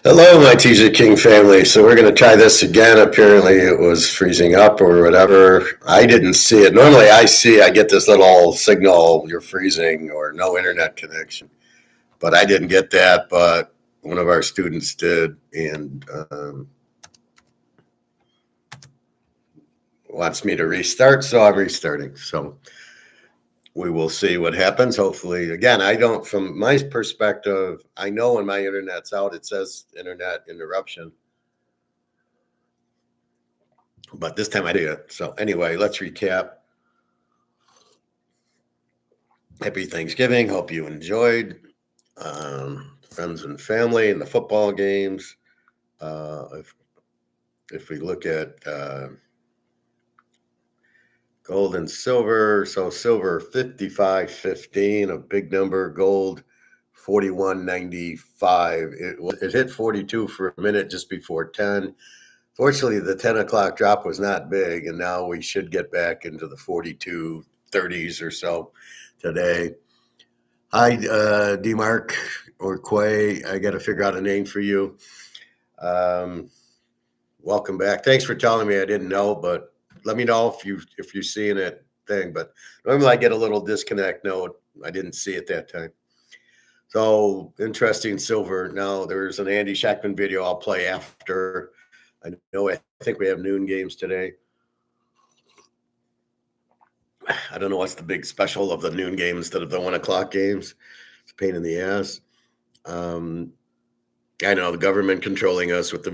Hello, my Teaserking family. So we're going to try this again. Apparently, it was freezing up or whatever. I didn't see it. Normally, I get this little signal, you're freezing or no internet connection. But I didn't get that, but one of our students did and wants me to restart, so I'm restarting. So we will see what happens. Hopefully, again, from my perspective, I know when my internet's out, it says internet interruption. But this time I did. So anyway, let's recap. Happy Thanksgiving. Hope you enjoyed. Friends and family and the football games. If we look at gold and silver, so silver 55.15, a big number. Gold 41.95. It hit 42 for a minute just before 10. Fortunately, the 10 o'clock drop was not big, and now we should get back into the 42.30s or so today. Hi, D-Mark or Quay. I got to figure out a name for you. Welcome back. Thanks for telling me. I didn't know, but let me know if you're seeing that thing. But normally I get a little disconnect note. I didn't see it that time. So interesting silver. Now there's an Andy Shackman video I'll play after. I think we have noon games today. I don't know what's the big special of the noon game instead of the 1 o'clock games. It's a pain in the ass. I know the government controlling us with the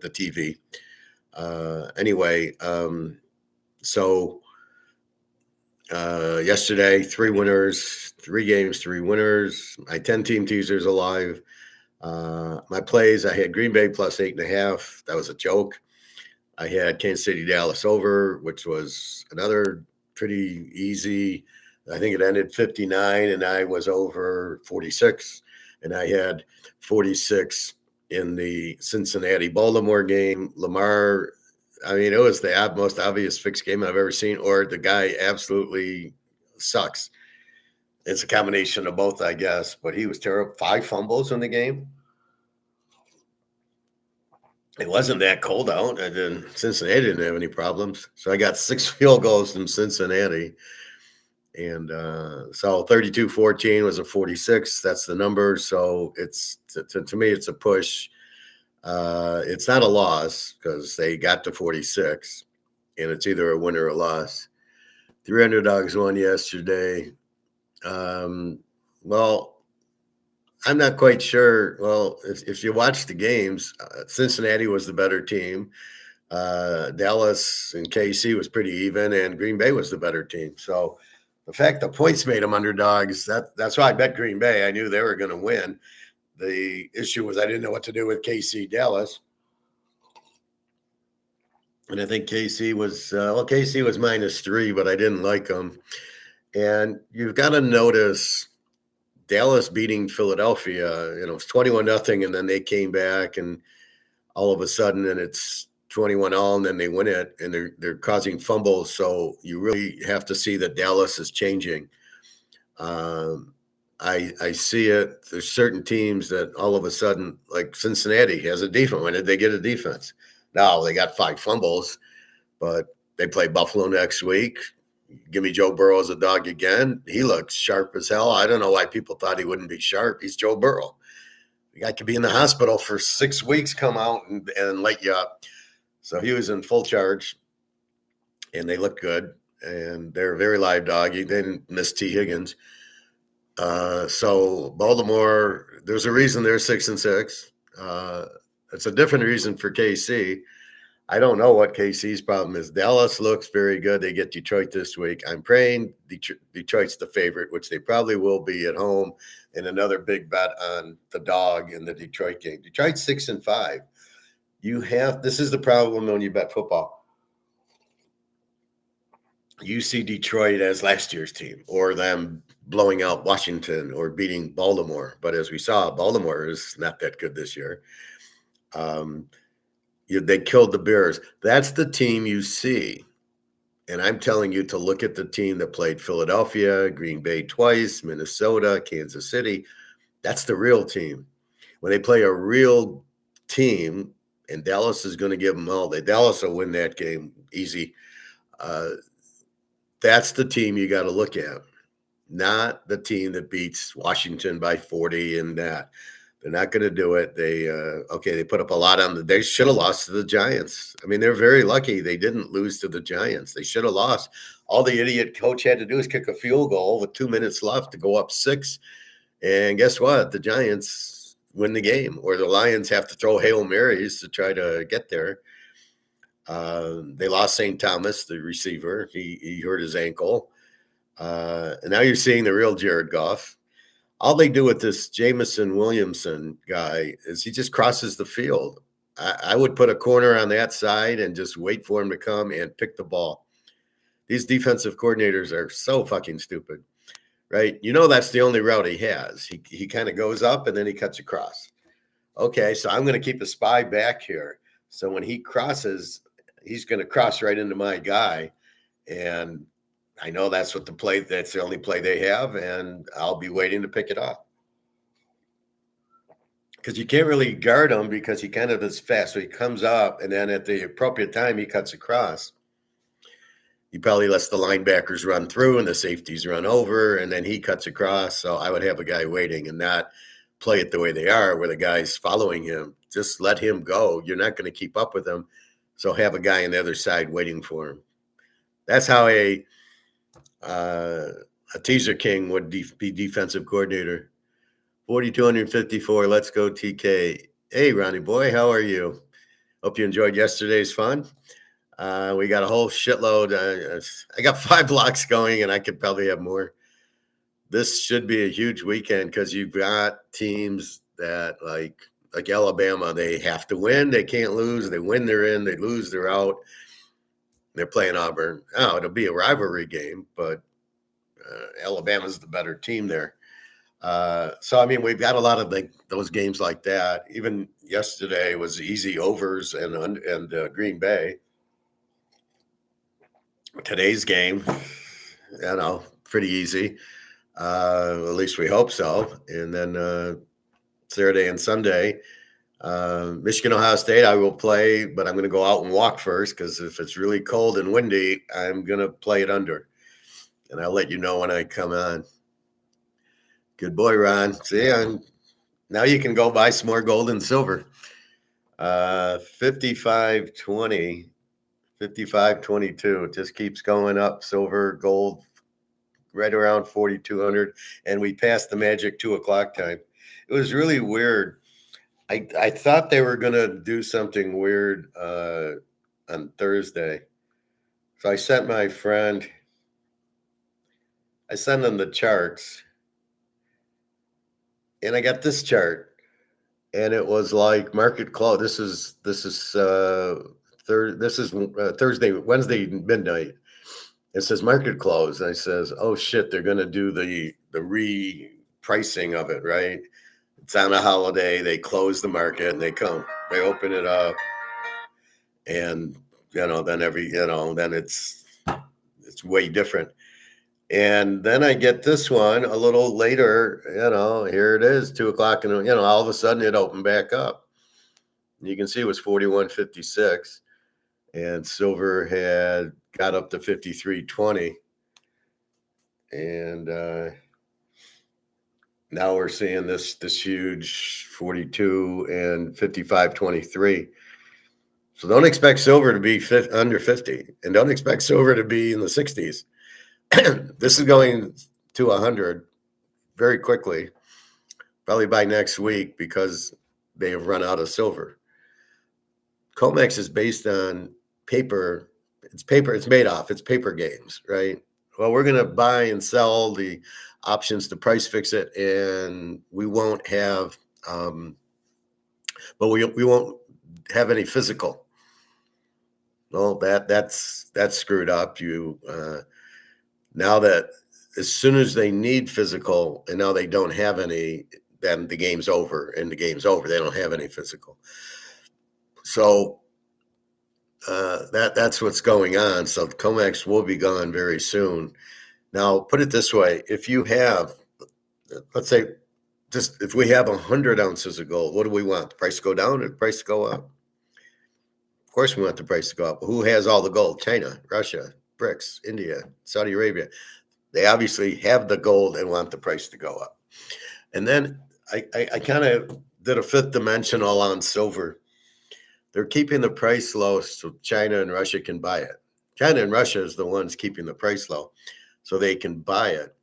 TV. Anyway, so yesterday, 3 winners, 3 games, 3 winners. My 10-team teaser's alive. My plays, I had Green Bay plus 8.5. That was a joke. I had Kansas City Dallas over, which was another pretty easy. I think it ended 59, and I was over 46. And I had 46 in the Cincinnati-Baltimore game. Lamar, I mean, it was the most obvious fixed game I've ever seen, or the guy absolutely sucks. It's a combination of both, I guess, but he was terrible. 5 fumbles in the game. It wasn't that cold out, and then Cincinnati didn't have any problems. So I got 6 field goals from Cincinnati. And so 32-14 was a 46. That's the number. So it's to me, it's a push. It's not a loss because they got to 46, and it's either a win or a loss. 3 underdogs won yesterday. Well, I'm not quite sure. Well, if you watch the games, Cincinnati was the better team. Dallas and KC was pretty even, and Green Bay was the better team. So the fact the points made them underdogs, that's why I bet Green Bay. I knew they were going to win. The issue was I didn't know what to do with KC Dallas. And I think KC was -3, but I didn't like them. And you've got to notice Dallas beating Philadelphia, it's 21-0, and then they came back, and all of a sudden, and it's 21-all, and then they win it, and they're causing fumbles. So you really have to see that Dallas is changing. I see it. There's certain teams that all of a sudden, like Cincinnati has a defense. When did they get a defense? Now they got 5 fumbles, but they play Buffalo next week. Give me Joe Burrow as a dog again. He looks sharp as hell. I don't know why people thought he wouldn't be sharp. He's Joe Burrow. The guy could be in the hospital for 6 weeks, come out and light you up. So he was in full charge, and they looked good. And they're a very live dog. They didn't miss T. Higgins. So Baltimore, there's a reason they're 6-6. It's a different reason for KC. I don't know what KC's problem is. Dallas looks very good. They get Detroit this week. I'm praying Detroit's the favorite, which they probably will be at home. And another big bet on the dog in the Detroit game. Detroit's 6-5. This is the problem when you bet football. You see Detroit as last year's team, or them blowing out Washington or beating Baltimore. But as we saw, Baltimore is not that good this year. They killed the Bears. That's the team you see. And I'm telling you to look at the team that played Philadelphia, Green Bay twice, Minnesota, Kansas City. That's the real team. When they play a real team, and Dallas is going to give them all. Dallas will win that game easy. That's the team you got to look at, not the team that beats Washington by 40 and that. They're not going to do it. They put up a lot on they should have lost to the Giants. I mean, they're very lucky they didn't lose to the Giants. They should have lost. All the idiot coach had to do is kick a field goal with 2 minutes left to go up 6. And guess what? The Giants win the game, or the Lions have to throw Hail Marys to try to get there. They lost St. Thomas, the receiver. He hurt his ankle. And now you're seeing the real Jared Goff. All they do with this Jameson Williamson guy is he just crosses the field. I would put a corner on that side and just wait for him to come and pick the ball. These defensive coordinators are so fucking stupid, right? You know that's the only route he has. He kind of goes up and then he cuts across. Okay, so I'm going to keep a spy back here. So when he crosses, he's going to cross right into my guy. And I know that's the only play they have, and I'll be waiting to pick it up. Because you can't really guard him because he kind of is fast. So he comes up, and then at the appropriate time, he cuts across. He probably lets the linebackers run through and the safeties run over, and then he cuts across. So I would have a guy waiting and not play it the way they are, where the guy's following him. Just let him go. You're not going to keep up with him. So have a guy on the other side waiting for him. That's how a teaser king would be defensive coordinator. 4,254. Let's go, TK. Hey, Ronnie boy, how are you? Hope you enjoyed yesterday's fun. We got a whole shitload. I got 5 blocks going, and I could probably have more. This should be a huge weekend because you've got teams that like Alabama. They have to win. They can't lose. They win, they're in. They lose, they're out. They're playing Auburn. Oh, it'll be a rivalry game, but Alabama's the better team there. So, I mean, we've got a lot of those games like that. Even yesterday was easy overs and Green Bay. Today's game, pretty easy. At least we hope so. And then Saturday and Sunday, Michigan, Ohio State, I will play, but I'm going to go out and walk first because if it's really cold and windy, I'm going to play it under. And I'll let you know when I come on. Good boy, Ron. See, now you can go buy some more gold and silver. 55.20, 55.22. It just keeps going up. Silver, gold, right around 4,200. And we passed the magic 2 o'clock time. It was really weird. I thought they were going to do something weird on Thursday. So I sent my friend, I sent him the charts. And I got this chart. And it was like market close. This is Wednesday midnight. It says market close. And I says, oh shit, they're going to do the repricing of it, right? It's on a holiday. They close the market and they open it up. And, then then it's way different. And then I get this one a little later, here it is, 2 o'clock. And, all of a sudden it opened back up. You can see it was 41.56. And silver had got up to 53.20. And now we're seeing this huge 42 and 55.23. So don't expect silver to be under 50. And don't expect silver to be in the 60s. This is going to 100 very quickly, probably by next week because they have run out of silver. COMEX is based on paper. It's Madoff. It's paper games, right? Well, we're going to buy and sell the options to price fix it, and we won't have, but we won't have any physical. Well, that's screwed up. Now that as soon as they need physical and now they don't have any, then the game's over and the game's over. They don't have any physical. So that's what's going on. So COMEX will be gone very soon. Now, put it this way. If you have, let's say just if we have 100 ounces of gold, what do we want? The price to go down or the price to go up? Of course, we want the price to go up. Who has all the gold? China, Russia, BRICS, India, Saudi Arabia. They obviously have the gold and want the price to go up. And then I kind of did a fifth dimensional on silver. They're keeping the price low so China and Russia can buy it. China and Russia is the ones keeping the price low so they can buy it.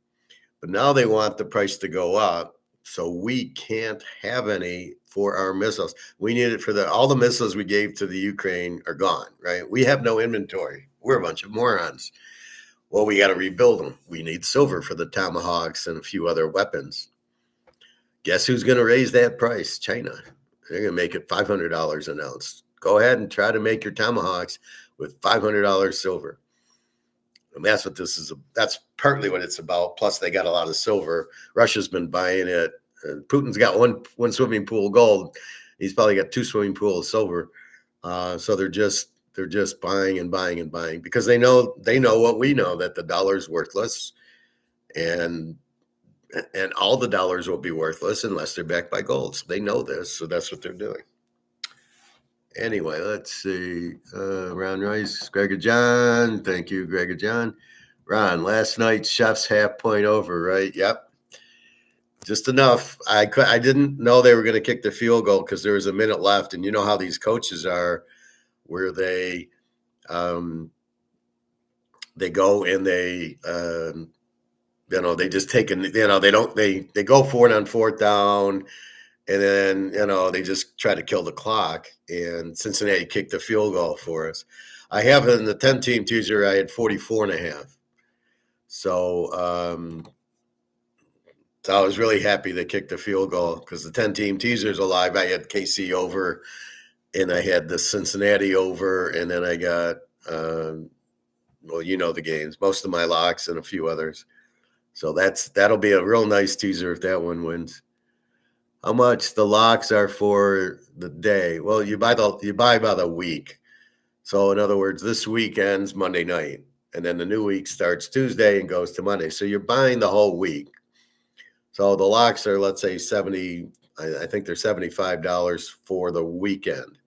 But now they want the price to go up so we can't have any for our missiles. We need it for all the missiles we gave to the Ukraine are gone, right? We have no inventory. We're a bunch of morons. Well, we got to rebuild them. We need silver for the Tomahawks and a few other weapons. Guess who's going to raise that price? China. They're going to make it $500 an ounce. Go ahead and try to make your Tomahawks with $500 silver. And that's what this is. That's partly what it's about. Plus, they got a lot of silver. Russia's been buying it. And Putin's got one swimming pool of gold. He's probably got 2 swimming pools of silver. So they're just buying and buying and buying because they know what we know, that the dollar's worthless, and all the dollars will be worthless unless they're backed by gold. So they know this, so that's what they're doing. Anyway, let's see. Ron Rice, Gregor John. Thank you, Gregor John. Ron, last night, Chef's half point over, right? Yep. Just enough. I didn't know they were going to kick the field goal because there was a minute left. And you know how these coaches are, where they go and they just take they go for it on fourth down. And then, they just try to kill the clock. And Cincinnati kicked the field goal for us. I have in the 10-team teaser, I had 44.5. So I was really happy they kicked the field goal because the 10-team teaser's alive. I had KC over, and I had the Cincinnati over, and then I got, the games, most of my locks and a few others. So that'll be a real nice teaser if that one wins. How much the locks are for the day? Well, you buy by the week. So in other words, this week ends Monday night, and then the new week starts Tuesday and goes to Monday. So you're buying the whole week. So the locks are, let's say, $70. I think they're $75 for the weekend,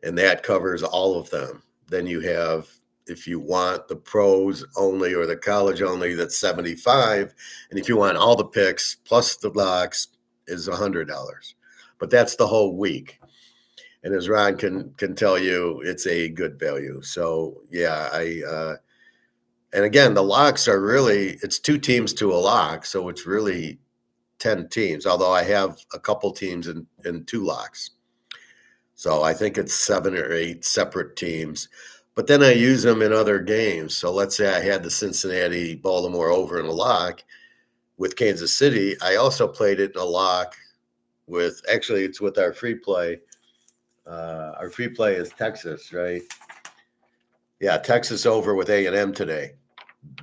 and that covers all of them. Then you have, if you want the pros only or the college only, that's $75, and if you want all the picks plus the locks, is $100, but that's the whole week. And as Ron can tell you, it's a good value. So yeah, and again, the locks are really, it's 2 teams to a lock, so it's really 10 teams. Although I have a couple teams in 2 locks, so I think it's 7 or 8 separate teams. But then I use them in other games. So let's say I had the Cincinnati Baltimore over in a lock. With Kansas City, I also played it in a lock it's with our free play. Our free play is Texas, right? Yeah, Texas over with A&M today.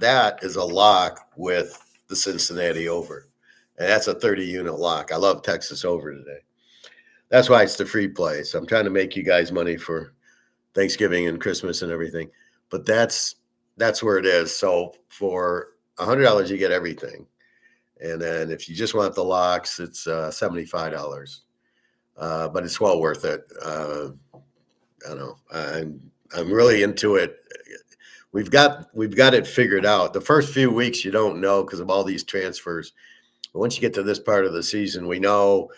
That is a lock with the Cincinnati over. And that's a 30-unit lock. I love Texas over today. That's why it's the free play. So I'm trying to make you guys money for Thanksgiving and Christmas and everything. But that's where it is. So for $100, you get everything. And then if you just want the locks, it's $75. But it's well worth it. I don't know. I'm really into it. We've got it figured out. The first few weeks you don't know because of all these transfers. But once you get to this part of the season, we know,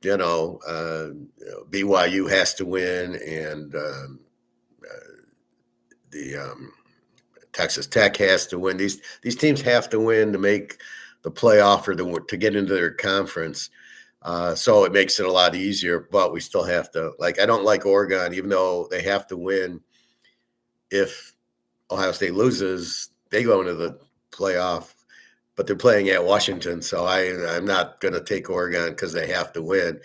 BYU has to win, and the Texas Tech has to win. These teams have to win to make the playoff or to get into their conference. So it makes it a lot easier, but we still have to, I don't like Oregon, even though they have to win. If Ohio State loses, they go into the playoff, but they're playing at Washington. So I'm not going to take Oregon because they have to win,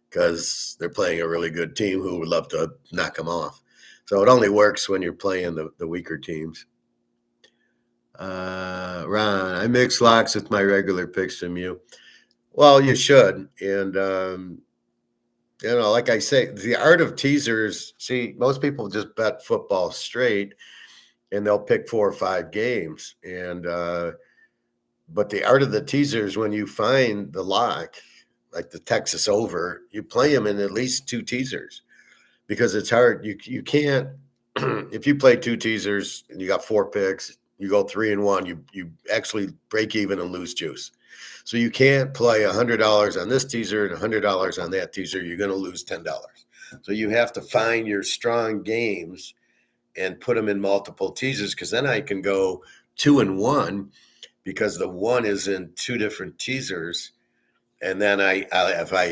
because they're playing a really good team who would love to knock them off. So it only works when you're playing the weaker teams. Ron, I mix locks with my regular picks from you. Well, you should. And, like I say, the art of teasers, see, most people just bet football straight and they'll pick 4 or 5 games. And But the art of the teaser is when you find the lock, like the Texas over, you play them in at least two teasers because it's hard. You can't if you play two teasers and you got four picks, you go 3-1, you actually break even and lose juice. So you can't play $100 on this teaser and $100 on that teaser. You're going to lose $10. So you have to find your strong games and put them in multiple teasers because then I can go 2-1 because the one is in two different teasers, and then if I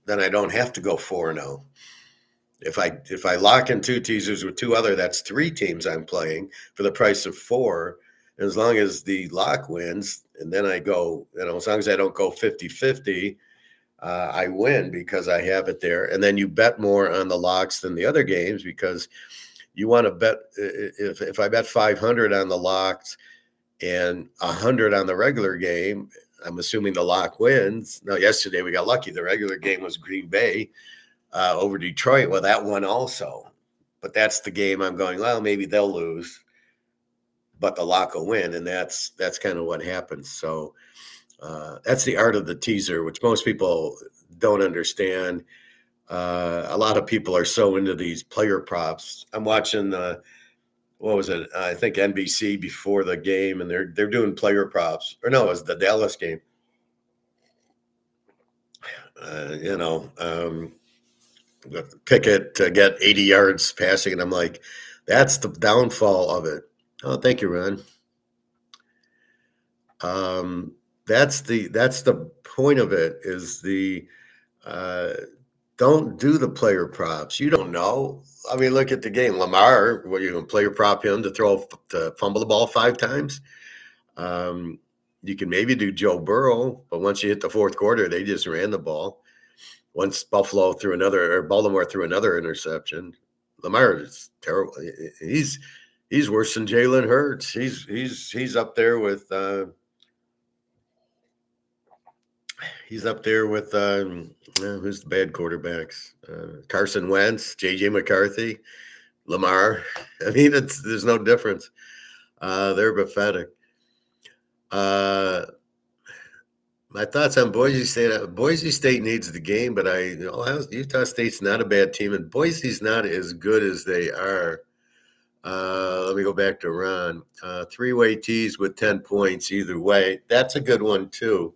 then I don't have to go 4-0. If I lock in two teasers with two other, that's three teams I'm playing for the price of four. And as long as the lock wins, and then I go, as long as I don't go 50-50, I win because I have it there. And then you bet more on the locks than the other games because you want to bet. If I bet 500 on the locks and 100 on the regular game, I'm assuming the lock wins. Now, yesterday we got lucky. The regular game was Green Bay over Detroit. Well, that won also. But that's the game I'm going, well, maybe they'll lose, but the lock will win. And that's kind of what happens. So that's the art of the teaser, which most people don't understand. A lot of people are so into these player props. I'm watching what was it? I think NBC before the game, and they're doing player props. Or no, it was the Dallas game. Pickett to get 80 yards passing, and I'm like, that's the downfall of it. Oh, thank you, Ron. That's the point of it is don't do the player props. You don't know. I mean, look at the game. Lamar, what, you're going to player prop him to fumble the ball 5 times? You can maybe do Joe Burrow, but once you hit the fourth quarter, they just ran the ball. Once Baltimore threw another interception, Lamar is terrible. He's worse than Jalen Hurts. He's up there with who's the bad quarterbacks? Carson Wentz, JJ McCarthy, Lamar. I mean, there's no difference. They're pathetic. My thoughts on Boise State. Boise State needs the game, but Utah State's not a bad team, and Boise's not as good as they are. Let me go back to Ron. 3-way tees with 10 points either way. That's a good one, too,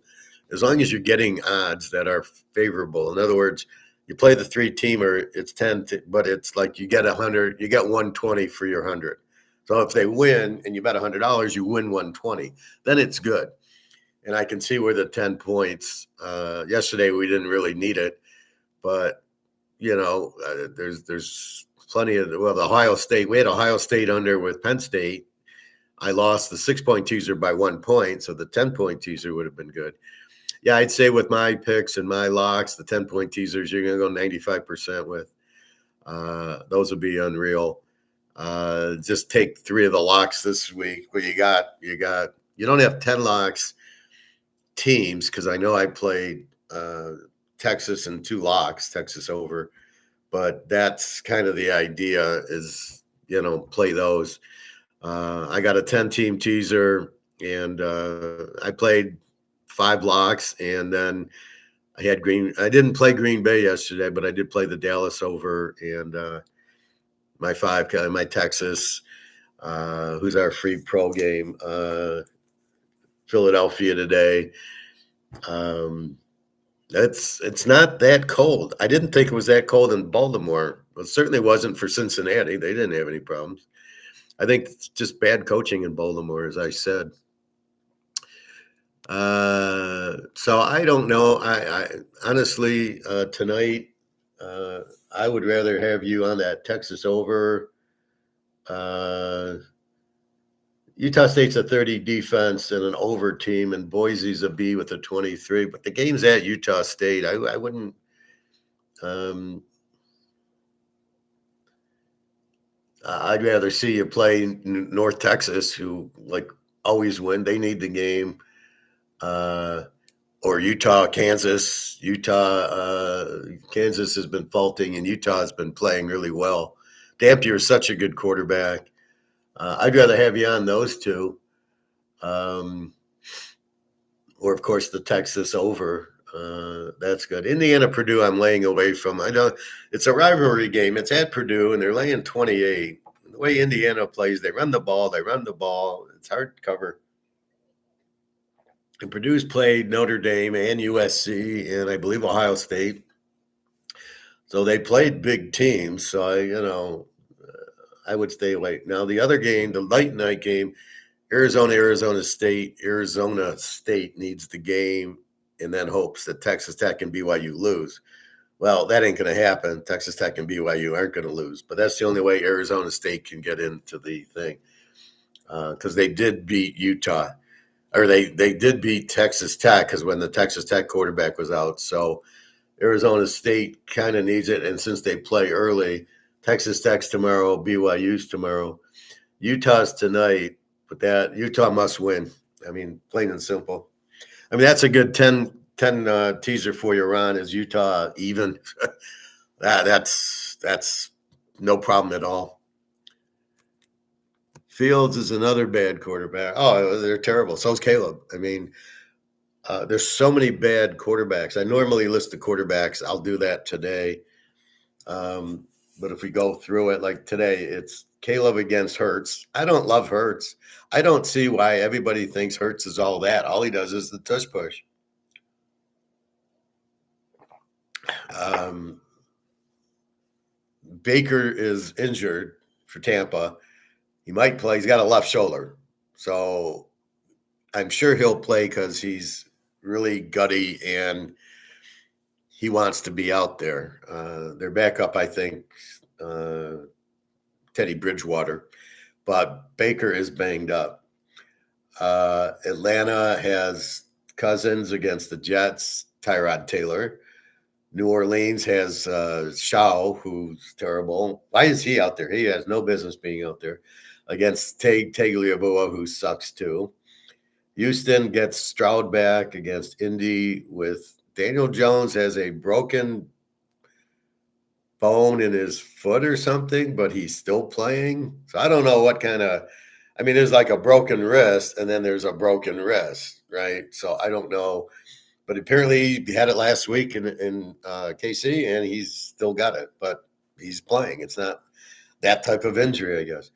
as long as you're getting odds that are favorable. In other words, you play the 3-teamer, it's 10, but it's like you get 100, you get 120 for your 100. So if they win and you bet $100, you win 120. Then it's good. And I can see where the 10 points. Yesterday we didn't really need it, but there's plenty of the Ohio State. We had Ohio State under with Penn State. I lost the 6-point teaser by 1 point, so the 10-point teaser would have been good. Yeah, I'd say with my picks and my locks, the 10-point teasers you're going to go 95% with. Those would be unreal. Just take 3 of the locks this week. Where you don't have 10 locks teams because I know I played Texas and 2 locks, Texas over, but that's kind of the idea is play those. I got a 10-team teaser and I played 5 locks, and then I didn't play Green Bay yesterday, but I did play the Dallas over and my Texas, who's our free pro game, Philadelphia today. It's not that cold. I didn't think it was that cold in Baltimore. It certainly wasn't for Cincinnati. They didn't have any problems. I think it's just bad coaching in Baltimore, as I said. So I don't know. I honestly, tonight, I would rather have you on that Texas over. Utah State's a 30 defense and an over team, and Boise's a B with a 23. But the game's at Utah State. I wouldn't. I'd rather see you play North Texas, who always win. They need the game. Or Utah, Kansas. Kansas has been faulting, and Utah has been playing really well. Dampier is such a good quarterback. I'd rather have you on those two. or of course the Texas over. That's good. Indiana, Purdue, I'm laying away from. I know it's a rivalry game. It's at Purdue, and they're laying 28. The way Indiana plays, they run the ball. They run the ball. It's hard to cover. And Purdue's played Notre Dame and USC, and I believe Ohio State. So they played big teams. So I would stay away. Now the other game, the late night game, Arizona State needs the game and then hopes that Texas Tech and BYU lose. Well, that ain't going to happen. Texas Tech and BYU aren't going to lose, but that's the only way Arizona State can get into the thing, because they did beat Utah, or they did beat Texas Tech, because when the Texas Tech quarterback was out. So Arizona State kind of needs it, and since they play early, Texas Tech's tomorrow, BYU's tomorrow, Utah's tonight. But that Utah must win. I mean, plain and simple. I mean, that's a good 10 teaser for you, Ron. Is Utah even? That's no problem at all. Fields is another bad quarterback. Oh, they're terrible. So's Caleb. I mean, there's so many bad quarterbacks. I normally list the quarterbacks. I'll do that today. But if we go through it, like today, it's Caleb against Hurts. I don't love Hurts. I don't see why everybody thinks Hurts is all that. All he does is the tush push. Baker is injured for Tampa. He might play. He's got a left shoulder. So I'm sure he'll play because he's really gutty and he wants to be out there. Their backup, I think, Teddy Bridgewater. But Baker is banged up. Atlanta has Cousins against the Jets, Tyrod Taylor. New Orleans has Shaw, who's terrible. Why is he out there? He has no business being out there. Against Tagliabue, who sucks too. Houston gets Stroud back against Indy with Daniel Jones has a broken bone in his foot or something, but he's still playing. So I don't know what kind of – I mean, there's like a broken wrist and then there's a broken wrist, right? So I don't know. But apparently he had it last week in KC, and he's still got it. But he's playing. It's not that type of injury, I guess.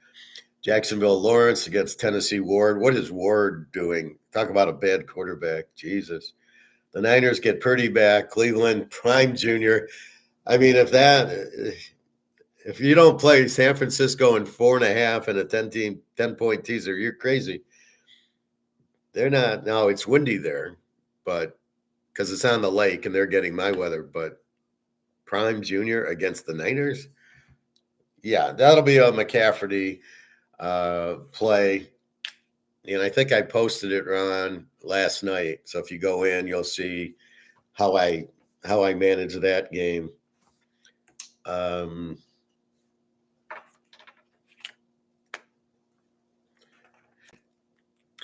Jacksonville Lawrence against Tennessee Ward. What is Ward doing? Talk about a bad quarterback. Jesus. The Niners get Purdy back. Cleveland Prime Jr. I mean, if you don't play San Francisco in 4.5 and a 10-point teaser, you're crazy. They're not. No, it's windy there, but because it's on the lake and they're getting my weather. But Prime Jr. against the Niners, yeah, that'll be a McCaffrey play. And I think I posted it, Ron, last night. So if you go in, you'll see how I manage that game.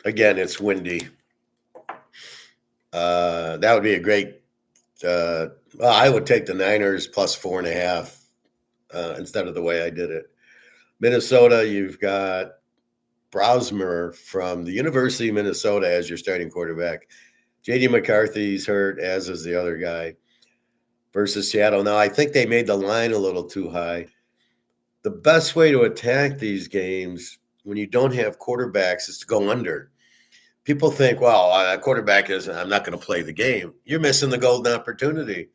Again, it's windy. That would be a great. I would take the Niners plus 4.5 instead of the way I did it. Minnesota, you've got Browsmer from the University of Minnesota as your starting quarterback. J.D. McCarthy's hurt, as is the other guy, versus Seattle. Now, I think they made the line a little too high. The best way to attack these games when you don't have quarterbacks is to go under. People think, well, a quarterback I'm not going to play the game. You're missing the golden opportunity.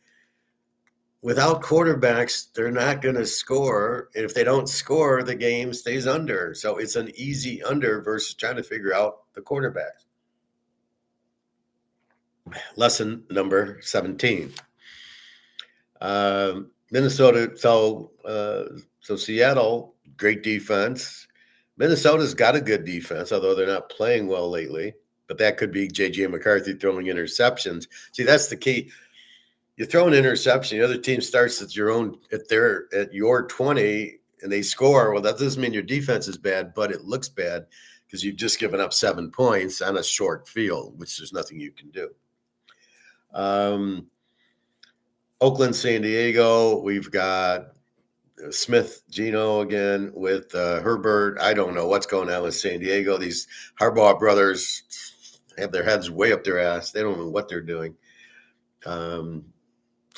Without quarterbacks, they're not going to score. And if they don't score, the game stays under. So it's an easy under versus trying to figure out the quarterbacks. Lesson number 17. Minnesota. So Seattle, great defense. Minnesota's got a good defense, although they're not playing well lately. But that could be J.J. McCarthy throwing interceptions. See, that's the key. You throw an interception, the other team starts at your 20 and they score. Well, that doesn't mean your defense is bad, but it looks bad because you've just given up 7 points on a short field, which there's nothing you can do. Oakland, San Diego, we've got Smith, Gino again with Herbert. I don't know what's going on with San Diego. These Harbaugh brothers have their heads way up their ass. They don't know what they're doing. So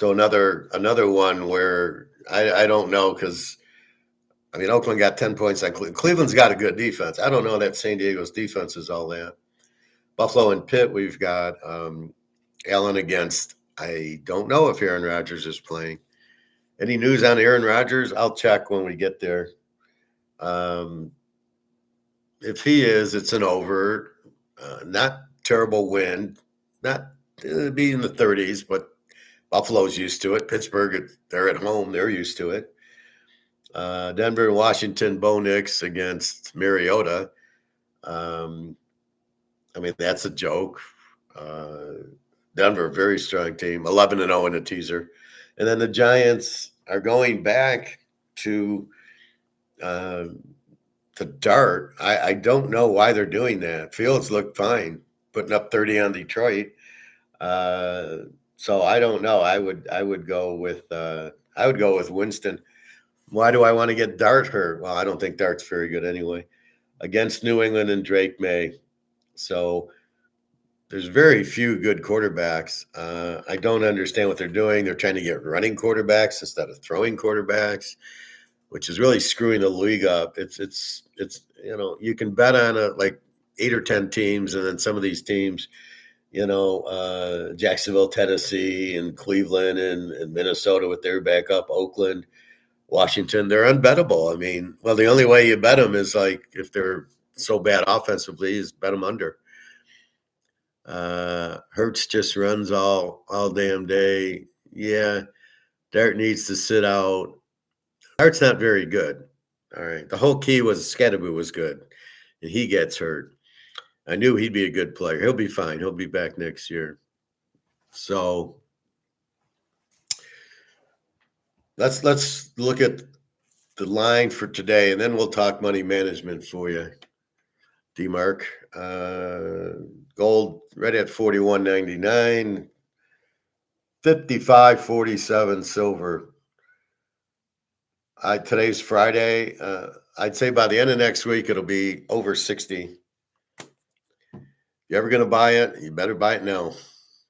another one where I don't know, because I mean, Oakland got 10 points on Cleveland. Cleveland's got a good defense. I don't know that San Diego's defense is all that. Buffalo and Pitt, we've got Allen against. I don't know if Aaron Rodgers is playing. Any news on Aaron Rodgers? I'll check when we get there. If he is, it's an over. Not terrible win. Not be in the 30s, but Buffalo's used to it. Pittsburgh, they're at home. They're used to it. Denver and Washington, Bo Nix against Mariota. I mean, that's a joke. Denver, very strong team, 11-0 in a teaser. And then the Giants are going back to dart. I don't know why they're doing that. Fields looked fine, putting up 30 on Detroit. So I don't know. I would go with Winston. Why do I want to get Dart hurt? Well, I don't think Dart's very good anyway. Against New England and Drake May. So there's very few good quarterbacks. I don't understand what they're doing. They're trying to get running quarterbacks instead of throwing quarterbacks, which is really screwing the league up. It's you can bet on like 8 or 10 teams, and then some of these teams, Jacksonville, Tennessee, and Cleveland and Minnesota with their backup, Oakland, Washington, they're unbettable. I mean, well, the only way you bet them is like if they're so bad offensively is bet them under. Hurts just runs all damn day. Yeah, Dart needs to sit out. Dart's not very good. All right. The whole key was Scadaboo was good, and he gets hurt. I knew he'd be a good player. He'll be fine. He'll be back next year. So let's look at the line for today, and then we'll talk money management for you, D-Mark. Gold right at 41.99, 55.47 silver. Today's Friday. I'd say by the end of next week it'll be over 60. You ever going to buy it? You better buy it now,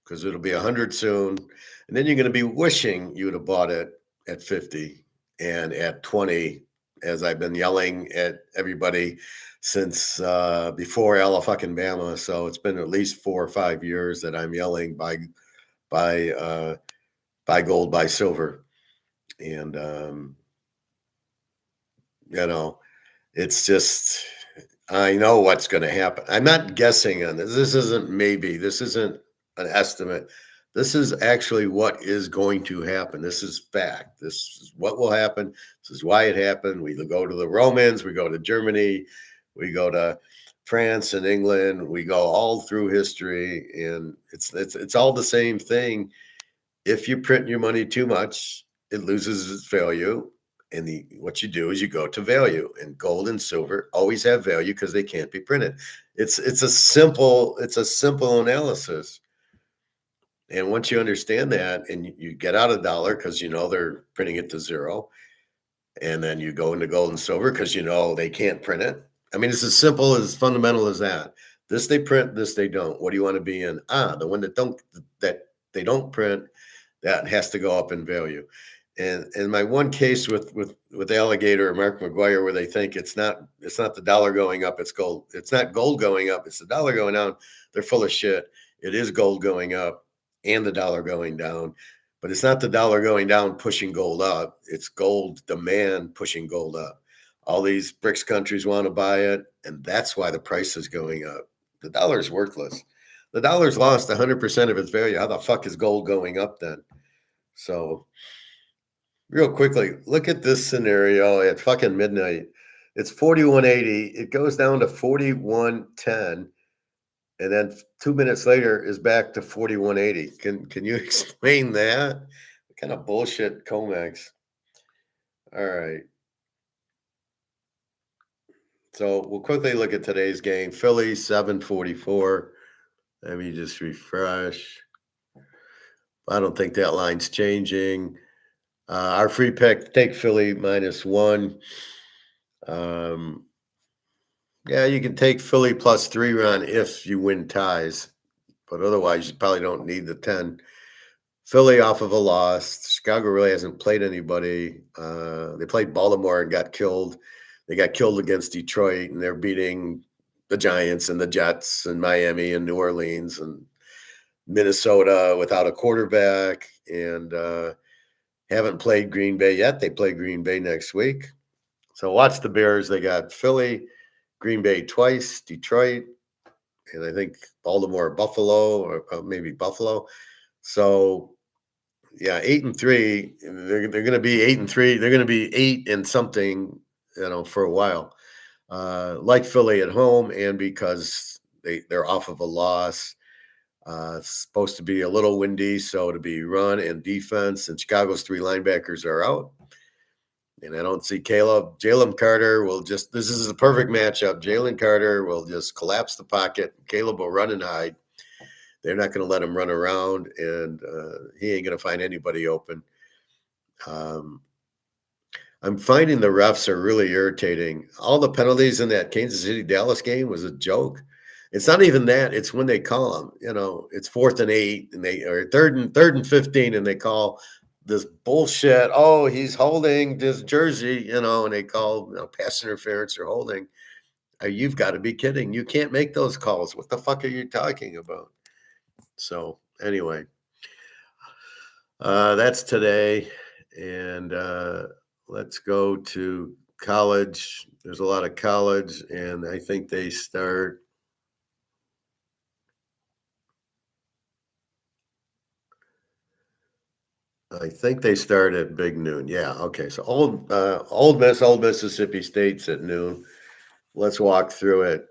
because it'll be 100 soon, and then you're going to be wishing you would have bought it at 50 and at 20, as I've been yelling at everybody since before Alabama. So it's been at least 4 or 5 years that I'm yelling buy gold, buy silver, and it's just, I know what's going to happen. I'm not guessing on this. This isn't maybe. This isn't an estimate. This is actually what is going to happen. This is fact. This is what will happen. This is why it happened. We go to the Romans. We go to Germany. We go to France and England. We go all through history, and it's all the same thing. If you print your money too much, it loses its value. And what you do is you go to value, and gold and silver always have value because they can't be printed. It's a simple analysis. And once you understand that, and you get out a dollar because they're printing it to zero, and then you go into gold and silver because they can't print it. I mean, it's as simple, as fundamental as that. This they print, this they don't. What do you want to be in? The one that they don't print, that has to go up in value. And my one case with Alligator or Mark McGuire, where they think it's not the dollar going up, it's gold. It's not gold going up, it's the dollar going down. They're full of shit. It is gold going up and the dollar going down, but it's not the dollar going down pushing gold up. It's gold demand pushing gold up. All these BRICS countries want to buy it, and that's why the price is going up. The dollar is worthless. The dollar's lost 100% of its value. How the fuck is gold going up then? So real quickly, look at this scenario at fucking midnight. It's 41.80. It goes down to 41.10, and then 2 minutes later is back to 41.80. Can you explain that? What kind of bullshit, COMEX? All right. So we'll quickly look at today's game. Philly 7.44. Let me just refresh. I don't think that line's changing. Our free pick, take Philly -1. Yeah, you can take Philly +3 run if you win ties, but otherwise you probably don't need the 10. Philly off of a loss. Chicago really hasn't played anybody. They played Baltimore and got killed. They got killed against Detroit, and they're beating the Giants and the Jets and Miami and New Orleans and Minnesota without a quarterback, and haven't played Green Bay yet. They play Green Bay next week. So watch the Bears. They got Philly, Green Bay twice, Detroit, and I think Baltimore, Buffalo, or maybe Buffalo. So yeah, 8-3. They're going to be 8-3. They're going to be 8 and something, for a while. Like Philly at home, and because they're off of a loss. It's supposed to be a little windy, so to be run and defense. And Chicago's 3 linebackers are out. And I don't see Caleb. Jalen Carter will just, this is the perfect matchup. Jalen Carter will just collapse the pocket. Caleb will run and hide. They're not going to let him run around, and he ain't going to find anybody open. I'm finding the refs are really irritating. All the penalties in that Kansas City Dallas game was a joke. It's not even that. It's when they call them. It's 4th and 8, and they or third and 15, and they call this bullshit. Oh, he's holding this jersey, and they call pass interference or holding. You've got to be kidding. You can't make those calls. What the fuck are you talking about? So anyway, that's today, and let's go to college. There's a lot of college, and I think they start. I think they start at big noon. Yeah. Okay. So Old Mississippi State's at noon. Let's walk through it.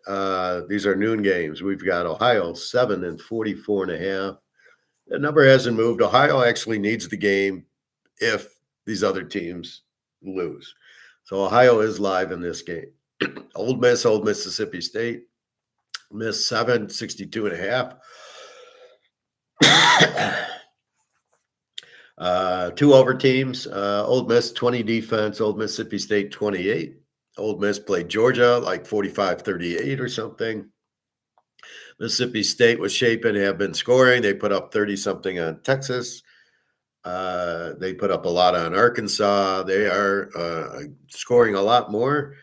These are noon games. We've got Ohio 7 and 44.5. That number hasn't moved. Ohio actually needs the game if these other teams lose. So Ohio is live in this game. Old Mississippi State, Miss 7, 62.5. Two over teams. Old Miss 20 defense. Old Mississippi State 28. Old Miss played Georgia like 45-38 or something. Mississippi State was shaping, have been scoring. They put up 30 something on Texas. They put up a lot on Arkansas. They are scoring a lot more.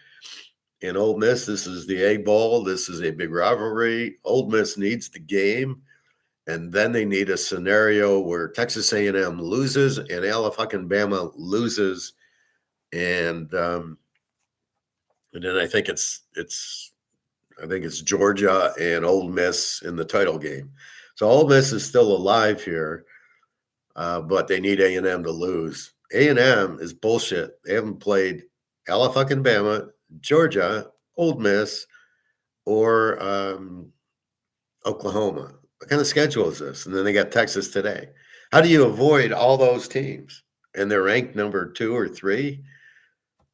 In Old Miss, this is the Egg Bowl. This is a big rivalry. Old Miss needs the game. And then they need a scenario where Texas A&M loses and Alabama loses, and then I think it's Georgia and Ole Miss in the title game. So Ole Miss is still alive here, but they need A&M to lose. A&M is bullshit. They haven't played Alabama, Georgia, Ole Miss, or Oklahoma. What kind of schedule is this? And then they got Texas today. How do you avoid all those teams? And they're ranked number 2 or 3.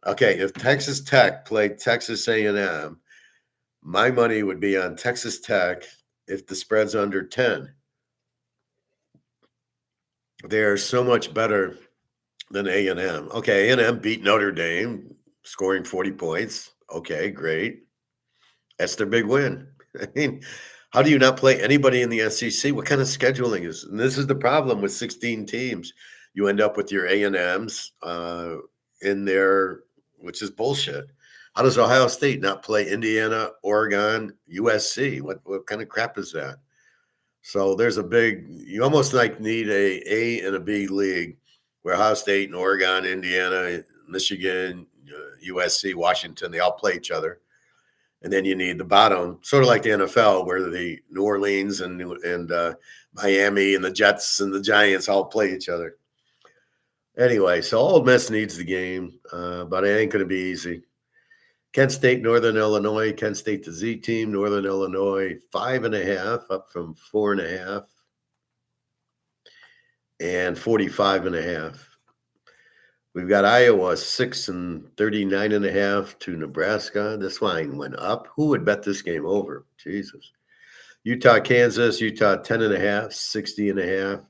Okay, if Texas Tech played Texas A&M, my money would be on Texas Tech if the spread's under 10. They are so much better than A&M. Okay, A&M beat Notre Dame, scoring 40 points. Okay, great. That's their big win. I mean, how do you not play anybody in the SEC? What kind of scheduling is? And this is the problem with 16 teams. You end up with your A&Ms in there, which is bullshit. How does Ohio State not play Indiana, Oregon, USC? What kind of crap is that? So there's you almost like need a and a B league where Ohio State and Oregon, Indiana, Michigan, USC, Washington, they all play each other. And then you need the bottom, sort of like the NFL, where the New Orleans and Miami and the Jets and the Giants all play each other. Anyway, so Ole Miss needs the game, but it ain't going to be easy. Kent State, Northern Illinois. Kent State, the Z team. Northern Illinois, 5.5, up from 4.5, and 45.5. We've got Iowa 6 and 39.5 to Nebraska. This line went up. Who would bet this game over? Jesus. Utah, Kansas. Utah 10.5, 60.5.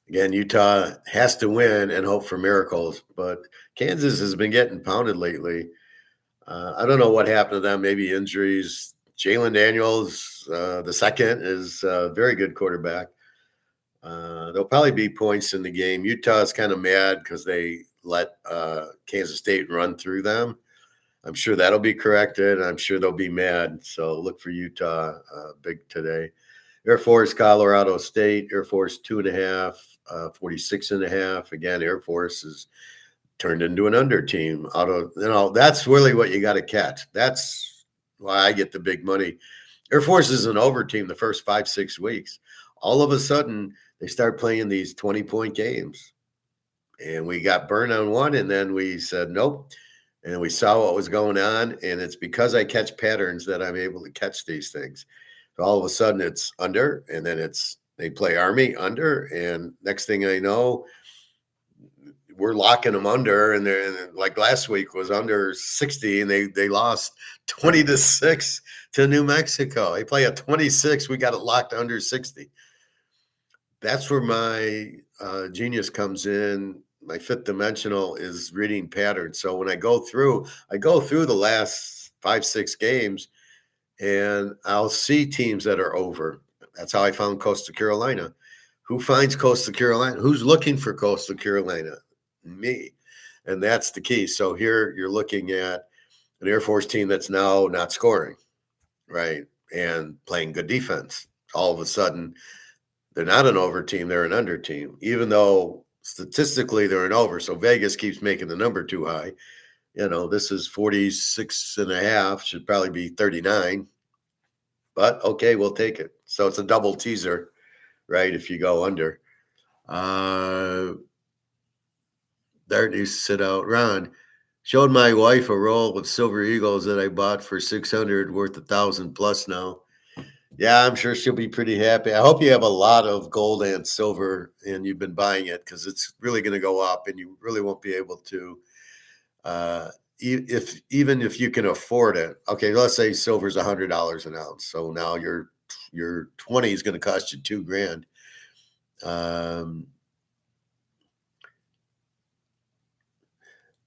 Again, Utah has to win and hope for miracles, but Kansas has been getting pounded lately. I don't know what happened to them. Maybe injuries. Jalen Daniels, the second, is a very good quarterback. There'll probably be points in the game. Utah is kind of mad because they let Kansas State run through them. I'm sure that'll be corrected. I'm sure they'll be mad. So look for Utah big today. Air Force, Colorado State, Air Force 2.5, 46.5. Again, Air Force is turned into an under team. That's really what you got to catch. That's why I get the big money. Air Force is an over team the first 5-6 weeks. All of a sudden, they start playing these 20-point games. And we got burned on one, and then we said, nope. And we saw what was going on. And it's because I catch patterns that I'm able to catch these things. So all of a sudden, it's under, and then they play Army under. And next thing I know, we're locking them under, and they're like last week was under 60, and they lost 20-6 to New Mexico. They play at 26. We got it locked under 60. That's where my genius comes in. My fifth dimensional is reading patterns. So when I go through the last 5-6 games, and I'll see teams that are over. That's how I found Coastal Carolina. Who finds Coastal Carolina? Who's looking for Coastal Carolina? Me. And that's the key. So here you're looking at an Air Force team that's now not scoring, right? And playing good defense. All of a sudden, they're not an over team, they're an under team, even though statistically they're an over. So Vegas keeps making the number too high. This is 46.5, should probably be 39. But okay, we'll take it. So it's a double teaser, right? If you go under. Dart needs to sit out. Ron, showed my wife a roll with silver eagles that I bought for 600, worth 1,000 plus now. Yeah, I'm sure she'll be pretty happy. I hope you have a lot of gold and silver and you've been buying it, because it's really going to go up, and you really won't be able to, even if you can afford it. Okay, let's say silver's $100 an ounce. So now your 20 is going to cost you $2,000.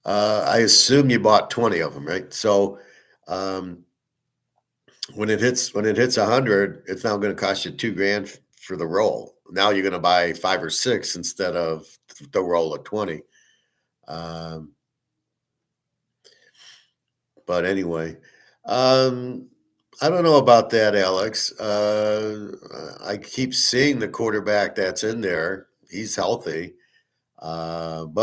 I assume you bought 20 of them, right? So when it hits 100, it's now going to cost you $2,000 for the roll. Now you're going to buy 5 or 6 instead of the roll of 20. But anyway, I don't know about that, Alex. I keep seeing the quarterback that's in there. He's healthy, but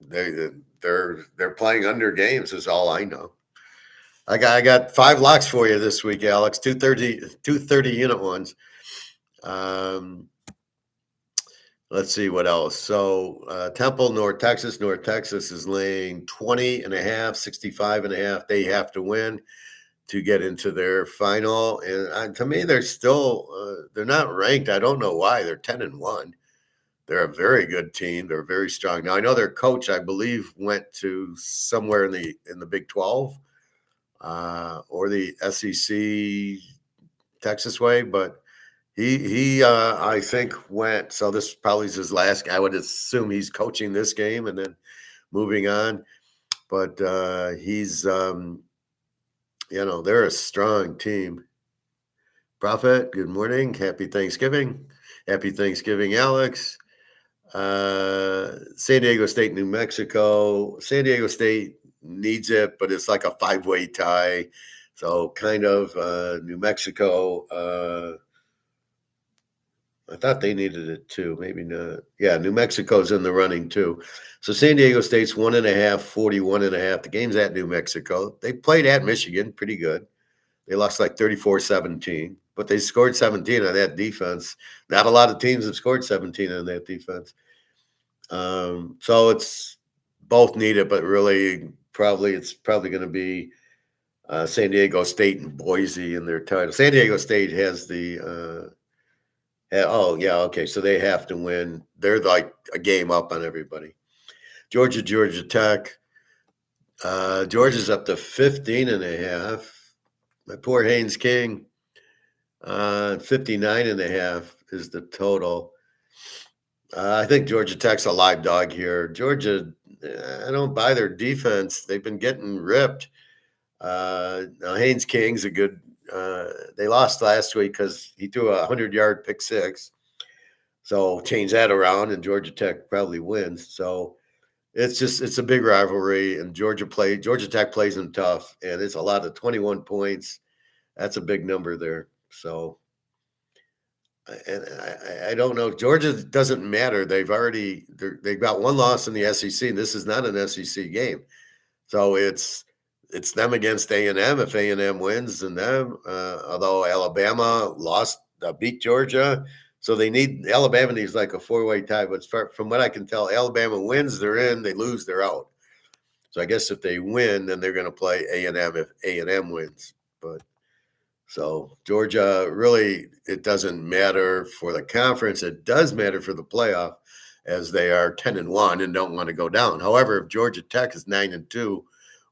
they're playing under games is all I know. I got 5 locks for you this week, Alex. 230 unit ones. Let's see what else. So Temple, North Texas is laying 20.5, 65.5. They have to win to get into their final. And to me, they're still they're not ranked. I don't know why. They're 10-1. They're a very good team. They're very strong. Now I know their coach, I believe, went to somewhere in the Big 12 or the SEC Texas way, but he I think went. So this probably is his last. I would assume he's coaching this game and then moving on. But he's they're a strong team. Prophet, good morning. Happy Thanksgiving. Happy Thanksgiving, Alex. San Diego State, New Mexico. San Diego State needs it, but it's like a 5-way tie. So kind of New Mexico. I thought they needed it too. Maybe not. Yeah, New Mexico's in the running too. So San Diego State's 1.5, 41.5. The game's at New Mexico. They played at Michigan pretty good. They lost like 34-17, but they scored 17 on that defense. Not a lot of teams have scored 17 on that defense. So it's both needed, but really it's probably going to be San Diego State and Boise in their title. San Diego State has the oh, yeah, okay, so they have to win. They're like a game up on everybody. Georgia Tech. Georgia's up to 15.5. My poor Haynes King. 59.5 is the total. I think Georgia Tech's a live dog here. Georgia, I don't buy their defense. They've been getting ripped. Now Haynes King's a good. They lost last week because he threw a 100-yard pick six. So change that around, and Georgia Tech probably wins. So it's a big rivalry, and Georgia Tech plays them tough, and it's a lot of 21 points. That's a big number there. So, and I don't know. Georgia doesn't matter. They've got one loss in the SEC, and this is not an SEC game. So it's them against A&M. If A&M wins, then them. Although Alabama beat Georgia, so Alabama needs like a four-way tie. But from what I can tell, Alabama wins, they're in. They lose, they're out. So I guess if they win, then they're going to play A&M if A&M wins. But so Georgia, really, it doesn't matter for the conference. It does matter for the playoff, as they are 10-1 and don't want to go down. However, if Georgia Tech is 9-2,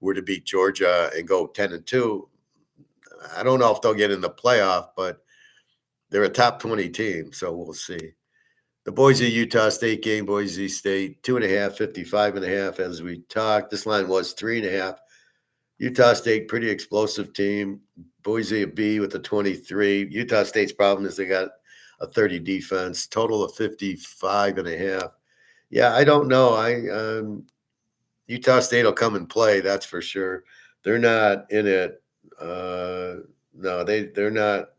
were to beat Georgia and go 10-2, I don't know if they'll get in the playoff, but they're a top 20 team, so we'll see. The Boise-Utah State game, Boise State, 2.5, 55.5 as we talked. This line was 3.5. Utah State, pretty explosive team. Boise a B with a 23. Utah State's problem is they got a 30 defense, total of 55.5. Yeah, I don't know. Utah State will come and play, that's for sure. They're not in it. No, they're not.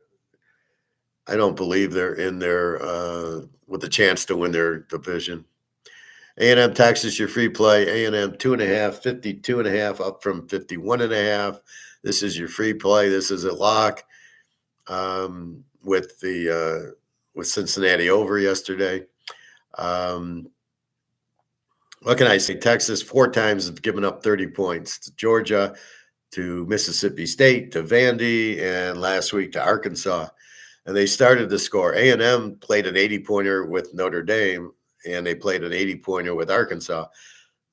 I don't believe they're in there with a chance to win their division. A&M Texas, your free play. A&M 2.5, 52.5, up from 51.5. This is your free play. This is a lock with Cincinnati over yesterday. What can I say? Texas 4 times have given up 30 points to Georgia, to Mississippi State, to Vandy, and last week to Arkansas. And they started to score. A&M played an 80-pointer with Notre Dame, and they played an 80-pointer with Arkansas.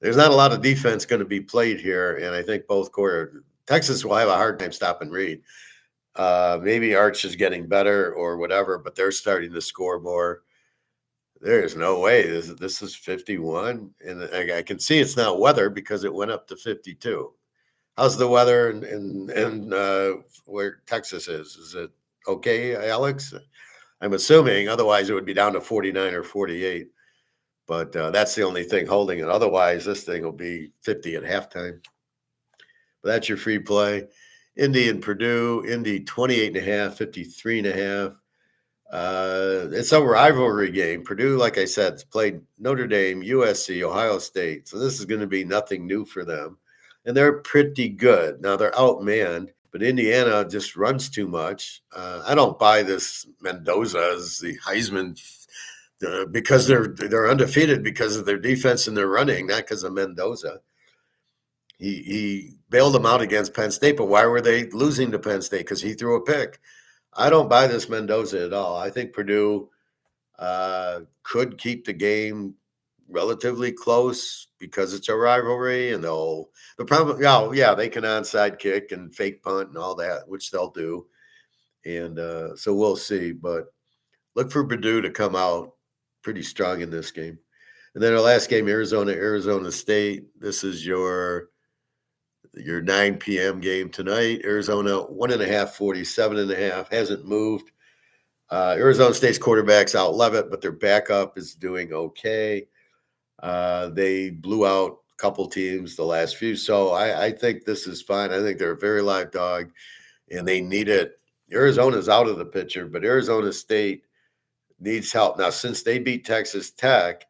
There's not a lot of defense going to be played here, and I think both quarters. Texas will have a hard time stopping Reed. Maybe Arch is getting better or whatever, but they're starting to score more. There's no way. This is 51, and I can see it's not weather because it went up to 52. How's the weather in where Texas is? Is it okay, Alex? I'm assuming. Otherwise, it would be down to 49 or 48. But that's the only thing holding it. Otherwise, this thing will be 50 at halftime. But that's your free play. Indy and Purdue. Indy 28.5, 53.5. It's a rivalry game. Purdue, like I said, has played Notre Dame, USC, Ohio State. So this is going to be nothing new for them. And they're pretty good. Now they're outmanned, but Indiana just runs too much. I don't buy this Mendoza as the Heisman because they're undefeated because of their defense and their running, not because of Mendoza. He bailed them out against Penn State, but why were they losing to Penn State? Because he threw a pick. I don't buy this Mendoza at all. I think Purdue could keep the game relatively close because it's a rivalry, and they can onside kick and fake punt and all that, which they'll do. And so we'll see. But look for Purdue to come out pretty strong in this game. And then our last game, Arizona State. This is your 9 p.m. game tonight. Arizona 1.5, 47.5, hasn't moved. Arizona State's quarterback's out Levitt, but their backup is doing okay. They blew out a couple teams the last few. So I think this is fine. I think they're a very live dog, and they need it. Arizona's out of the picture, but Arizona State needs help. Now, since they beat Texas Tech,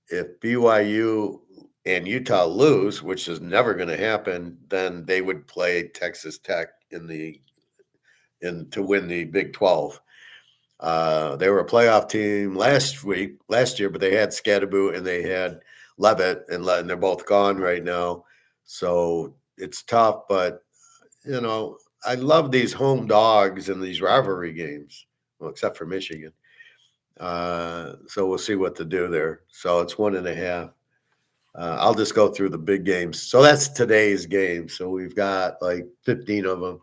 if BYU and Utah lose, which is never going to happen, then they would play Texas Tech to win the Big 12. They were a playoff team last year, but they had Scadaboo and they had Levitt, and they're both gone right now. So it's tough, but I love these home dogs and these rivalry games. Well, except for Michigan. So we'll see what to do there. So it's 1.5. I'll just go through the big games. So that's today's game. So we've got like 15 of them.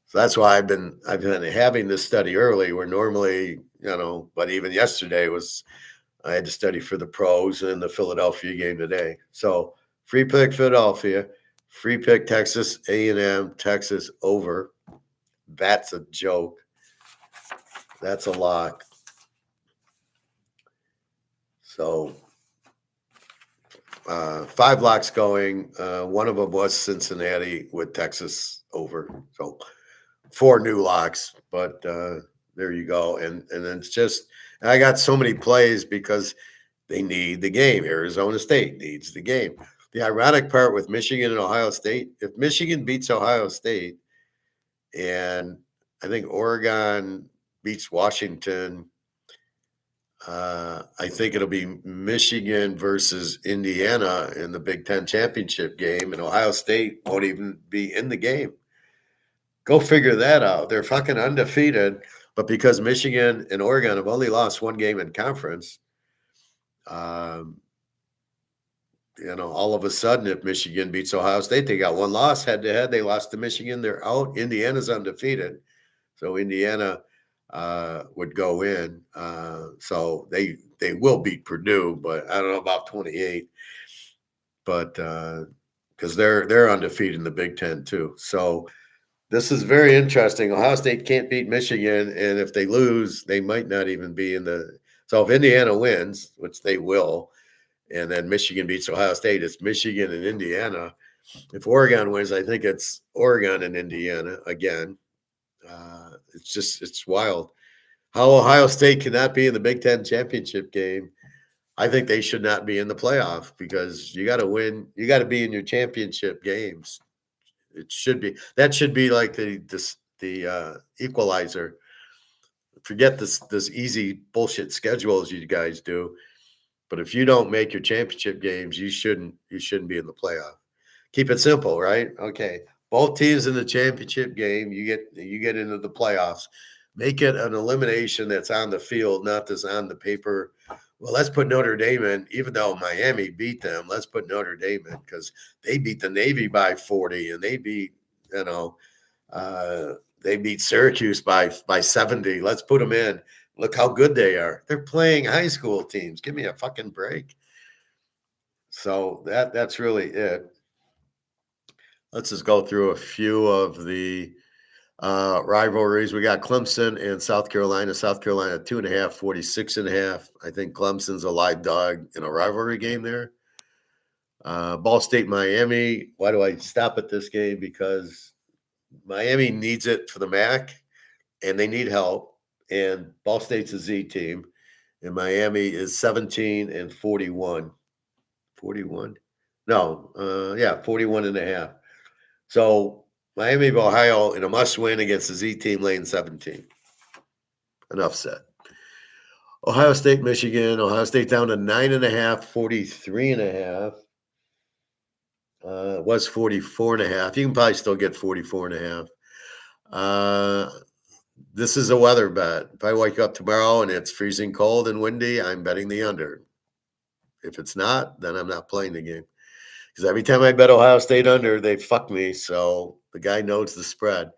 So that's why I've been having this study early, where normally, but even yesterday was I had to study for the pros and the Philadelphia game today. So free pick Philadelphia, free pick Texas A&M, Texas over. That's a joke. That's a lock. So 5 locks going. One of them was Cincinnati with Texas over. So 4 new locks, but there you go. And it's just I got so many plays because they need the game. Arizona State needs the game. The ironic part with Michigan and Ohio State, if Michigan beats Ohio State and I think Oregon beats Washington, I think it'll be Michigan versus Indiana in the Big Ten championship game, and Ohio State won't even be in the game. Go figure that out. They're fucking undefeated, but because Michigan and Oregon have only lost 1 game in conference, um, all of a sudden, if Michigan beats Ohio State, they got 1 loss head to head. They lost to Michigan. They're out. Indiana's undefeated. So Indiana would go in. So they will beat Purdue, but I don't know about 28. But because they're undefeated in the Big Ten too. So this is very interesting. Ohio State can't beat Michigan, and if they lose, they might not even be in the. So if Indiana wins, which they will, and then Michigan beats Ohio State, it's Michigan and Indiana. If Oregon wins, I think it's Oregon and Indiana again. It's wild. How Ohio State cannot be in the Big Ten championship game. I think they should not be in the playoff because you got to win. You got to be in your championship games. It should be that should be like the equalizer. Forget this easy bullshit schedule as you guys do. But if you don't make your championship games, you shouldn't be in the playoff. Keep it simple, right? Okay. Both teams in the championship game, you get into the playoffs. Make it an elimination that's on the field, not this on the paper. Well, let's put Notre Dame in, even though Miami beat them. Let's put Notre Dame in because they beat the Navy by 40, and they beat they beat Syracuse by 70. Let's put them in. Look how good they are. They're playing high school teams. Give me a fucking break. So that's really it. Let's just go through a few of the rivalries. We got Clemson and South Carolina. South Carolina 2.5, 46.5. I think Clemson's a live dog in a rivalry game there. Ball State, Miami. Why do I stop at this game? Because Miami needs it for the MAC, and they need help. And Ball State's a Z team, and Miami is 17 and 41. 41? No, 41.5. So Miami of Ohio in a must-win against the Z team laying 17. Enough said. Ohio State, Michigan. Ohio State down to 9.5, 43.5. It was 44.5. You can probably still get 44.5. This is a weather bet. If I wake up tomorrow and it's freezing cold and windy, I'm betting the under. If it's not, then I'm not playing the game. Because every time I bet Ohio State under, they fuck me. So the guy knows the spread.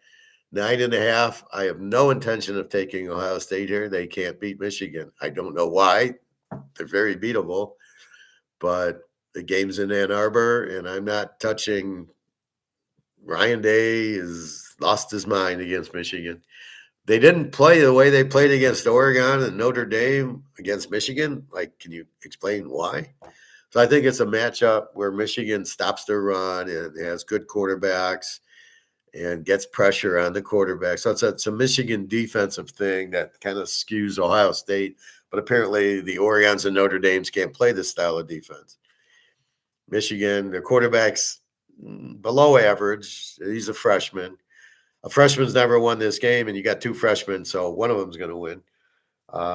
9.5. I have no intention of taking Ohio State here. They can't beat Michigan. I don't know why. They're very beatable. But the game's in Ann Arbor, and I'm not touching. Ryan Day has lost his mind against Michigan. They didn't play the way they played against Oregon and Notre Dame against Michigan. Like, can you explain why? So I think it's a matchup where Michigan stops their run and has good quarterbacks and gets pressure on the quarterback. So it's a Michigan defensive thing that kind of skews Ohio State. But apparently the Oregons and Notre Dames can't play this style of defense. Michigan, their quarterback's below average. He's a freshman. A freshman's never won this game, and you got 2 freshmen, so one of them's going to win.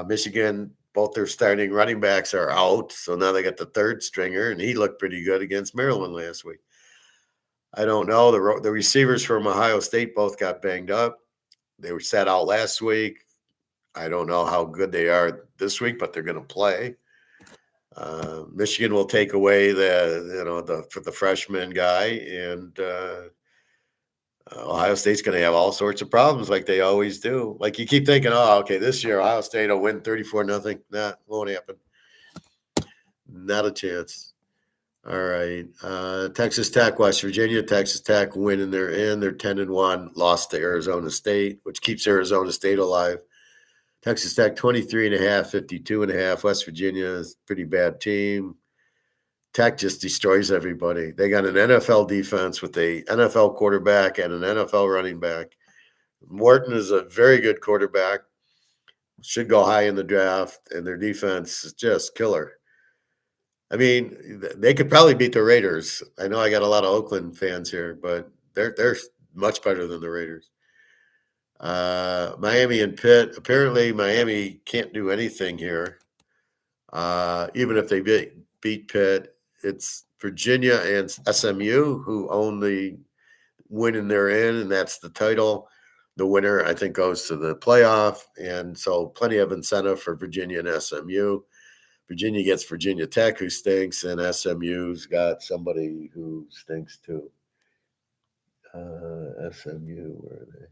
Michigan, both their starting running backs are out, so now they got the 3rd stringer, and he looked pretty good against Maryland last week. I don't know. The receivers from Ohio State both got banged up. They were sat out last week. I don't know how good they are this week, but they're going to play. Michigan will take away the freshman guy, and Ohio State's going to have all sorts of problems like they always do. Like you keep thinking, oh, okay, this year Ohio State will win 34-0. Nah, won't happen. Not a chance. All right. Texas Tech, West Virginia. Texas Tech winning. They're in. They're 10-1. Lost to Arizona State, which keeps Arizona State alive. Texas Tech 23.5, 52.5. West Virginia is a pretty bad team. Tech just destroys everybody. They got an NFL defense with a NFL quarterback and an NFL running back. Morton is a very good quarterback. Should go high in the draft, and their defense is just killer. I mean, they could probably beat the Raiders. I know I got a lot of Oakland fans here, but they're much better than the Raiders. Miami and Pitt. Apparently, Miami can't do anything here. Even if they beat Pitt, it's Virginia and SMU who own the win and they're in, and that's the title. The winner, I think, goes to the playoff, and so plenty of incentive for Virginia and SMU. Virginia gets Virginia Tech, who stinks, and SMU's got somebody who stinks too. SMU, where are they?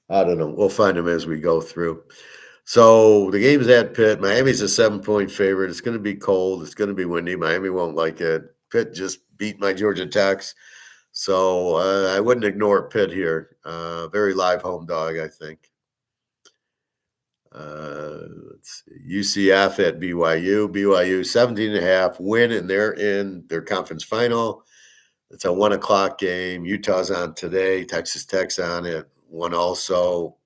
I don't know. We'll find them as we go through. So the game's at Pitt. Miami's a 7-point favorite. It's going to be cold. It's going to be windy. Miami won't like it. Pitt just beat my Georgia Techs. So I wouldn't ignore Pitt here. Very live home dog, I think. Let's see. UCF at BYU. BYU 17.5 win, and they're in their conference final. It's a 1:00 game. Utah's on today. Texas Tech's on at 1 also.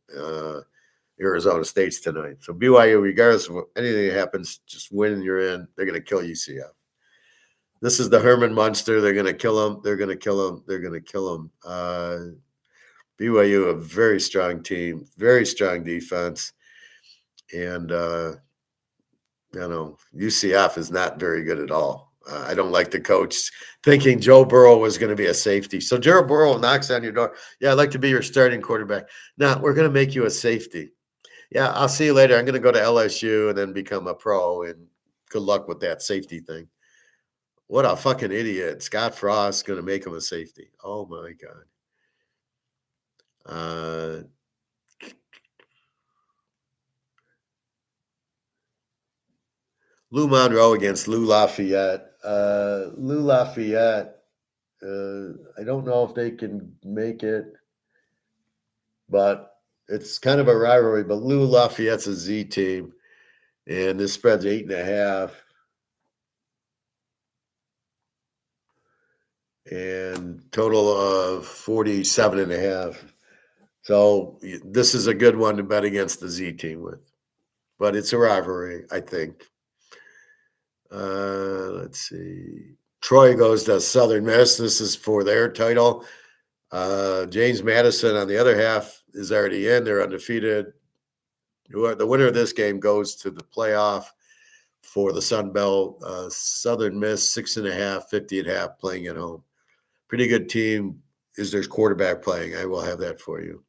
Arizona State's tonight. So BYU, regardless of anything that happens, just win and you're in. They're going to kill UCF. This is the Herman Munster. They're going to kill them. They're going to kill them. They're going to kill them. BYU, a very strong team, very strong defense. And, UCF is not very good at all. I don't like the coach thinking Joe Burrow was going to be a safety. So Joe Burrow knocks on your door. Yeah, I'd like to be your starting quarterback. No, we're going to make you a safety. Yeah, I'll see you later. I'm going to go to LSU and then become a pro, and good luck with that safety thing. What a fucking idiot. Scott Frost going to make him a safety. Oh, my God. Lou Monroe against Lou Lafayette. Lou Lafayette, I don't know if they can make it, but it's kind of a rivalry. But Lou Lafayette's a Z team, and this spread's 8.5. And total of 47.5. So this is a good one to bet against the Z team with. But it's a rivalry, I think. Let's see. Troy goes to Southern Miss. This is for their title. James Madison, on the other half, is already in. They're undefeated. The winner of this game goes to the playoff for the Sun Belt. Southern Miss, 6.5, 50.5, playing at home. Pretty good team. Is there's quarterback playing? I will have that for you.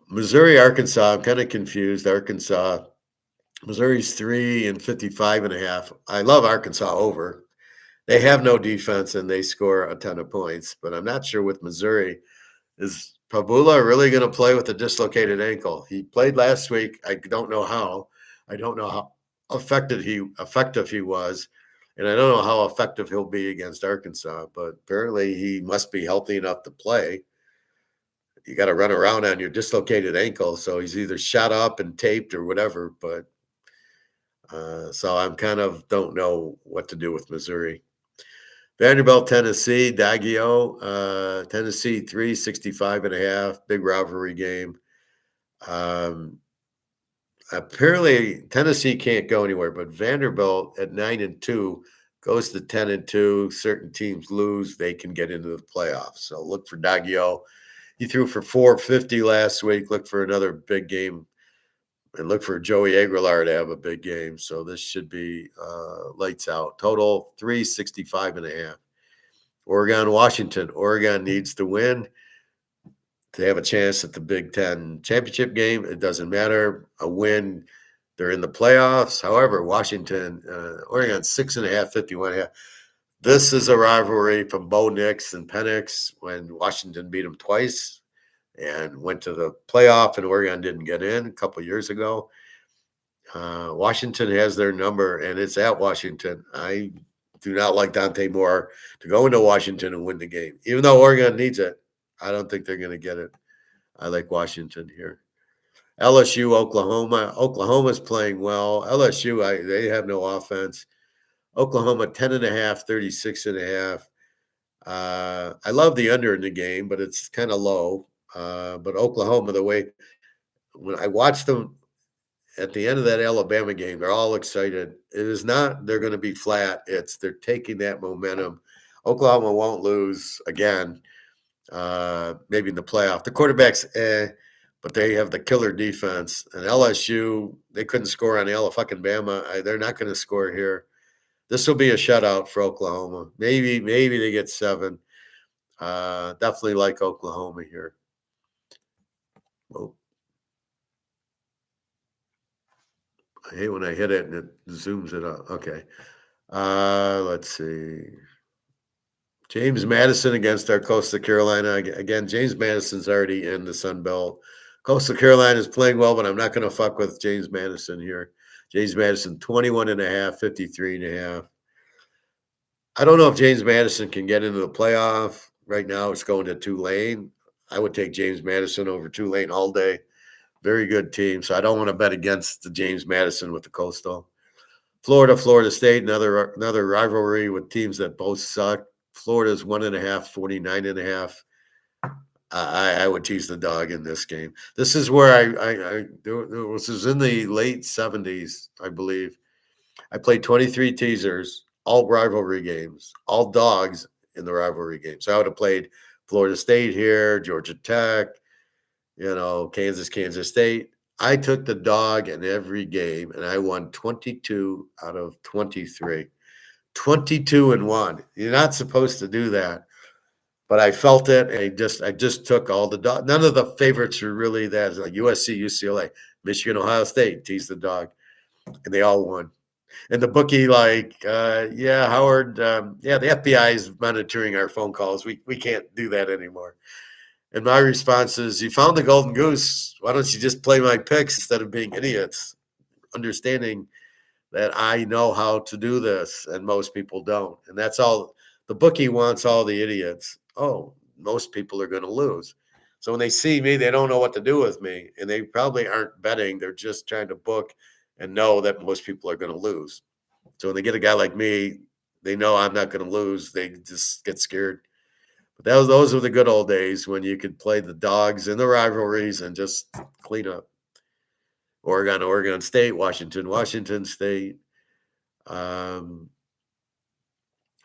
Missouri, Arkansas. I'm kind of confused. Missouri's 3 and 55.5. I love Arkansas over. They have no defense and they score a ton of points, but I'm not sure with Missouri. Is Pabula really going to play with a dislocated ankle? He played last week. I don't know how. I don't know how effective he was. And I don't know how effective he'll be against Arkansas, but apparently he must be healthy enough to play. You got to run around on your dislocated ankle, so he's either shot up and taped or whatever. But so I'm kind of don't know what to do with Missouri. Vanderbilt, Tennessee, Daggio, Tennessee 365.5, big rivalry game. Apparently Tennessee can't go anywhere, but Vanderbilt at 9-2 goes to 10-2. Certain teams lose, they can get into the playoffs. So look for Daggio. He threw for 450 last week. Look for another big game, and look for Joey Aguilar to have a big game. So this should be lights out. Total 365.5. Oregon, Washington. Oregon needs to win to have a chance at the Big Ten championship game. It doesn't matter. A win, they're in the playoffs. However, Washington, Oregon 6.5, 51.5. This is a rivalry from Bo Nix and Penix when Washington beat them twice and went to the playoff, and Oregon didn't get in a couple of years ago. Washington has their number, and it's at Washington. I do not like Dante Moore to go into Washington and win the game, even though Oregon needs it. I don't think they're going to get it. I like Washington here. LSU, Oklahoma. Oklahoma's playing well. LSU, they have no offense. Oklahoma 10.5, 36.5. I love the under in the game, but it's kind of low. But Oklahoma, the way when I watched them at the end of that Alabama game, they're all excited. It is not they're going to be flat. It's they're taking that momentum. Oklahoma won't lose again. Maybe in the playoff. The quarterbacks, but they have the killer defense. And LSU, they couldn't score on Alabama. They're not going to score here. This will be a shutout for Oklahoma. Maybe they get 7. Definitely like Oklahoma here. Oh. I hate when I hit it and it zooms it up. Okay. Let's see. James Madison against our Coastal Carolina. Again, James Madison's already in the Sun Belt. Coastal Carolina is playing well, but I'm not going to fuck with James Madison here. James Madison, 21.5, 53.5. I don't know if James Madison can get into the playoff. Right now, it's going to Tulane. I would take James Madison over Tulane all day. Very good team. So I don't want to bet against the James Madison with the Coastal. Florida State, another rivalry with teams that both suck. Florida's 1.5, 49.5. I would tease the dog in this game. This is where this was in the late 70s, I believe. I played 23 teasers, all rivalry games, all dogs in the rivalry game. So I would have played Florida State here, Georgia Tech, Kansas State. I took the dog in every game, and I won 22 out of 23. 22-1. You're not supposed to do that, but I felt it. And I just took all the dog. None of the favorites were really that. Like USC, UCLA, Michigan, Ohio State, teased the dog, and they all won. And the bookie, Howard, the FBI is monitoring our phone calls. We can't do that anymore. And my response is, you found the golden goose. Why don't you just play my picks instead of being idiots? Understanding that I know how to do this and most people don't. And that's all. The bookie wants all the idiots. Oh, most people are going to lose. So when they see me, they don't know what to do with me. And they probably aren't betting. They're just trying to book and know that most people are going to lose. So when they get a guy like me, they know I'm not going to lose. They just get scared. But those were the good old days when you could play the dogs in the rivalries and just clean up. Oregon State, Washington State,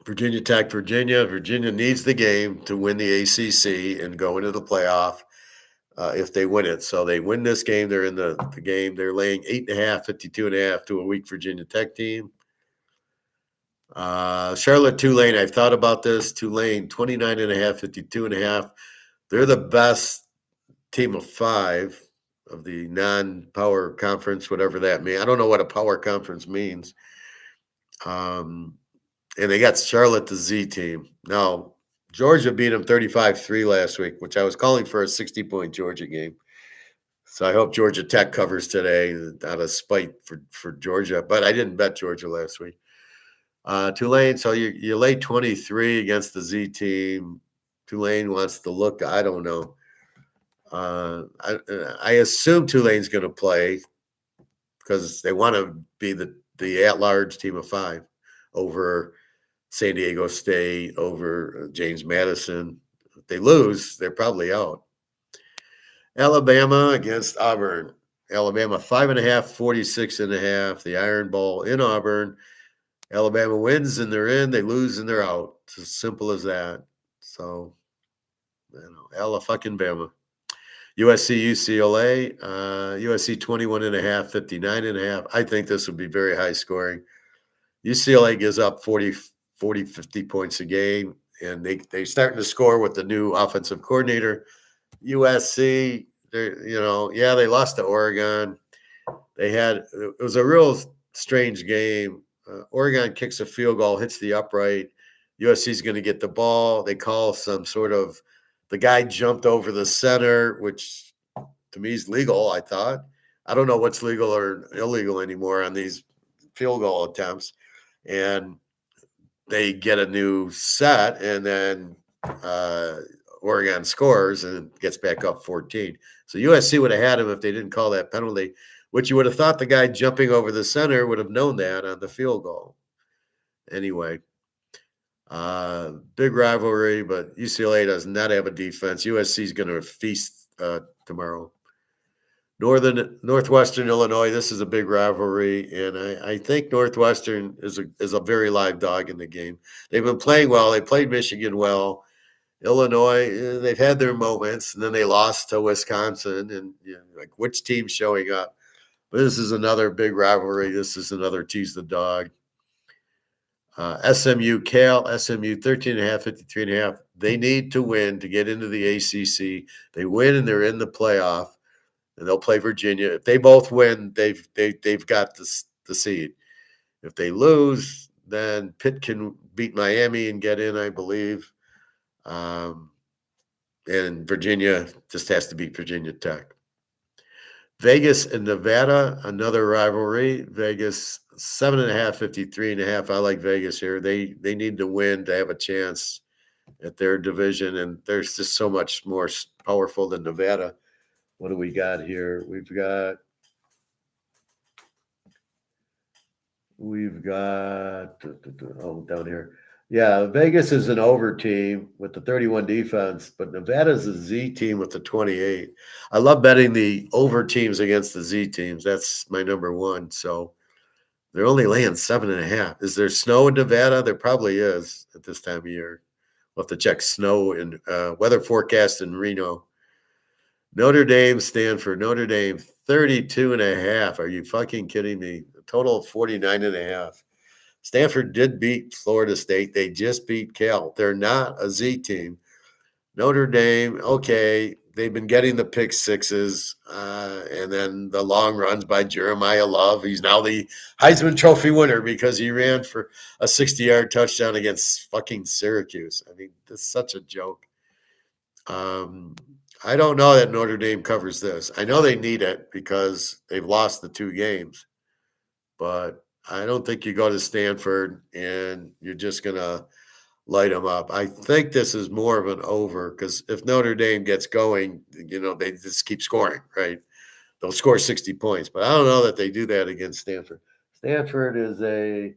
Virginia Tech, Virginia. Virginia needs the game to win the ACC and go into the playoff if they win it. So they win this game. They're in the game. They're laying 8.5, 52.5 to a weak Virginia Tech team. Charlotte, Tulane. I've thought about this. Tulane, 29.5, 52.5. They're the best team of 5 of the non-power conference, whatever that means. I don't know what a power conference means. And they got Charlotte, the Z team. Now, Georgia beat them 35-3 last week, which I was calling for a 60-point Georgia game. So I hope Georgia Tech covers today out of spite for Georgia. But I didn't bet Georgia last week. Tulane, so you lay 23 against the Z team. Tulane wants to look, I don't know. I assume Tulane's going to play because they want to be the at-large team of 5 over San Diego State, over James Madison. If they lose, they're probably out. Alabama against Auburn. Alabama 5.5, 46.5. The Iron Bowl in Auburn. Alabama wins and they're in. They lose and they're out. It's as simple as that. So, Alabama. USC, UCLA. USC 21.5, 59.5. I think this would be very high scoring. UCLA gives up 40, 50 points a game, and they're starting to score with the new offensive coordinator. USC, they lost to Oregon. It was a real strange game. Oregon kicks a field goal, hits the upright. USC's going to get the ball. They call some sort of the guy jumped over the center, which to me is legal, I thought. I don't know what's legal or illegal anymore on these field goal attempts. And they get a new set, and then uh, Oregon scores and gets back up 14. So USC would have had him if they didn't call that penalty, which you would have thought the guy jumping over the center would have known that on the field goal. Anyway, big rivalry, but UCLA does not have a defense. USC is going to feast tomorrow. Northwestern Illinois. This is a big rivalry, and I think Northwestern is a very live dog in the game. They've been playing well. They played Michigan well. Illinois, they've had their moments, and then they lost to Wisconsin. And like which team's showing up? But this is another big rivalry. This is another tease the dog. SMU Cal, SMU 13.5, 53.5. They need to win to get into the ACC. They win and they're in the playoff. And they'll play Virginia. If they both win, they've got the seed. If they lose, then Pitt can beat Miami and get in, I believe. And Virginia just has to beat Virginia Tech. Vegas and Nevada, another rivalry. Vegas 7.5, 53.5. I like Vegas here. They need to win to have a chance at their division, and they're just so much more powerful than Nevada. What do we got here? We've got down here. Yeah, Vegas is an over team with the 31 defense, but Nevada's a Z team with the 28. I love betting the over teams against the Z teams. That's my number one. So they're only laying 7.5. Is there snow in Nevada? There probably is at this time of year. We'll have to check snow and weather forecast in Reno. Notre Dame, Stanford. Notre Dame, 32.5. Are you fucking kidding me? A total of 49.5. Stanford did beat Florida State. They just beat Cal. They're not a Z team. Notre Dame, okay, they've been getting the pick sixes and then the long runs by Jeremiah Love. He's now the Heisman Trophy winner because he ran for a 60-yard touchdown against fucking Syracuse. I mean, that's such a joke. I don't know that Notre Dame covers this. I know they need it because they've lost the two games, but I don't think you go to Stanford and you're just going to light them up. I think this is more of an over because if Notre Dame gets going, they just keep scoring, right? They'll score 60 points, but I don't know that they do that against Stanford. Stanford is a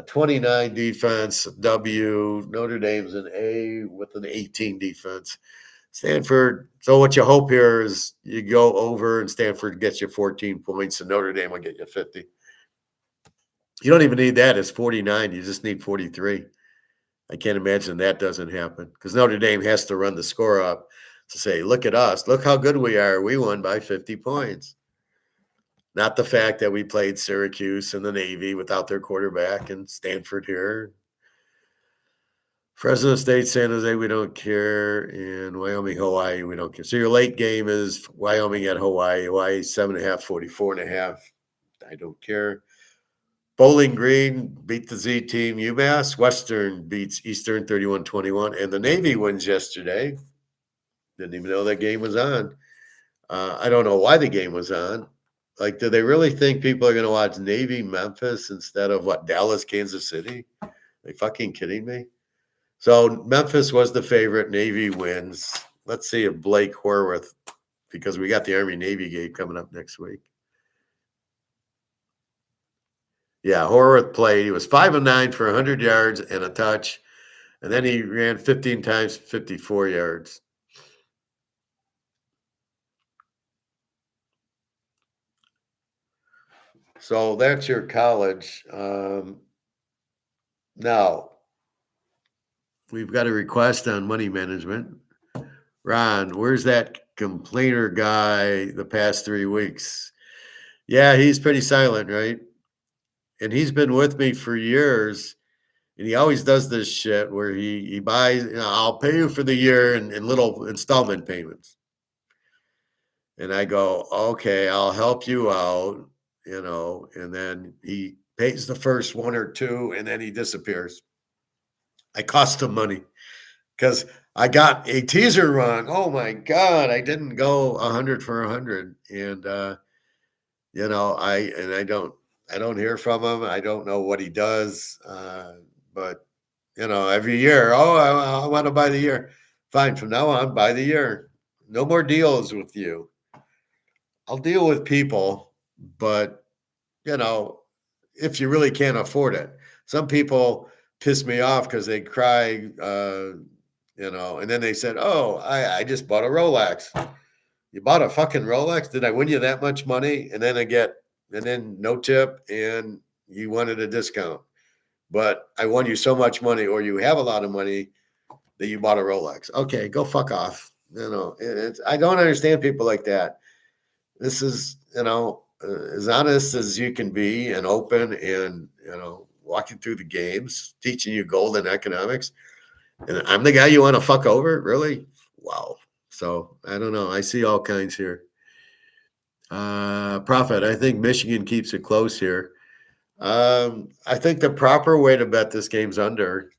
29 defense, W. Notre Dame's an A with an 18 defense. Stanford, so what you hope here is you go over and Stanford gets you 14 points and Notre Dame will get you 50. You don't even need that. It's 49. You just need 43. I can't imagine that doesn't happen because Notre Dame has to run the score up to say, look at us. Look how good we are. We won by 50 points. Not the fact that we played Syracuse and the Navy without their quarterback and Stanford here. Fresno State, San Jose, we don't care. And Wyoming, Hawaii, we don't care. So your late game is Wyoming at Hawaii. Hawaii 7.5, 44.5. I don't care. Bowling Green beat the Z team. UMass. Western beats Eastern 31-21. And the Navy wins yesterday. Didn't even know that game was on. I don't know why the game was on. Like, do they really think people are going to watch Navy Memphis instead of Dallas, Kansas City? Are they fucking kidding me? So Memphis was the favorite. Navy wins. Let's see if Blake Horwath, because we got the Army-Navy game coming up next week. Yeah, Horwath played. He was 5 of 9 for 100 yards and a touch. And then he ran 15 times, 54 yards. So that's your college. Now, we've got a request on money management. Ron, where's that complainer guy the past 3 weeks? Yeah, he's pretty silent, right? And he's been with me for years. And he always does this shit where he buys, I'll pay you for the year in little installment payments. And I go, okay, I'll help you out, and then he pays the first one or two and then he disappears. I cost him money because I got a teaser wrong. Oh my God, I didn't go 100 for 100. And I don't hear from him. I don't know what he does. But every year, oh, I want to buy the year. Fine, from now on, buy the year. No more deals with you. I'll deal with people, but you know, if you really can't afford it. Some people piss me off because they cry, and then they said, "Oh, I just bought a Rolex." You bought a fucking Rolex? Did I win you that much money? And then no tip, and you wanted a discount. But I won you so much money, or you have a lot of money that you bought a Rolex. Okay, go fuck off. I don't understand people like that. This is, as honest as you can be and open and, walking through the games, teaching you golden economics. And I'm the guy you want to fuck over? Really? Wow. So I don't know. I see all kinds here. Profit. I think Michigan keeps it close here. I think the proper way to bet this game's under.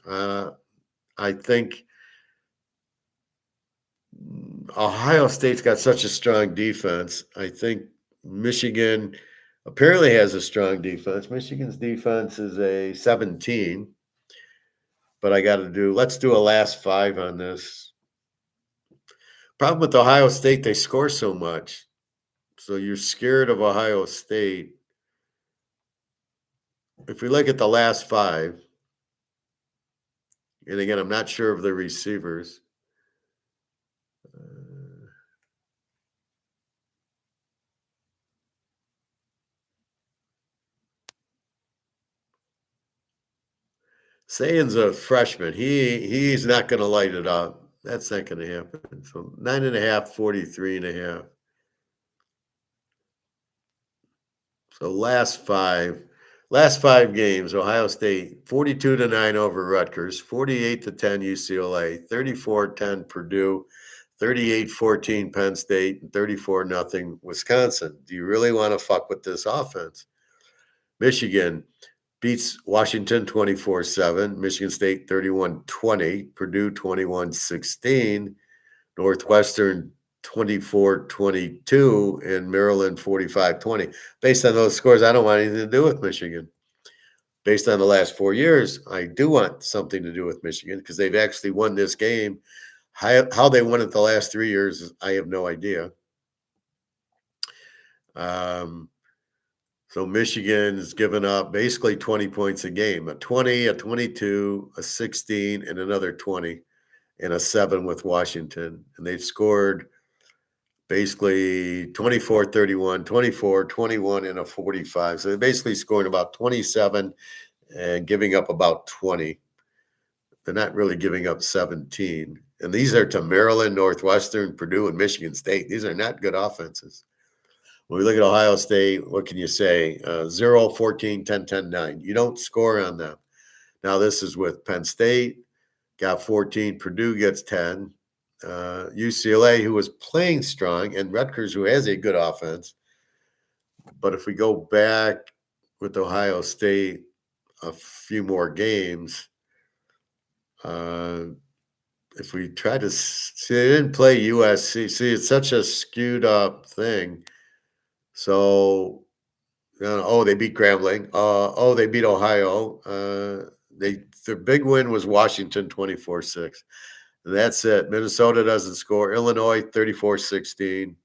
I think Ohio State's got such a strong defense. I think Michigan apparently has a strong defense. Michigan's defense is a 17, but let's do a last five on this. Problem with Ohio State, they score so much. So you're scared of Ohio State. If we look at the last five, and again, I'm not sure of the receivers. Sayan's a freshman. He's not going to light it up. That's not going to happen. So 9.5, 43.5. So last five games, Ohio State 42-9 over Rutgers, 48-10 UCLA, 34-10 Purdue, 38-14 Penn State, and 34-0 Wisconsin. Do you really want to fuck with this offense? Michigan beats Washington 24-7, Michigan State 31-20, Purdue 21-16, Northwestern 24-22, and Maryland 45-20. Based on those scores, I don't want anything to do with Michigan. Based on the last 4 years, I do want something to do with Michigan because they've actually won this game. How they won it the last 3 years, I have no idea. So Michigan's given up basically 20 points a game, a 20, a 22, a 16, and another 20, and a 7 with Washington. And they've scored basically 24, 31, 24, 21, and a 45. So they're basically scoring about 27 and giving up about 20. They're not really giving up 17. And these are to Maryland, Northwestern, Purdue, and Michigan State. These are not good offenses. When we look at Ohio State, what can you say? 0, 14, 10, 10, 9. You don't score on them. Now, this is with Penn State, got 14. Purdue gets 10. UCLA, who was playing strong, and Rutgers, who has a good offense. But if we go back with Ohio State a few more games, if we try to see, they didn't play USC. See, it's such a skewed up thing. So, they beat Grambling. They beat Ohio. Their big win was Washington 24-6. That's it. Minnesota doesn't score. Illinois 34-16.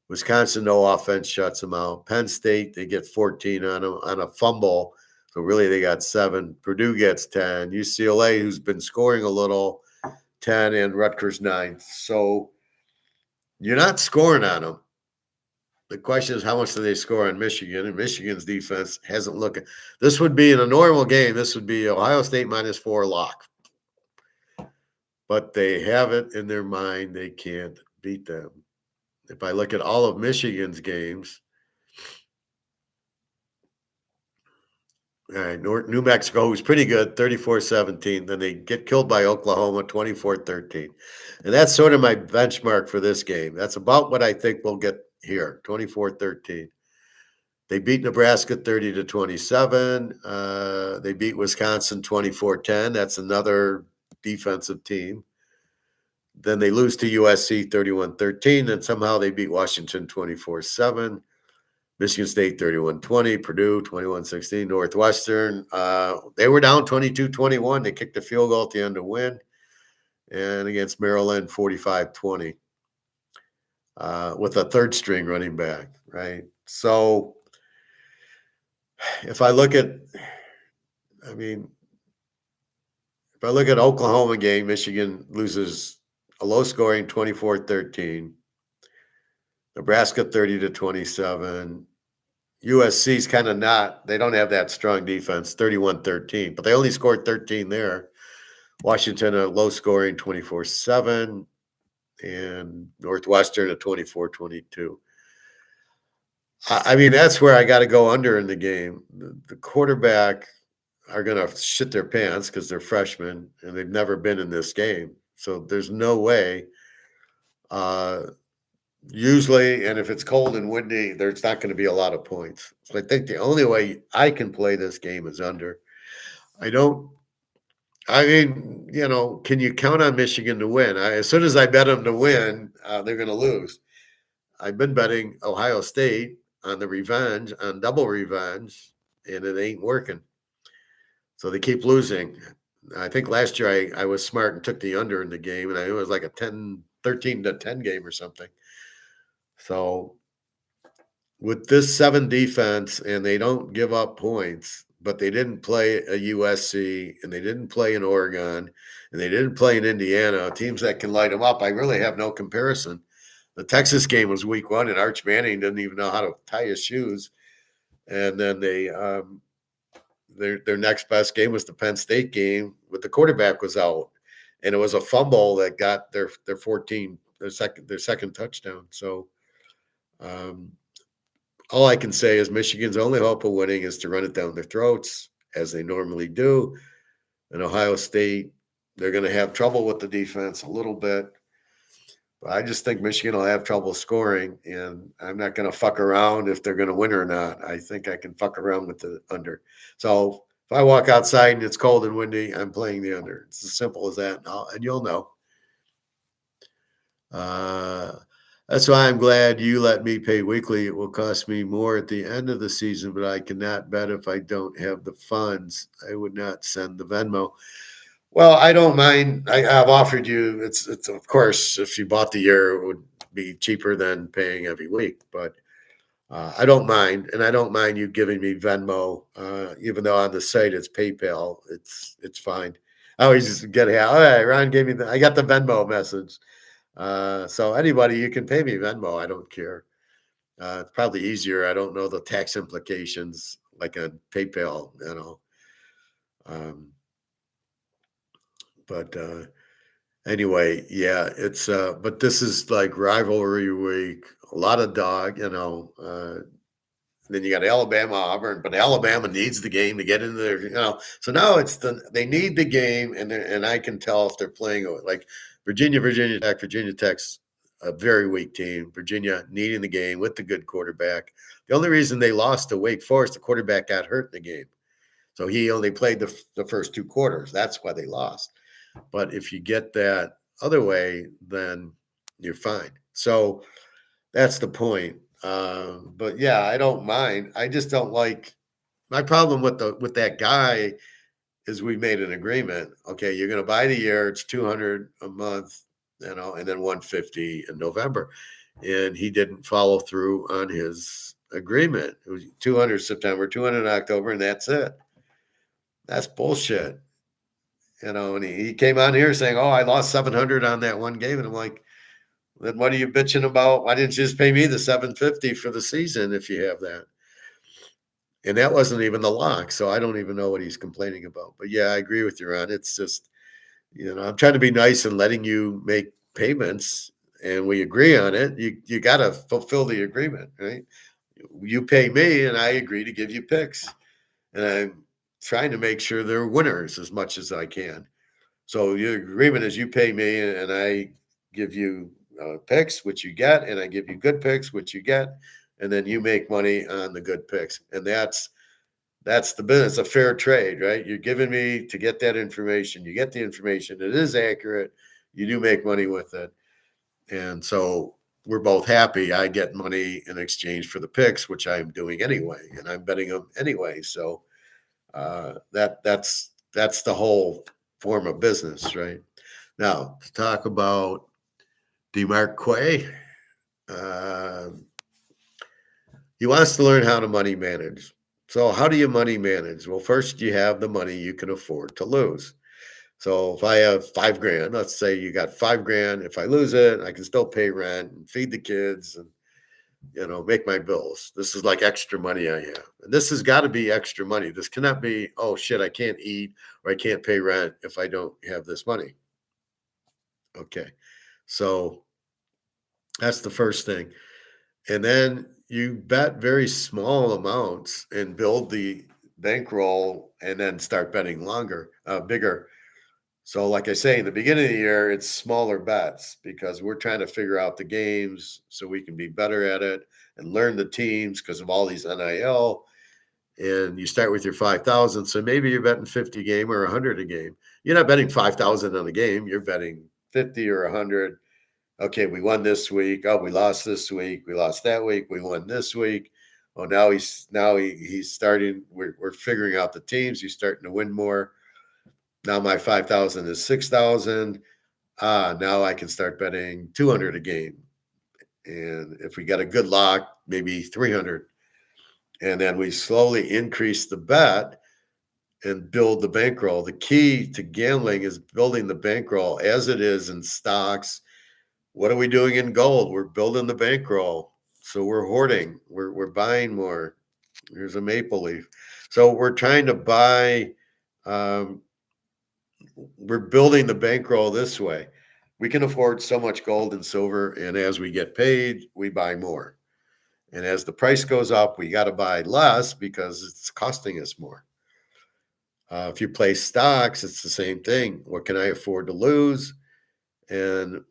Wisconsin, no offense, shuts them out. Penn State, they get 14 on them on a fumble. So really they got 7. Purdue gets 10. UCLA, who's been scoring a little, 10, and Rutgers 9. So you're not scoring on them. The question is, how much do they score on Michigan? And Michigan's defense hasn't looked. This would be in a normal game. This would be Ohio State -4 lock. But they have it in their mind they can't beat them. If I look at all of Michigan's games, all right, New Mexico, who's pretty good, 34-17. Then they get killed by Oklahoma, 24-13. And that's sort of my benchmark for this game. That's about what I think we'll get here, 24-13. They beat Nebraska 30-27. They beat Wisconsin 24-10. That's another defensive team. Then they lose to USC 31-13. And somehow they beat Washington 24-7. Michigan State 31-20, Purdue 21-16, Northwestern. They were down 22-21. They kicked a field goal at the end to win. And against Maryland, 45-20 with a third string running back, right? So if I look at Oklahoma game, Michigan loses a low-scoring 24-13. Nebraska 30-27. USC's kind of they don't have that strong defense, 31-13, but they only scored 13 there. Washington, a low-scoring 24-7, and Northwestern, a 24-22. That's where I got to go under in the game. The quarterback are going to shit their pants because they're freshmen and they've never been in this game. So there's no way. Usually, and if it's cold and windy, there's not going to be a lot of points. So I think the only way I can play this game is under. Can you count on Michigan to win? As soon as I bet them to win, they're going to lose. I've been betting Ohio State on double revenge, and it ain't working. So they keep losing. I think last year I was smart and took the under in the game, and it was like a 13-10 game or something. So with this 7 defense, and they don't give up points, but they didn't play a USC, and they didn't play in Oregon, and they didn't play in Indiana, teams that can light them up, I really have no comparison. The Texas game was week 1, and Arch Manning didn't even know how to tie his shoes. And then their next best game was the Penn State game, but the quarterback was out, and it was a fumble that got their second touchdown. So all I can say is Michigan's only hope of winning is to run it down their throats, as they normally do. And Ohio State, they're going to have trouble with the defense a little bit. But I just think Michigan will have trouble scoring, and I'm not going to fuck around if they're going to win or not. I think I can fuck around with the under. So if I walk outside and it's cold and windy, I'm playing the under. It's as simple as that, and you'll know. That's why I'm glad you let me pay weekly. It will cost me more at the end of the season, but I cannot bet if I don't have the funds. I would not send the Venmo. Well, I don't mind. I've offered you. It's of course, if you bought the year, it would be cheaper than paying every week. But I don't mind, and I don't mind you giving me Venmo, even though on the site it's PayPal. It's fine. I always just get all right. Ron gave me I got the Venmo message. So anybody, you can pay me Venmo. I don't care. It's probably easier. I don't know the tax implications like on PayPal, But anyway, yeah, it's but this is like rivalry week, a lot of dog, then you got Alabama, Auburn, but Alabama needs the game to get into their, So now they need the game, and I can tell if they're playing like Virginia Tech's a very weak team. Virginia needing the game with the good quarterback. The only reason they lost to Wake Forest, the quarterback got hurt in the game, so he only played the first 2 quarters. That's why they lost. But if you get that other way, then you're fine. So that's the point. But yeah, I don't mind. I just don't like. My problem with that guy is we made an agreement. Okay, you're going to buy the year. It's $200 a month, and then $150 in November, and he didn't follow through on his agreement. It was $200 September, $200 in October, and that's it. That's bullshit. And he came on here saying, "Oh, I lost $700 on that one game," and I'm like, "Then what are you bitching about? Why didn't you just pay me the $750 for the season if you have that?" And that wasn't even the lock, so I don't even know what he's complaining about. But yeah, I agree with you, Ron. It's just, I'm trying to be nice and letting you make payments, and we agree on it. You got to fulfill the agreement, right? You pay me, and I agree to give you picks, and I'm trying to make sure they're winners as much as I can. So your agreement is you pay me, and I give you picks, which you get, and I give you good picks, which you get, and then you make money on the good picks. And that's the business, a fair trade, right? You're giving me to get that information. You get the information. It is accurate. You do make money with it. And so we're both happy. I get money in exchange for the picks, which I'm doing anyway, and I'm betting them anyway. So that's the whole form of business, right? Now to talk about DeMarque, uh, he wants to learn how to money manage. So how do you money manage? Well, first you have the money you can afford to lose. So if I have 5 grand, let's say you got 5 grand. If I lose it, I can still pay rent and feed the kids and make my bills. This is like extra money I have. And this has got to be extra money. This cannot be, oh shit, I can't eat or I can't pay rent if I don't have this money. Okay. So that's the first thing. And then you bet very small amounts and build the bankroll and then start betting bigger. So, like I say, in the beginning of the year, it's smaller bets because we're trying to figure out the games so we can be better at it and learn the teams because of all these NIL. And you start with your 5,000. So maybe you're betting 50 a game or 100 a game. You're not betting 5,000 on a game. You're betting 50 or 100. Okay, we won this week. Oh, we lost this week. We lost that week. We won this week. Oh, he's starting. We're figuring out the teams. He's starting to win more. Now my 5,000 is 6,000. Now I can start betting 200 a game. And if we got a good lock, maybe 300. And then we slowly increase the bet and build the bankroll. The key to gambling is building the bankroll as it is in stocks. What are we doing in gold? We're building the bankroll. So we're hoarding. We're buying more. Here's a maple leaf. So we're trying to buy. We're building the bankroll this way. We can afford so much gold and silver, and as we get paid, we buy more. And as the price goes up, we got to buy less because it's costing us more. If you play stocks, it's the same thing. What can I afford to lose? And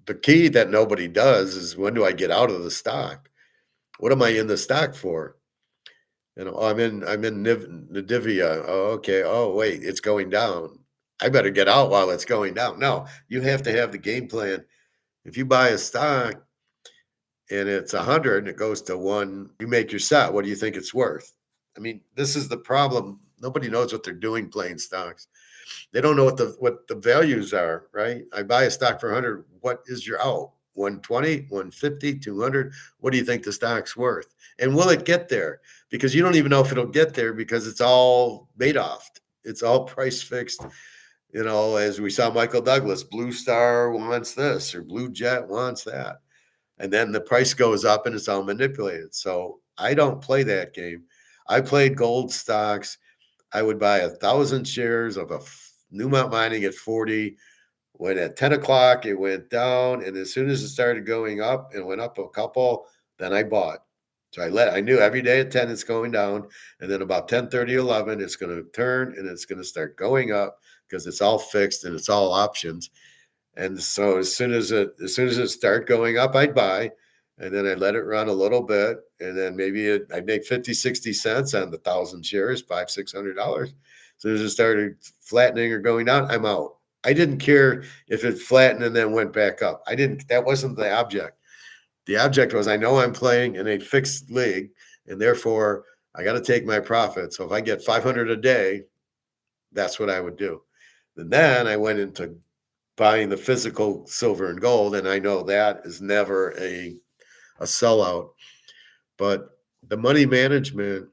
the key that nobody does is, when do I get out of the stock? What am I in the stock for? I'm in Nvidia. Oh, okay. Oh, wait, it's going down. I better get out while it's going down. No, you have to have the game plan. If you buy a stock and it's 100 and it goes to 1, you make your set. What do you think it's worth? I mean, this is the problem. Nobody knows what they're doing playing stocks. They don't know what the values are, right? I buy a stock for 100. What is your out? 120, 150, 200. What do you think the stock's worth? And will it get there? Because you don't even know if it'll get there because it's all made off. It's all price fixed. As we saw Michael Douglas, Blue Star wants this or Blue Jet wants that. And then the price goes up and it's all manipulated. So I don't play that game. I played gold stocks. I would buy 1,000 shares of a Newmont Mining at 40. When at 10 o'clock, it went down. And as soon as it started going up and went up a couple, then I bought. So I knew every day at 10 it's going down. And then about 10:30, 11, it's going to turn and it's going to start going up because it's all fixed and it's all options. And so as soon as it started going up, I'd buy, and then I'd let it run a little bit, and then maybe I'd make 50, 60 cents on the 1,000 shares, $500-$600. As soon as it started flattening or going down, I'm out. I didn't care if it flattened and then went back up. That wasn't the object. The object was, I know I'm playing in a fixed league, and therefore I got to take my profit. So if I get 500 a day, that's what I would do. And then I went into buying the physical silver and gold, and I know that is never a sellout. But the money management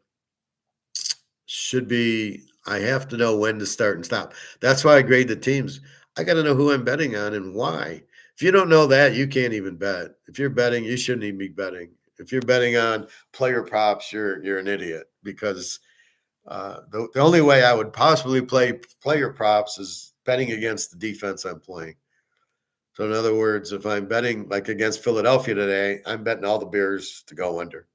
should be, I have to know when to start and stop. That's why I grade the teams. I got to know who I'm betting on and why. If you don't know that, you can't even bet. If you're betting, you shouldn't even be betting. If you're betting on player props, you're an idiot, because the only way I would possibly play player props is betting against the defense I'm playing. So in other words, if I'm betting like against Philadelphia today, I'm betting all the Bears to go under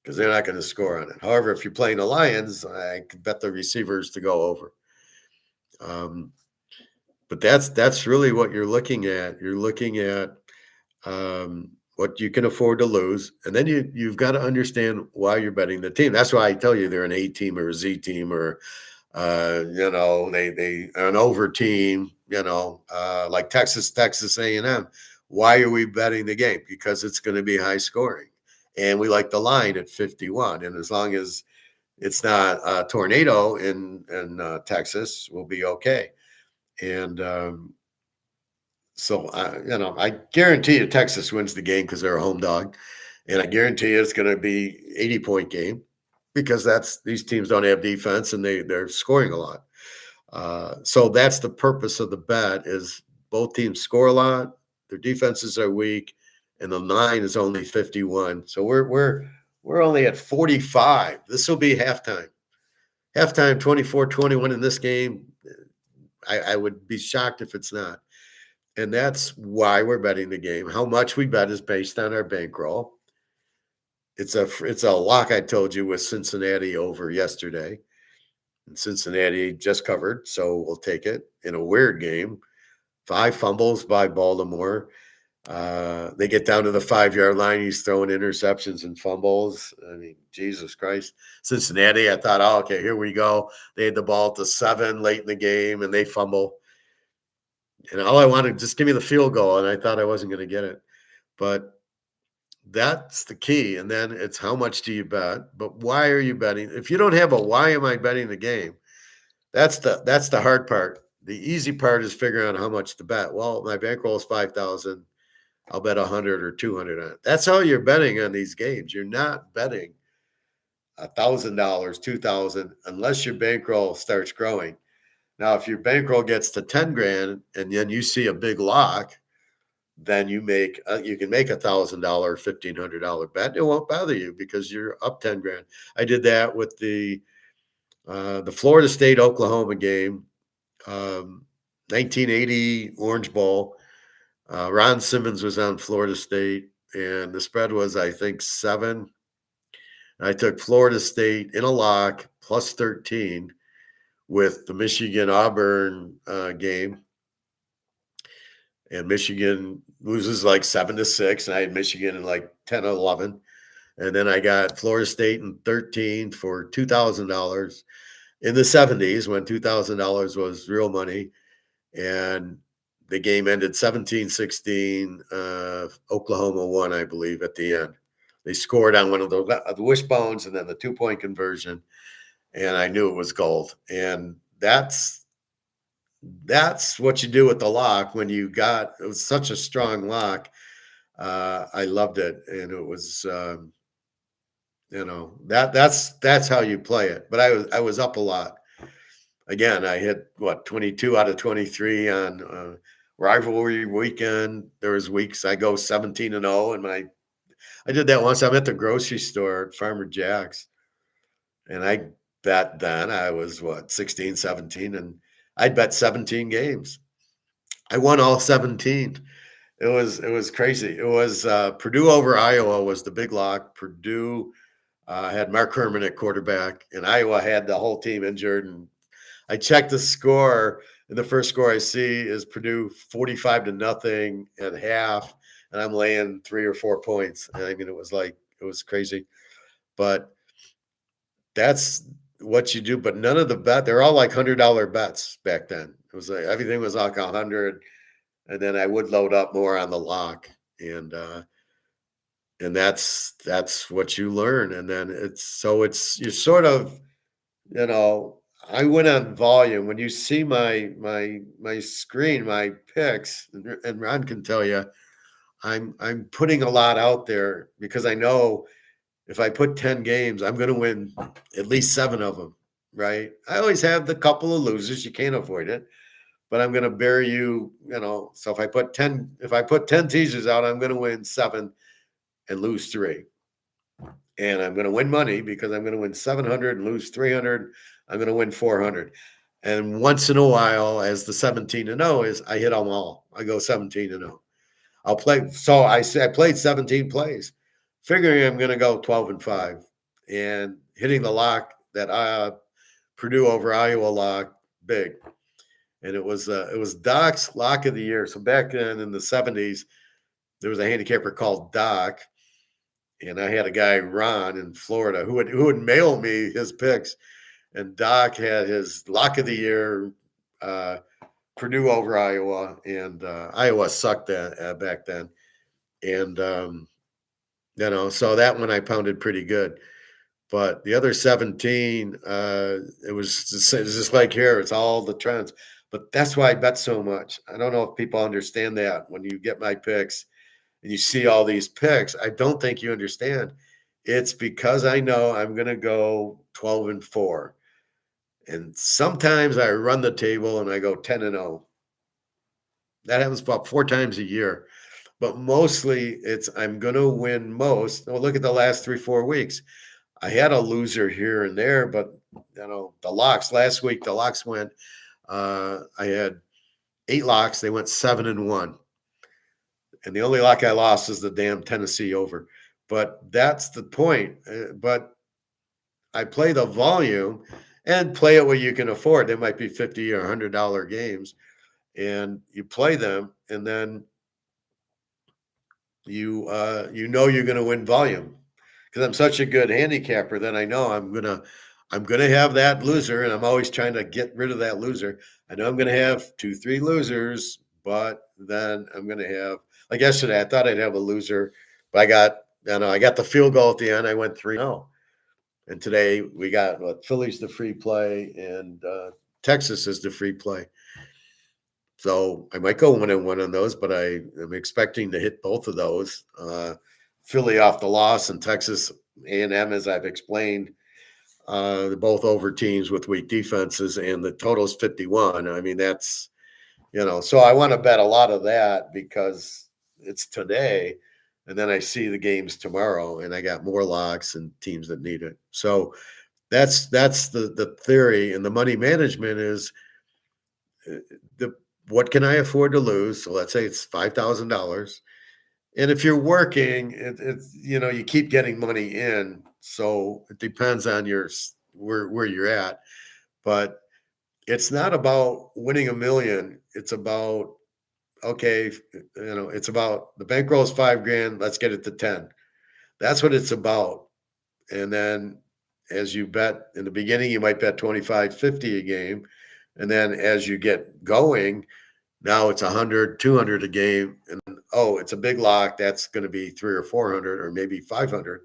because they're not going to score on it. However, if you're playing the Lions, I could bet the receivers to go over. But that's really what you're looking at. You're looking at what you can afford to lose, and then you've got to understand why you're betting the team. That's why I tell you they're an A team or a Z team, or they are an over team. Like Texas A&M. Why are we betting the game? Because it's going to be high scoring. And we like the line at 51. And as long as it's not a tornado in Texas, we'll be okay. And so, I guarantee you Texas wins the game because they're a home dog. And I guarantee you it's going to be 80-point game because these teams don't have defense and they're scoring a lot. So that's the purpose of the bet is both teams score a lot, their defenses are weak, and the line is only 51. So we're only at 45. This will be halftime. Halftime 24-21 in this game. I would be shocked if it's not. And that's why we're betting the game. How much we bet is based on our bankroll. It's a lock I told you with Cincinnati over yesterday. And Cincinnati just covered, so we'll take it in a weird game. 5 fumbles by Baltimore. They get down to the 5-yard line. He's throwing interceptions and fumbles. I mean, Jesus Christ. Cincinnati, I thought, oh, okay, here we go. They had the ball at the 7 late in the game, and they fumble. And all I wanted, just give me the field goal, and I thought I wasn't going to get it. But that's the key. And then it's how much do you bet? But why are you betting? If you don't have a why am I betting the game, that's the hard part. The easy part is figuring out how much to bet. Well, my bankroll is 5,000. I'll bet 100 or 200 on it. That's how you're betting on these games. You're not betting $1,000, 2,000 unless your bankroll starts growing. Now, if your bankroll gets to 10 grand and then you see a big lock, then you can make $1,000, $1,500 bet. It won't bother you because you're up 10 grand. I did that with the Florida State Oklahoma game, 1980 Orange Bowl. Ron Simmons was on Florida State, and the spread was, I think, 7. I took Florida State in a lock plus 13 with the Michigan-Auburn game. And Michigan loses like 7-6, and I had Michigan in like 10-11. And then I got Florida State in 13 for $2,000 in the 70s when $2,000 was real money. And the game ended 17-16. Oklahoma won, I believe, at the end. They scored on one of the wishbones and then the 2-point conversion. And I knew it was gold. And that's what you do with the lock when it was such a strong lock. I loved it. And it was, that's how you play it. But I was up a lot. Again, I hit 22 out of 23 on rivalry weekend. There was weeks I go 17-0, and I did that once. I'm at the grocery store at Farmer Jack's, and I bet then I was 16, 17, and I bet 17 games. I won all 17. It was crazy. It was Purdue over Iowa was the big lock. Purdue had Mark Herman at quarterback, and Iowa had the whole team injured. And I checked the score, and the first score I see is Purdue 45-0 at half, and I'm laying 3 or 4 points. And I mean, it was crazy, but that's what you do. But none of the they're all like $100 bets back then. It was like everything was like 100, and then I would load up more on the lock, and that's what you learn. And then you're sort of, I went on volume. When you see my screen, my picks, and Ron can tell you, I'm putting a lot out there because I know if I put 10 games, I'm going to win at least 7 of them, right? I always have the couple of losers. You can't avoid it, but I'm going to bury you, so if I put 10 teasers out, I'm going to win 7 and lose 3. And I'm going to win money because I'm going to win 700 and lose 300. I'm going to win 400. And once in a while, as the 17-0 is, I hit them all. I go 17-0. I'll play. So I played 17 plays, figuring I'm going to go 12-5, and hitting the lock that Purdue over Iowa lock big. And it was Doc's lock of the year. So back then in the 70s, there was a handicapper called Doc. And I had a guy, Ron, in Florida, who would mail me his picks. And Doc had his lock of the year Purdue over Iowa, and Iowa sucked back then. And so that one I pounded pretty good. But the other 17, it was just like here. It's all the trends. But that's why I bet so much. I don't know if people understand that when you get my picks and you see all these picks. I don't think you understand. It's because I know I'm going to go 12-4. And sometimes I run the table and I go 10-0. That happens about 4 times a year. But mostly it's I'm going to win most. Well, look at the last 3-4 weeks. I had a loser here and there, but the locks last week, the locks went. I had 8 locks. They went 7-1, and the only lock I lost is the damn Tennessee over. But that's the point. But I play the volume and play it what you can afford. They might be $50 or $100 games, and you play them, and then you you're going to win volume. Because I'm such a good handicapper, then I know I'm gonna have that loser, and I'm always trying to get rid of that loser. I know I'm gonna have 2-3 losers, but then I'm gonna have, like yesterday, I thought I'd have a loser, but I got the field goal at the end. I went 3-0, and today we got Philly's the free play, and Texas is the free play. So I might go 1-1 on those, but I am expecting to hit both of those. Philly off the loss, and Texas A&M, as I've explained, they're both over teams with weak defenses, and the total's 51. I mean, that's, so I want to bet a lot of that because it's today, and then I see the games tomorrow, and I got more locks and teams that need it. So that's the theory, and the money management is what can I afford to lose? So let's say it's $5,000. And if you're working, it's you keep getting money in, so it depends on where you're at. But it's not about winning a million. It's about it's about the bankroll is $5,000. Let's get it to 10. That's what it's about. And then as you bet in the beginning, you might bet 25, 50 a game, and then as you get going, now it's 100, 200 a game, and it's a big lock. That's going to be 300 or 400 or maybe 500.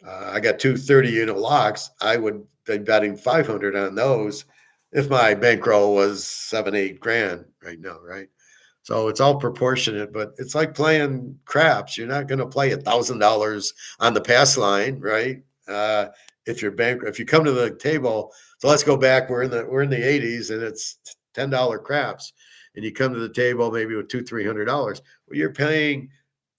I got 2 30-unit locks. I would be betting 500 on those if my bankroll was 7-8 grand right now, right? So it's all proportionate, but it's like playing craps. You're not going to play $1,000 on the pass line, right? If you come to the table, so let's go back. We're in the 80s, and it's $10 craps, and you come to the table maybe with $200-300. Well, you're paying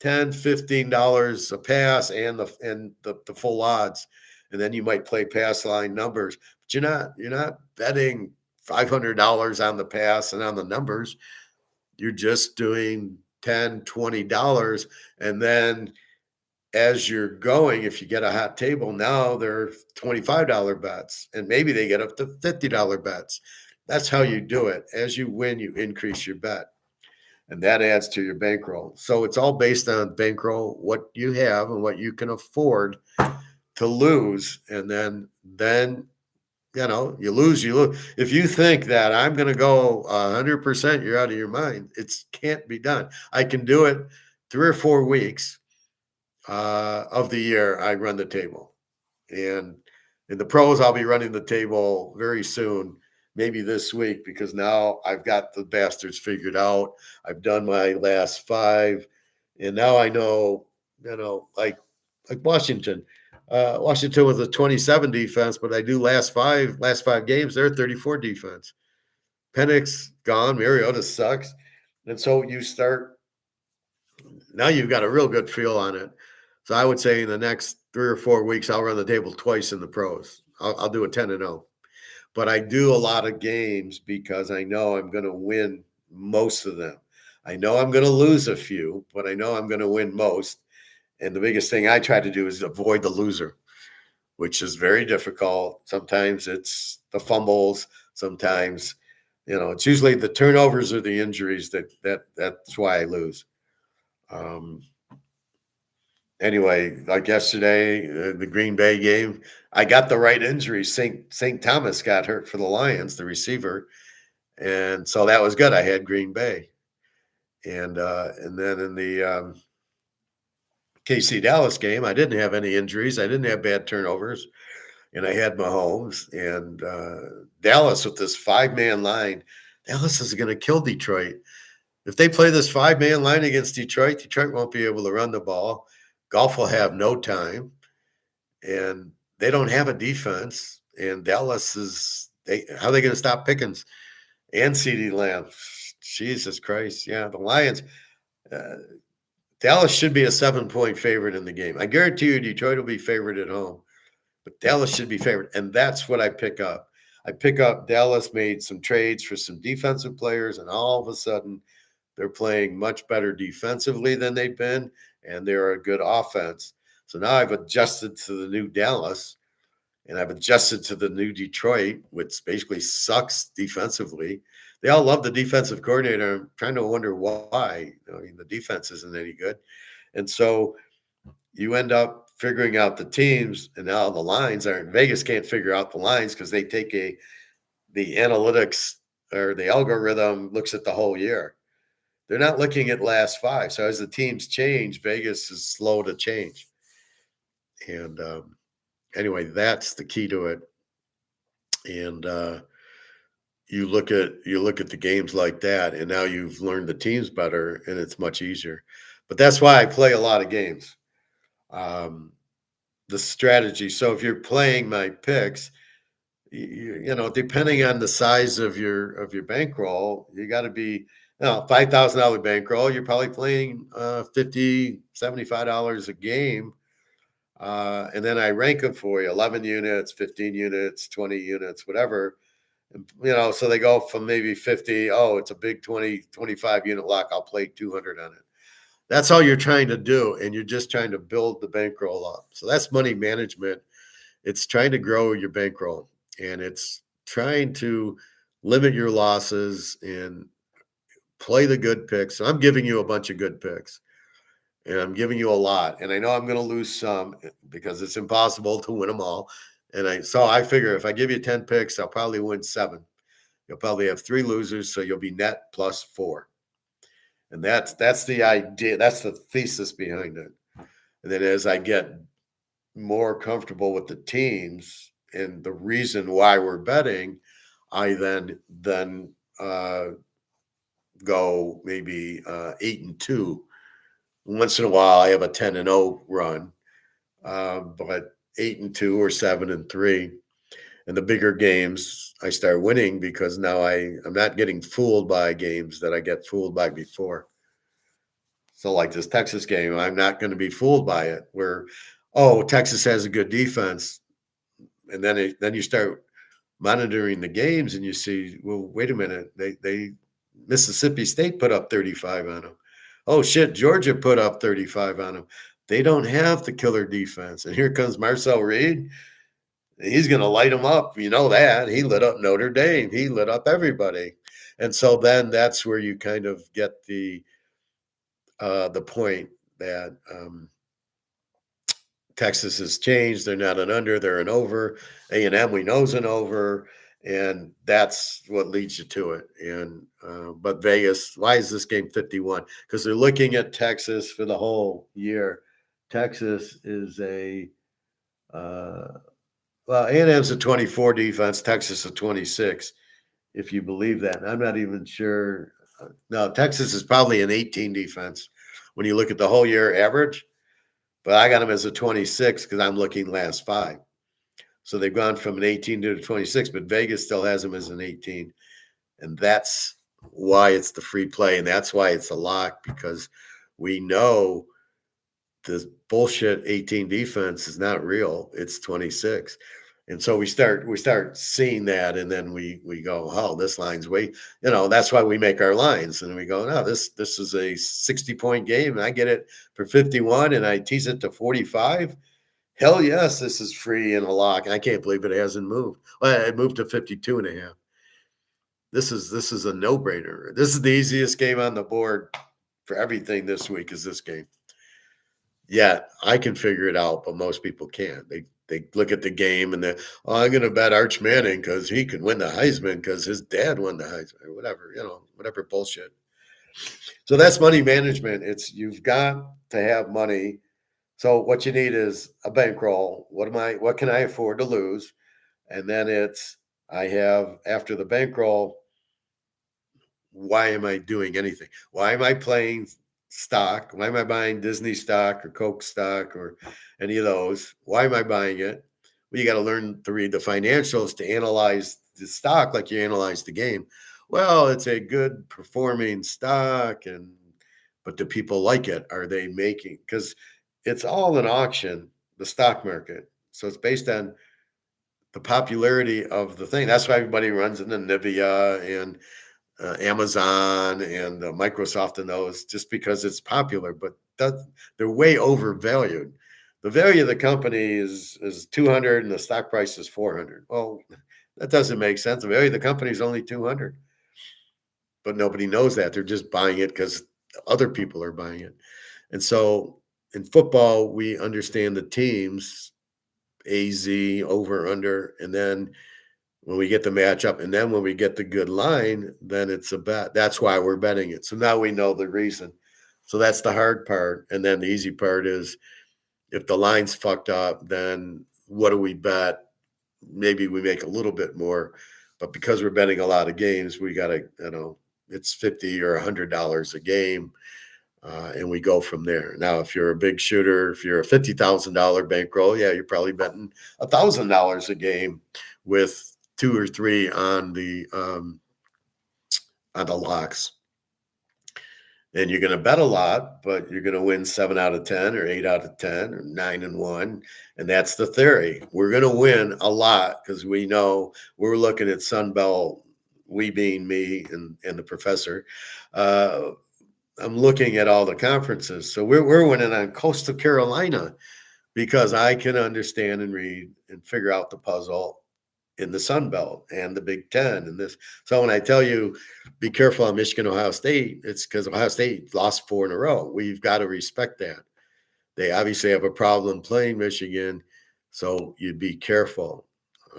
$10-15 a pass and the full odds, and then you might play pass line numbers, but you're not betting $500 on the pass and on the numbers. You're just doing $10-20, and then as you're going, if you get a hot table, now they're $25 bets, and maybe they get up to $50 bets. That's how you do it. As you win, you increase your bet, and that adds to your bankroll. So it's all based on bankroll, what you have and what you can afford to lose, and then you lose. If you think that I'm going to go 100%, you're out of your mind. It can't be done. I can do it 3 or 4 weeks of the year. I run the table, and in the pros, I'll be running the table very soon, maybe this week, because now I've got the bastards figured out. I've done my last 5, and now I know, like Washington. Washington was a 27 defense, but I do last five games, they're 34 defense. Penix gone, Mariota sucks. And so now you've got a real good feel on it. So I would say in the next 3 or 4 weeks, I'll run the table twice in the pros. I'll do a 10-0. But I do a lot of games because I know I'm going to win most of them. I know I'm going to lose a few, but I know I'm going to win most. And the biggest thing I try to do is avoid the loser, which is very difficult. Sometimes it's the fumbles. Sometimes, it's usually the turnovers or the injuries that's why I lose. Anyway, like yesterday, the Green Bay game, I got the right injury. St. Thomas got hurt for the Lions, the receiver, And so that was good. I had Green Bay. And then in the KC Dallas game, I didn't have any injuries. I didn't have bad turnovers, and I had Mahomes. And Dallas with this 5-man line, Dallas is going to kill Detroit. If they play this 5-man line against Detroit, Detroit won't be able to run the ball. Golf will have no time, and they don't have a defense. And Dallas how are they going to stop Pickens and CeeDee Lamb? Jesus Christ. Yeah, the Lions. Dallas should be a 7-point favorite in the game. I guarantee you Detroit will be favored at home, but Dallas should be favored. And that's what I pick up. I pick up Dallas made some trades for some defensive players, and all of a sudden they're playing much better defensively than they've been, and they're a good offense. So now I've adjusted to the new Dallas, and I've adjusted to the new Detroit, which basically sucks defensively. They all love the defensive coordinator. I'm trying to wonder why. I mean, the defense isn't any good. And so you end up figuring out the teams, and now the lines aren't. Vegas can't figure out the lines because they take the analytics or the algorithm looks at the whole year. They're not looking at last 5. So as the teams change, Vegas is slow to change. And anyway, that's the key to it. And you look at the games like that, and now you've learned the teams better, and it's much easier. But that's why I play a lot of games. The strategy. So if you're playing my picks, you know, depending on the size of your bankroll, you got to be, $5,000 bankroll. You're probably playing $50, $75 a game. And then I rank them for you: 11 units, 15 units, 20 units, whatever. You know, so they go from maybe 50. Oh, it's a big 20, 25 unit lock. I'll play 200 on it. That's all you're trying to do. And you're just trying to build the bankroll up. So that's money management. It's trying to grow your bankroll, and it's trying to limit your losses and play the good picks. So I'm giving you a bunch of good picks, and I'm giving you a lot. And I know I'm going to lose some because it's impossible to win them all. And I figure if I give you 10 picks, I'll probably win 7. You'll probably have 3 losers, so you'll be net plus 4. And that's the idea. That's the thesis behind it. And then as I get more comfortable with the teams and the reason why we're betting, I then go maybe 8-2. Once in a while, I have a 10-0 run, but 8-2 or 7-3. And the bigger games, I start winning because now I'm not getting fooled by games that I get fooled by before. So like this Texas game, I'm not going to be fooled by it. Where, Texas has a good defense, and then you start monitoring the games and you see, well, wait a minute, they Mississippi State put up 35 on them. Oh shit, Georgia put up 35 on them. They don't have the killer defense, and here comes Marcel Reed. He's going to light them up. You know that. He lit up Notre Dame. He lit up everybody. And so then that's where you kind of get the point that Texas has changed. They're not an under, they're an over. A&M, we know, is an over. And that's what leads you to it. And but Vegas, why is this game 51? Because they're looking at Texas for the whole year. Texas is A&M's a 24 defense, Texas a 26, if you believe that. And I'm not even sure. No, Texas is probably an 18 defense when you look at the whole year average. But I got them as a 26 because I'm looking last 5. So they've gone from an 18 to a 26, but Vegas still has them as an 18. And that's why it's the free play. And that's why it's a lock, because we know the bullshit 18 defense is not real. It's 26. And so we start seeing that, and then we go, oh, this line's way, that's why we make our lines. And we go, no, this is a 60-point game, and I get it for 51, and I tease it to 45. Hell yes, this is free and a lock. I can't believe it hasn't moved. Well, it moved to 52.5. This is a no-brainer. This is the easiest game on the board for everything this week is this game. Yeah, I can figure it out, but most people can't. They look at the game and they're, oh, I'm going to bet Arch Manning because he can win the Heisman because his dad won the Heisman or whatever, whatever bullshit. So that's money management. It's you've got to have money. So what you need is a bankroll. What can I afford to lose? And then it's I have after the bankroll, why am I doing anything? Why am I playing stock? Why am I buying Disney stock or Coke stock or any of those? Why am I buying it? Well, you got to learn to read the financials to analyze the stock like you analyze the game. Well, it's a good performing stock, but do people like it? Are they making? Because it's all an auction, the stock market. So it's based on the popularity of the thing. That's why everybody runs into Nivea and Amazon and Microsoft and those just because it's popular, but they're way overvalued. The value of the company is 200 and the stock price is 400. Well, that doesn't make sense. The value of the company is only 200, but nobody knows that. They're just buying it because other people are buying it. And so in football, we understand the teams, AZ, over, under, and then when we get the matchup, and then when we get the good line, then it's a bet. That's why we're betting it. So now we know the reason. So that's the hard part. And then the easy part is if the line's fucked up, then what do we bet? Maybe we make a little bit more, but because we're betting a lot of games, we got to, it's $50 or $100 a game. And we go from there. Now, if you're a big shooter, if you're a $50,000 bankroll, yeah, you're probably betting $1,000 a game with 2 or 3 on the locks. And you're going to bet a lot, but you're going to win 7 out of 10 or 8 out of 10 or 9-1. And that's the theory. We're going to win a lot because we know we're looking at Sunbelt, we being me and the professor. I'm looking at all the conferences. So we're winning on Coastal Carolina because I can understand and read and figure out the puzzle in the Sun Belt and the Big Ten and this. So when I tell you, be careful on Michigan, Ohio State, it's because Ohio State lost 4 in a row. We've got to respect that. They obviously have a problem playing Michigan, so you'd be careful.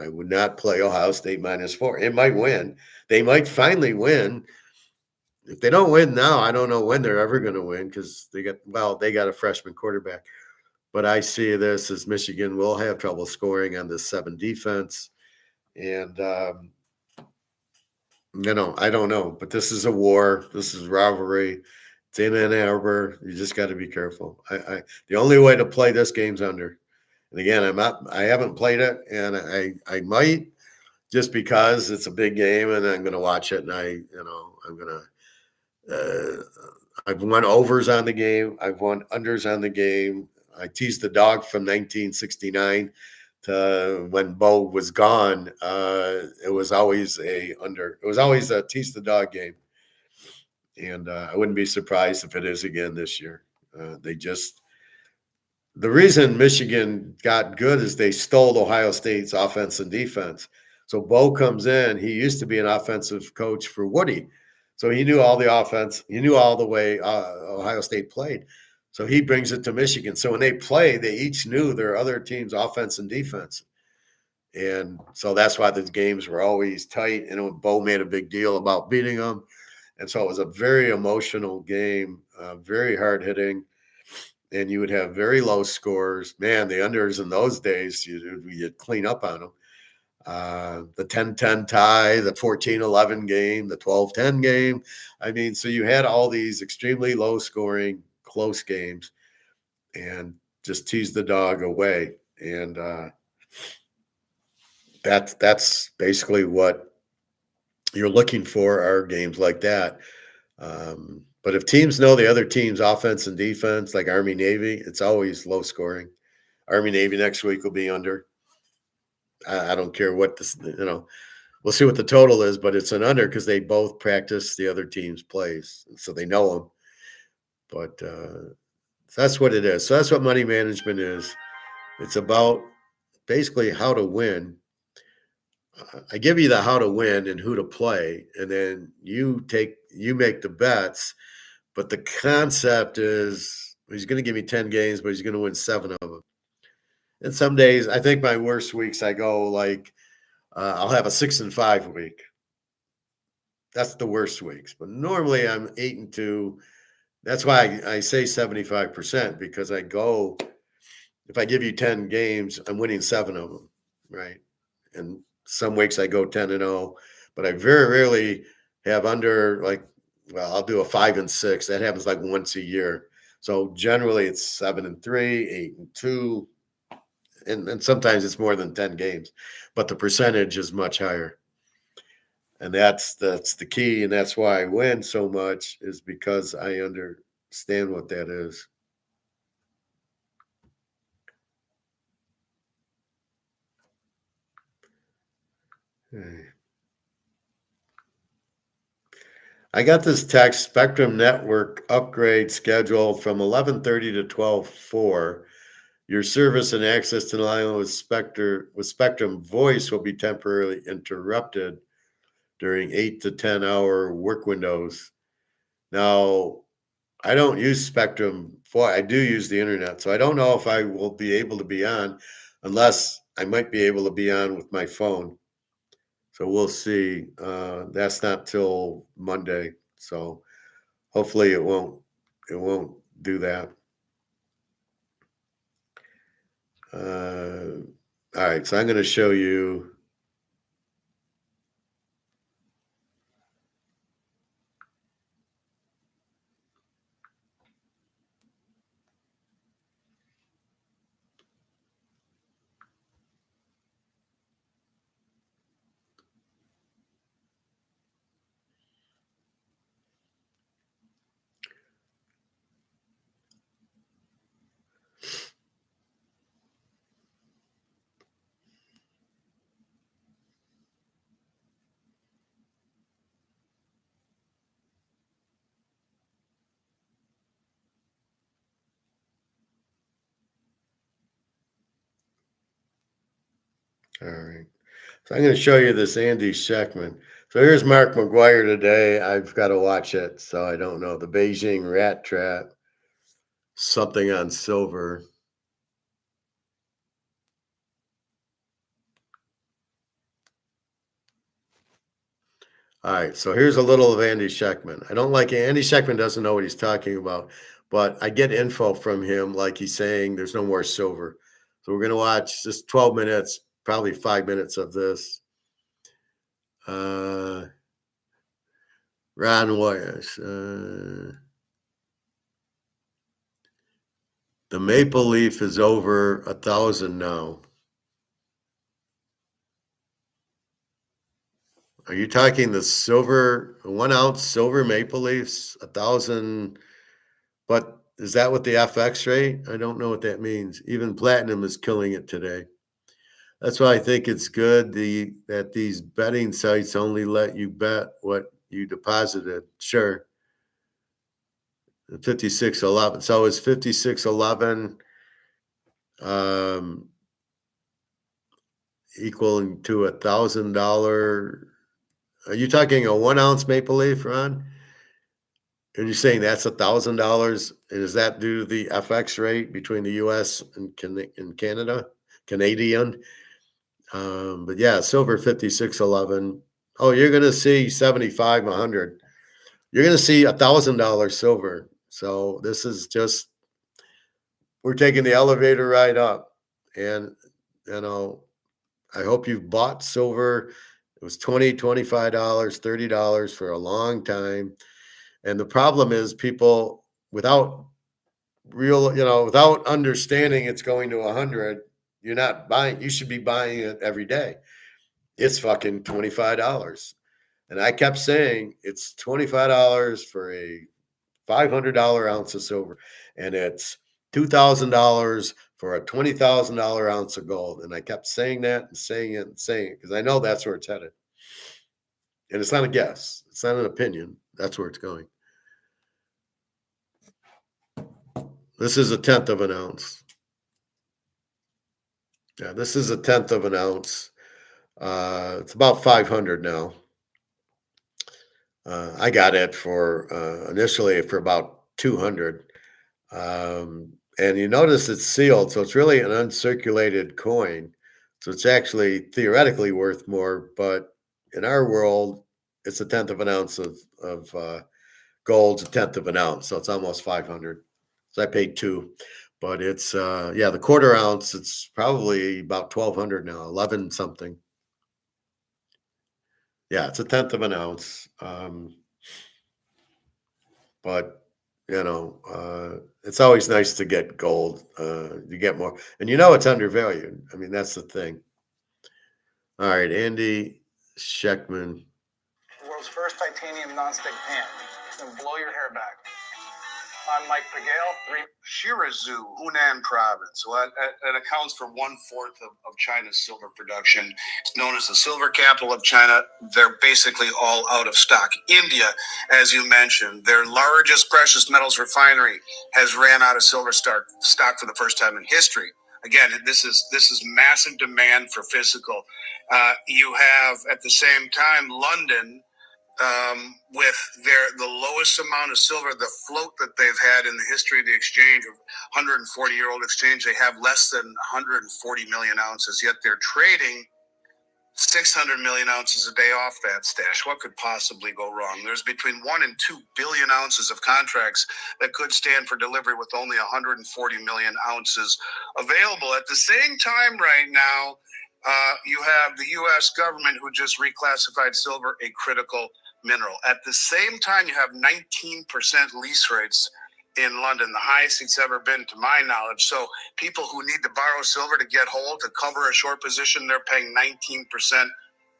I would not play Ohio State -4. It might win. They might finally win. If they don't win now, I don't know when they're ever going to win because they got a freshman quarterback. But I see this as Michigan will have trouble scoring on this 7 defense. And, I don't know. But this is a war. This is rivalry. It's in Ann Arbor. You just got to be careful. The only way to play this game's under. And again, I haven't played it, and I might just because it's a big game and I'm going to watch it and I'm going to I've won overs on the game. I've won unders on the game. I teased the dog from 1969 to when Bo was gone. It was always a under. It was always a tease the dog game, and I wouldn't be surprised if it is again this year. The reason Michigan got good is they stole Ohio State's offense and defense. So Bo comes in. He used to be an offensive coach for Woody. So he knew all the offense. He knew all the way Ohio State played. So he brings it to Michigan. So when they play, they each knew their other team's offense and defense. And so that's why the games were always tight. And Bo made a big deal about beating them. And so it was a very emotional game, very hard hitting. And you would have very low scores. Man, the unders in those days, you'd clean up on them. The 10-10 tie, the 14-11 game, the 12-10 game. I mean, so you had all these extremely low scoring, close games and just tease the dog away. And that's basically what you're looking for are games like that. But if teams know the other team's offense and defense, like Army Navy, it's always low scoring. Army Navy next week will be under. I don't care what this, we'll see what the total is, but it's an under because they both practice the other team's plays, so they know them. But that's what it is. So that's what money management is. It's about basically how to win. I give you the how to win and who to play, and then you make the bets. But the concept is he's going to give me 10 games, but he's going to win 7 of them. And some days, I think my worst weeks, I go like I'll have a 6-5 week. That's the worst weeks. But normally I'm 8-2. That's why I say 75% because I go. If I give you 10 games, I'm winning 7 of them, right? And some weeks I go 10-0, but I very rarely have under like, well, I'll do a 5-6. That happens like once a year. So generally it's 7-3, 8-2, and sometimes it's more than 10 games, but the percentage is much higher. And that's the key, and that's why I win so much is because I understand what that is. Okay. I got this text Spectrum Network upgrade scheduled from 11:30 to 12:04. Your service and access to the line with Spectrum Voice will be temporarily interrupted during 8 to 10-hour work windows. Now, I don't use Spectrum for I do use the internet, so I don't know if I will be able to be on unless I might be able to be on with my phone. So we'll see. That's not till Monday. So hopefully it won't do that. All right, so I'm going to show you. All right. So I'm going to show you this Andy Scheckman. So here's Mark McGuire today. I've got to watch it, so I don't know. The Beijing Rat Trap, something on silver. All right, so here's a little of Andy Scheckman. I don't like Andy Scheckman doesn't know what he's talking about, but I get info from him like he's saying there's no more silver. So we're going to watch just 12 minutes, probably 5 minutes of this. Ron Wires. The maple leaf is over 1,000 now. Are you talking the silver 1 ounce silver maple leafs 1,000? But is that what the FX rate? I don't know what that means. Even platinum is killing it today. That's why I think it's good that these betting sites only let you bet what you deposited. Sure. 56.11. So it's 56.11 equaling to $1,000. Are you talking a 1 ounce maple leaf, Ron? And you're saying that's $1,000? And is that due to the FX rate between the US and Canada? Canadian? But yeah, silver 56.11. Oh, you're gonna see 75, 100. You're gonna see $1,000 silver. So this is just we're taking the elevator ride up. And you know, I hope you've bought silver. It was $20, $25, $30 for a long time. And the problem is people without without understanding it's going to 100, you're not buying. You should be buying it every day. It's fucking $25. And I kept saying it's $25 for a $500 ounce of silver. And it's $2,000 for a $20,000 ounce of gold. And I kept saying that and saying it and saying it because I know that's where it's headed. And it's not a guess. It's not an opinion. That's where it's going. This is a tenth of an ounce. Yeah, this is a tenth of an ounce. It's about 500 now. I got it for initially for about 200. And you notice it's sealed, so it's really an uncirculated coin. So it's actually theoretically worth more, but in our world, it's a tenth of an ounce of gold's a tenth of an ounce, so it's almost 500. So I paid two, but it's yeah, the quarter ounce. It's probably about 1,200 now, 11 something. Yeah, it's a tenth of an ounce. But it's always nice to get gold. You get more, and it's undervalued. I mean, that's the thing. All right, Andy Scheckman. The world's first titanium nonstick pan. It's gonna blow your hair back. I'm Mike Pagale. Shirazu, Hunan province. Well, it accounts for 1/4 of China's silver production. It's known as the silver capital of China. They're basically all out of stock. India, as you mentioned, their largest precious metals refinery has ran out of silver stock for the first time in history. Again, this is massive demand for physical. You have at the same time London with the lowest amount of silver, the float that they've had in the history of the exchange, of 140-year-old exchange. They have less than 140 million ounces, yet they're trading 600 million ounces a day off that stash. What could possibly go wrong? There's between 1 and 2 billion ounces of contracts that could stand for delivery with only 140 million ounces available. At the same time right now, you have the U.S. government who just reclassified silver a critical mineral. At the same time, you have 19% lease rates in London, the highest it's ever been to my knowledge. So people who need to borrow silver to get whole, to cover a short position, they're paying 19%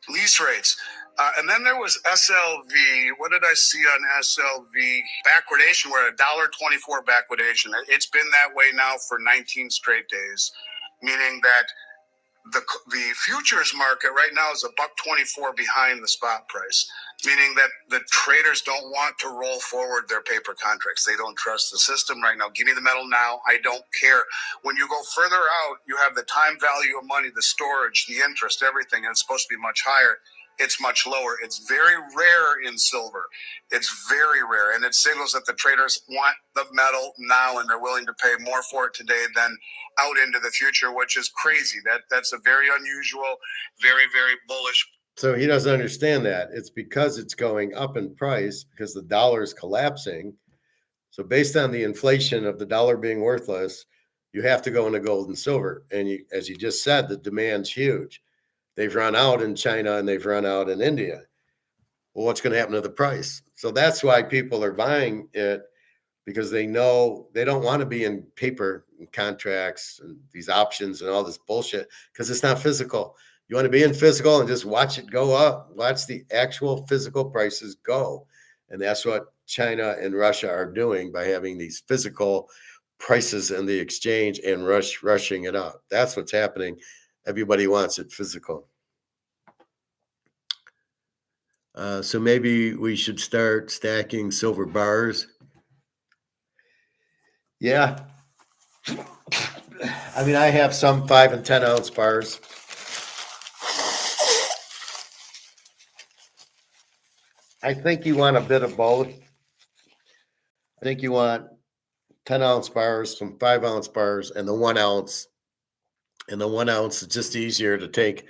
lease rates. And then there was SLV. What did I see on SLV? Backwardation. We're at $1.24 backwardation. It's been that way now for 19 straight days, meaning that the futures market right now is $1.24 behind the spot price, meaning that the traders don't want to roll forward their paper contracts. They don't trust the system right now. Give me the metal now. I don't care. When you go further out, you have the time value of money, the storage, the interest, everything. And it's supposed to be much higher. It's much lower. It's very rare in silver. It's very rare. And it signals that the traders want the metal now and they're willing to pay more for it today than out into the future, which is crazy. That's a very unusual, very, very bullish. So he doesn't understand that. It's because it's going up in price because the dollar is collapsing. So based on the inflation of the dollar being worthless, you have to go into gold and silver. And as you just said, the demand's huge. They've run out in China and they've run out in India. Well, what's going to happen to the price? So that's why people are buying it, because they know they don't want to be in paper contracts and these options and all this bullshit, because it's not physical. You want to be in physical and just watch it go up, watch the actual physical prices go. And that's what China and Russia are doing by having these physical prices in the exchange and rushing it up. That's what's happening. Everybody wants it physical. So maybe we should start stacking silver bars. Yeah. I mean, I have some 5 and 10 ounce bars. I think you want a bit of both. I think you want 10 ounce bars, some 5 ounce bars, and the 1 ounce. And the 1 ounce is just easier to take.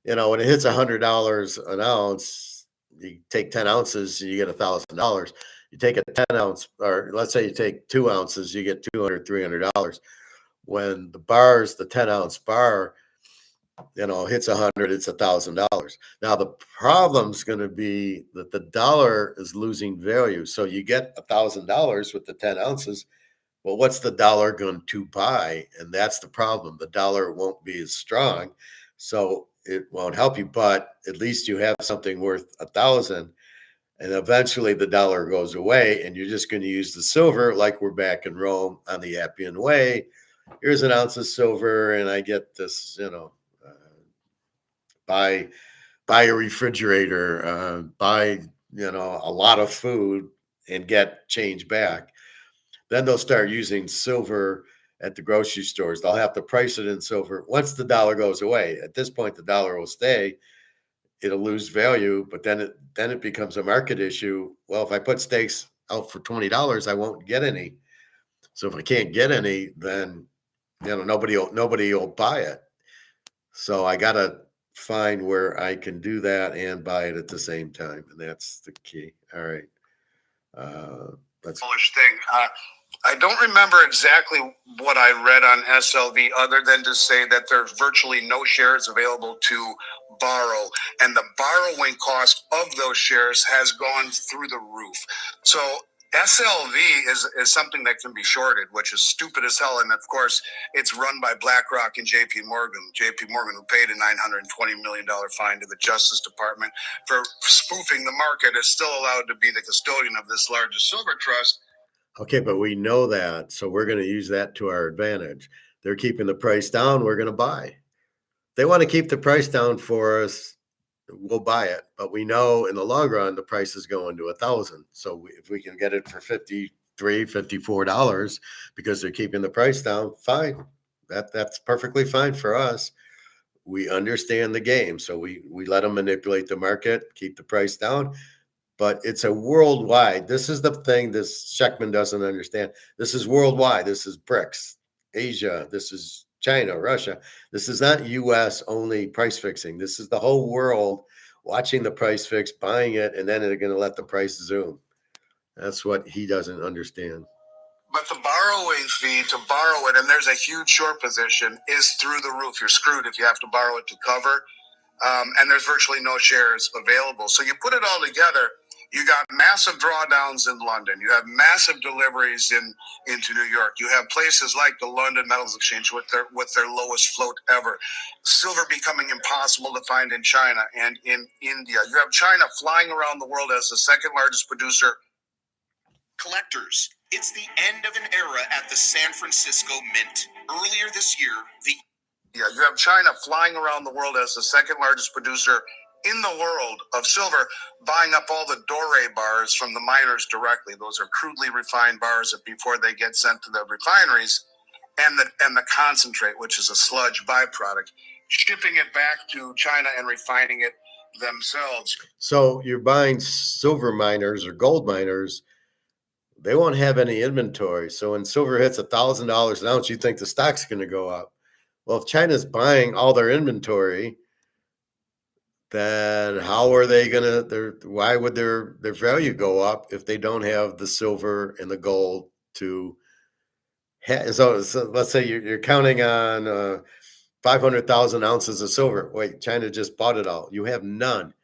When it hits $100 an ounce, you take 10 ounces, you get $1,000. You take a 10 ounce, or let's say you take 2 ounces, you get $200, $300. When the 10 ounce bar, hits 100, it's $1,000. Now the problem's going to be that the dollar is losing value. So you get $1,000 with the 10 ounces. Well, what's the dollar going to buy? And that's the problem. The dollar won't be as strong, so it won't help you. But at least you have something worth 1,000, and eventually the dollar goes away, and you're just going to use the silver like we're back in Rome on the Appian Way. Here's an ounce of silver, and I get this, buy a refrigerator, buy a lot of food, and get change back. Then they'll start using silver at the grocery stores. They'll have to price it in silver. Once the dollar goes away, at this point, the dollar will stay. It'll lose value, but then it becomes a market issue. Well, if I put steaks out for $20, I won't get any. So if I can't get any, then nobody will buy it. So I gotta find where I can do that and buy it at the same time, and that's the key. All right, that's Polish thing. I don't remember exactly what I read on SLV, other than to say that there's virtually no shares available to borrow, and the borrowing cost of those shares has gone through the roof. So SLV is something that can be shorted, which is stupid as hell. And of course, it's run by BlackRock and JP Morgan. JP Morgan, who paid a $920 million fine to the Justice Department for spoofing the market, is still allowed to be the custodian of this largest silver trust. okay, but we know that, so we're going to use that to our advantage. They're keeping the price down. We're going to buy. They want to keep the price down for us. We'll buy it, but we know in the long run the price is going to 1,000. So if we can get it for $54 because they're keeping the price down, fine. That's perfectly fine for us. We understand the game, so we let them manipulate the market, keep the price down. But it's a worldwide. This is the thing this Sheckman doesn't understand. This is worldwide. This is BRICS, Asia. This is China, Russia. This is not U.S. only price fixing. This is the whole world watching the price fix, buying it, and then they're going to let the price zoom. That's what he doesn't understand. But the borrowing fee to borrow it, and there's a huge short position, is through the roof. You're screwed if you have to borrow it to cover. And there's virtually no shares available. So you put it all together, you got massive drawdowns in London. You have massive deliveries into New York. You have places like the London Metals Exchange with their lowest float ever. Silver becoming impossible to find in China and in India. You have China flying around the world as the second largest producer. Collectors, it's the end of an era at the San Francisco Mint. Earlier this year, you have China flying around the world as the second largest producer in the world of silver, buying up all the doré bars from the miners directly. Those are crudely refined bars that before they get sent to the refineries, and the concentrate, which is a sludge byproduct, shipping it back to China and refining it themselves. So you're buying silver miners or gold miners. They won't have any inventory. So when silver hits $1,000 an ounce, you think the stock's going to go up. Well, if China's buying all their inventory, then how are they going to, why would their value go up if they don't have the silver and the gold to have? So let's say you're counting on 500,000 ounces of silver. Wait, China just bought it all. You have none.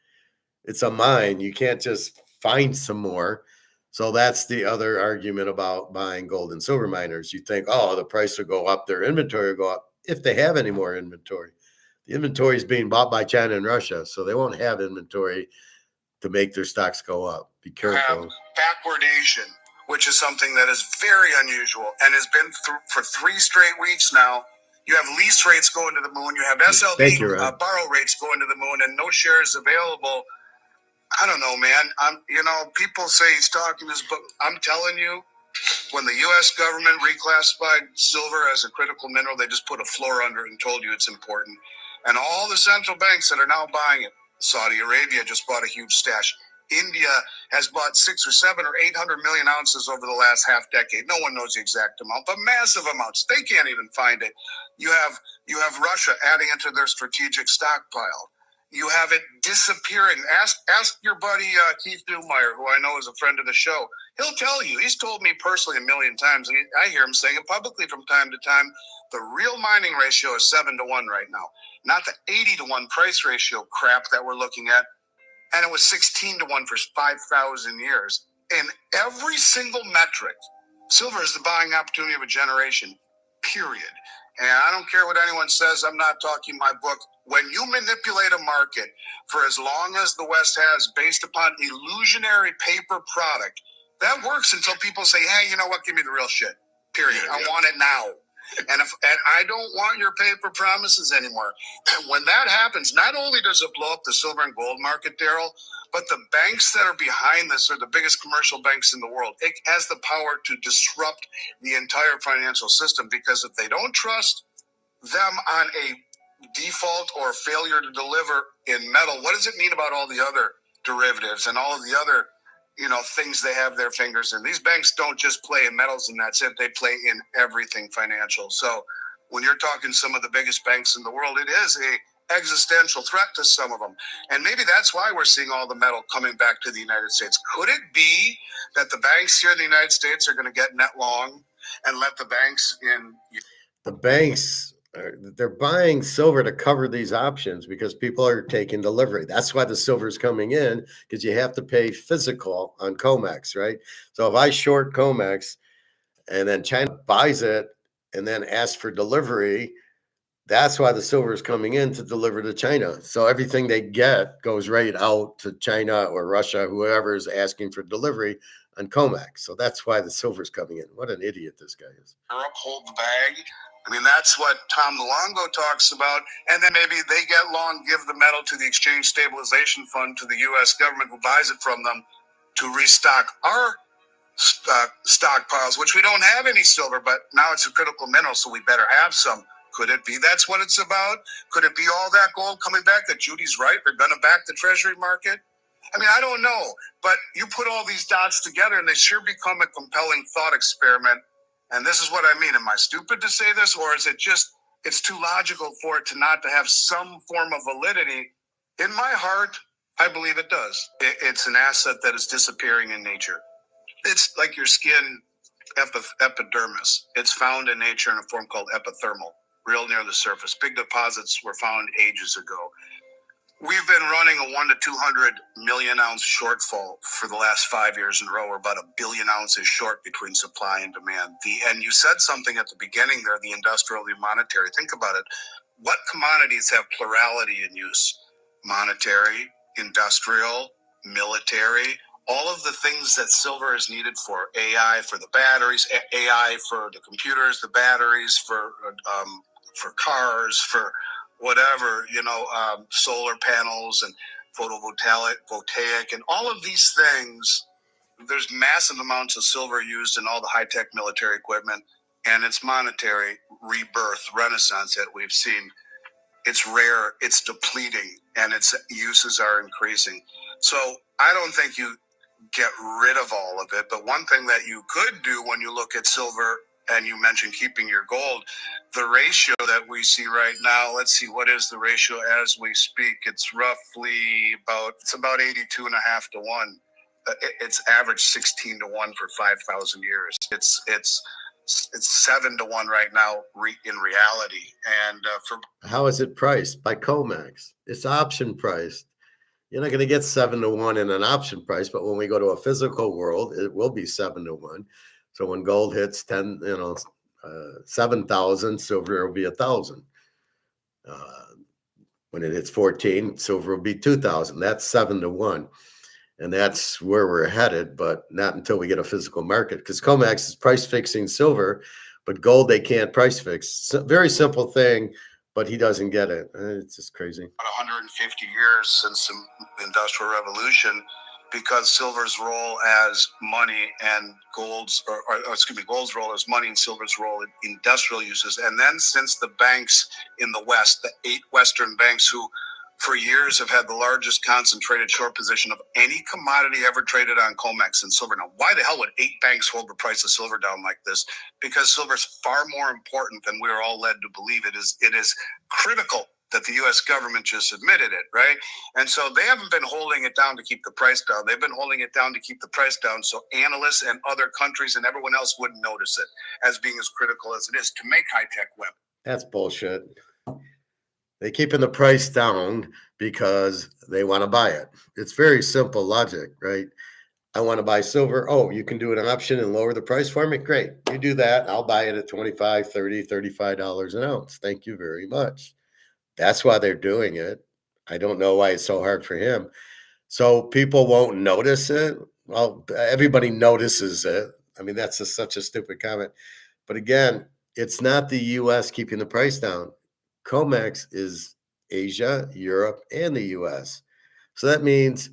It's a mine. You can't just find some more. So that's the other argument about buying gold and silver miners. You think, oh, the price will go up, their inventory will go up if they have any more inventory. The inventory is being bought by China and Russia, so they won't have inventory to make their stocks go up. Be careful. You have backwardation, which is something that is very unusual and has been for 3 straight weeks now. You have lease rates going to the moon. You have SLV borrow rates going to the moon, and no shares available. I don't know, man. People say he's talking this, but I'm telling you, when the U.S. government reclassified silver as a critical mineral, they just put a floor under it and told you it's important. And all the central banks that are now buying it, Saudi Arabia just bought a huge stash. India has bought 600 or 700 or 800 million ounces over the last half decade. No one knows the exact amount, but massive amounts. They can't even find it. You have Russia adding it to their strategic stockpile. You have it disappearing. Ask your buddy Keith Newmeyer, who I know is a friend of the show. He'll tell you. He's told me personally a million times, and I hear him saying it publicly from time to time. The real mining ratio is 7-1 right now, not the 80-1 price ratio crap that we're looking at. And it was 16-1 for 5,000 years. In every single metric, silver is the buying opportunity of a generation, period. And I don't care what anyone says. I'm not talking my book. When you manipulate a market for as long as the West has based upon illusionary paper product, that works until people say, hey, you know what? Give me the real shit, period. I want it now. And I don't want your paper promises anymore. And when that happens, not only does it blow up the silver and gold market, Daryl, but the banks that are behind this are the biggest commercial banks in the world. It has the power to disrupt the entire financial system, because if they don't trust them on a default or failure to deliver in metal, what does it mean about all the other derivatives and all of the other things they have their fingers in. These banks don't just play in metals and that's it. They play in everything financial. So when you're talking some of the biggest banks in the world, it is a existential threat to some of them. And maybe that's why we're seeing all the metal coming back to the United States. Could it be that the banks here in the United States are going to get net long and let the banks in? The banks they're buying silver to cover these options because people are taking delivery. That's why the silver is coming in, because you have to pay physical on COMEX, right? So if I short COMEX and then China buys it and then asks for delivery, that's why the silver is coming in to deliver to China. So everything they get goes right out to China or Russia, whoever is asking for delivery on COMEX. So that's why the silver is coming in. What an idiot this guy is. Europe hold the bag. I mean, that's what Tom Luongo talks about. And then maybe they get long, give the metal to the Exchange Stabilization Fund, to the U.S. government who buys it from them to restock our stockpiles, which we don't have any silver, but now it's a critical mineral, so we better have some. Could it be that's what it's about? Could it be all that gold coming back, that Judy's right, they're going to back the treasury market? I mean, I don't know, but you put all these dots together and they sure become a compelling thought experiment. And this is what I mean. Am I stupid to say this, or is it just, it's too logical for it to not to have some form of validity? In my heart, I believe it does. It's an asset that is disappearing in nature. It's like your skin epidermis. It's found in nature in a form called epithermal, real near the surface. Big deposits were found ages ago. We've been running a 1 to 200 million ounce shortfall for the last 5 years in a row. We're about 1 billion ounces short between supply and demand. And you said something at the beginning there, the industrial, the monetary. Think about it. What commodities have plurality in use? Monetary, industrial, military, all of the things that silver is needed for. AI for the batteries, AI for the computers, the batteries for cars, for whatever, solar panels and photovoltaic, and all of these things. There's massive amounts of silver used in all the high-tech military equipment, and its monetary rebirth, renaissance that we've seen. It's rare, it's depleting, and its uses are increasing. So I don't think you get rid of all of it, but one thing that you could do when you look at silver, and you mentioned keeping your gold, the ratio that we see right now, let's see, what is the ratio as we speak? It's roughly about 82 and a half to 1. It's averaged 16 to 1 for 5,000 years. It's 7 to 1 right now in reality. And how is it priced? By COMEX. It's option priced. You're not going to get 7 to 1 in an option price, but when we go to a physical world, it will be 7 to 1. So when gold hits 7,000, silver will be 1,000. When it hits 14, silver will be 2,000. That's 7 to 1. And that's where we're headed, but not until we get a physical market, because COMEX is price fixing silver, but gold they can't price fix. Very simple thing, but he doesn't get it. It's just crazy. 150 years since the Industrial Revolution, because silver's role as money and gold's role as money and silver's role in industrial uses. And then since the banks in the West, the 8 Western banks who for years have had the largest concentrated short position of any commodity ever traded on COMEX and silver. Now, why the hell would 8 banks hold the price of silver down like this? Because silver is far more important than we are all led to believe. It is critical that the U.S. government just admitted it, right? And so they haven't been holding it down to keep the price down. They've been holding it down to keep the price down so analysts and other countries and everyone else wouldn't notice it as being as critical as it is to make high-tech weapons. That's bullshit. They're keeping the price down because they want to buy it. It's very simple logic, right? I want to buy silver. Oh, you can do an option and lower the price for me? Great. You do that. I'll buy it at $25, $30, $35 an ounce. Thank you very much. That's why they're doing it. I don't know why it's so hard for him. So people won't notice it. Well, everybody notices it. I mean, that's such a stupid comment. But again, it's not the U.S. keeping the price down. COMEX is Asia, Europe, and the U.S. So that means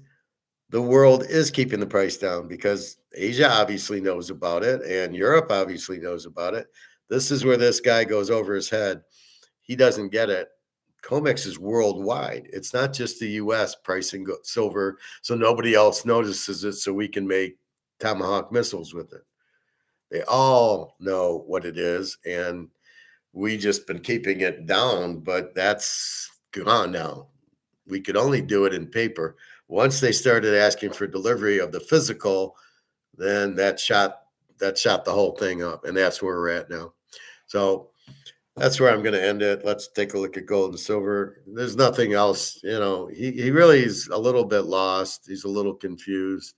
the world is keeping the price down because Asia obviously knows about it and Europe obviously knows about it. This is where this guy goes over his head. He doesn't get it. COMEX is worldwide. It's not just the U.S. pricing silver, so nobody else notices it, so we can make Tomahawk missiles with it. They all know what it is, and we just been keeping it down, but that's gone now. We could only do it in paper. Once they started asking for delivery of the physical, then that shot the whole thing up, and that's where we're at now. So that's where I'm going to end it. Let's take a look at gold and silver. There's nothing else. He really is a little bit lost. He's a little confused.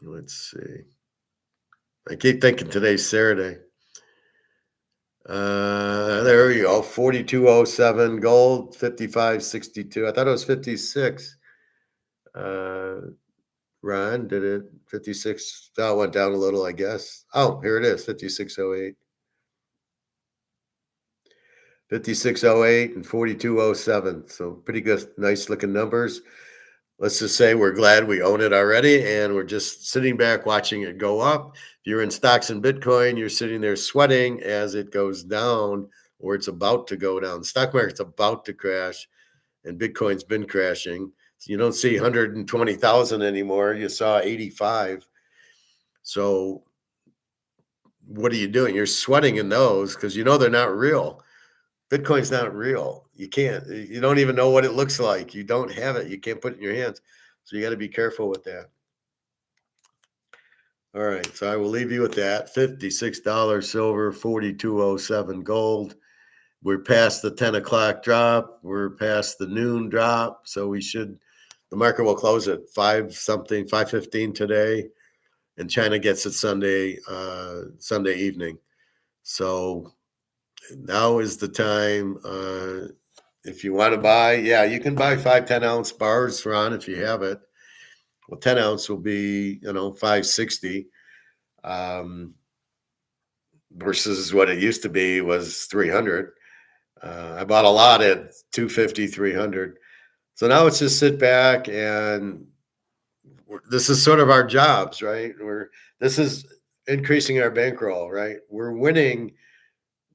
Let's see. I keep thinking today's Saturday. There we go. 42.07 gold, 55.62. I thought it was 56. Ron, did it 56? Oh, it went down a little, I guess. Oh, here it is, 56.08. 56.08 and 42.07. So pretty good, nice looking numbers. Let's just say we're glad we own it already, and we're just sitting back watching it go up. If you're in stocks and Bitcoin, you're sitting there sweating as it goes down, or it's about to go down. The stock market's about to crash, and Bitcoin's been crashing. So you don't see 120,000 anymore. You saw 85. So what are you doing? You're sweating in those because they're not real. Bitcoin's not real. You don't even know what it looks like. You don't have it. You can't put it in your hands. So you got to be careful with that. All right. So I will leave you with that. $56 silver, 42.07 gold. We're past the 10 o'clock drop. We're past the noon drop. So the market will close at 5:15 today. And China gets it Sunday evening. So now is the time. If you want to buy, you can buy 5-10 ounce bars, Ron, if you have it. Well, 10 ounce will be, $560, versus what it used to be was $300. I bought a lot at $250, $300. So now it's just sit back, and this is sort of our jobs, right? This is increasing our bankroll, right? We're winning.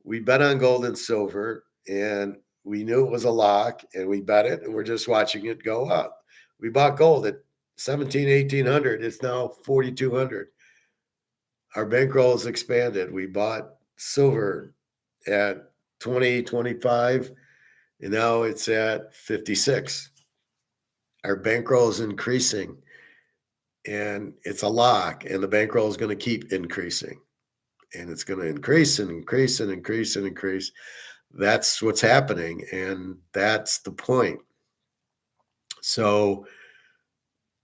We bet on gold and silver, and we knew it was a lock, and we bet it, and we're just watching it go up. We bought gold at 1,800. It's now 4,200. Our bankroll has expanded. We bought silver at 20, 25, and now it's at 56. Our bankroll is increasing, and it's a lock, and the bankroll is going to keep increasing, and it's going to increase and increase and increase and increase. That's what's happening, and that's the point. So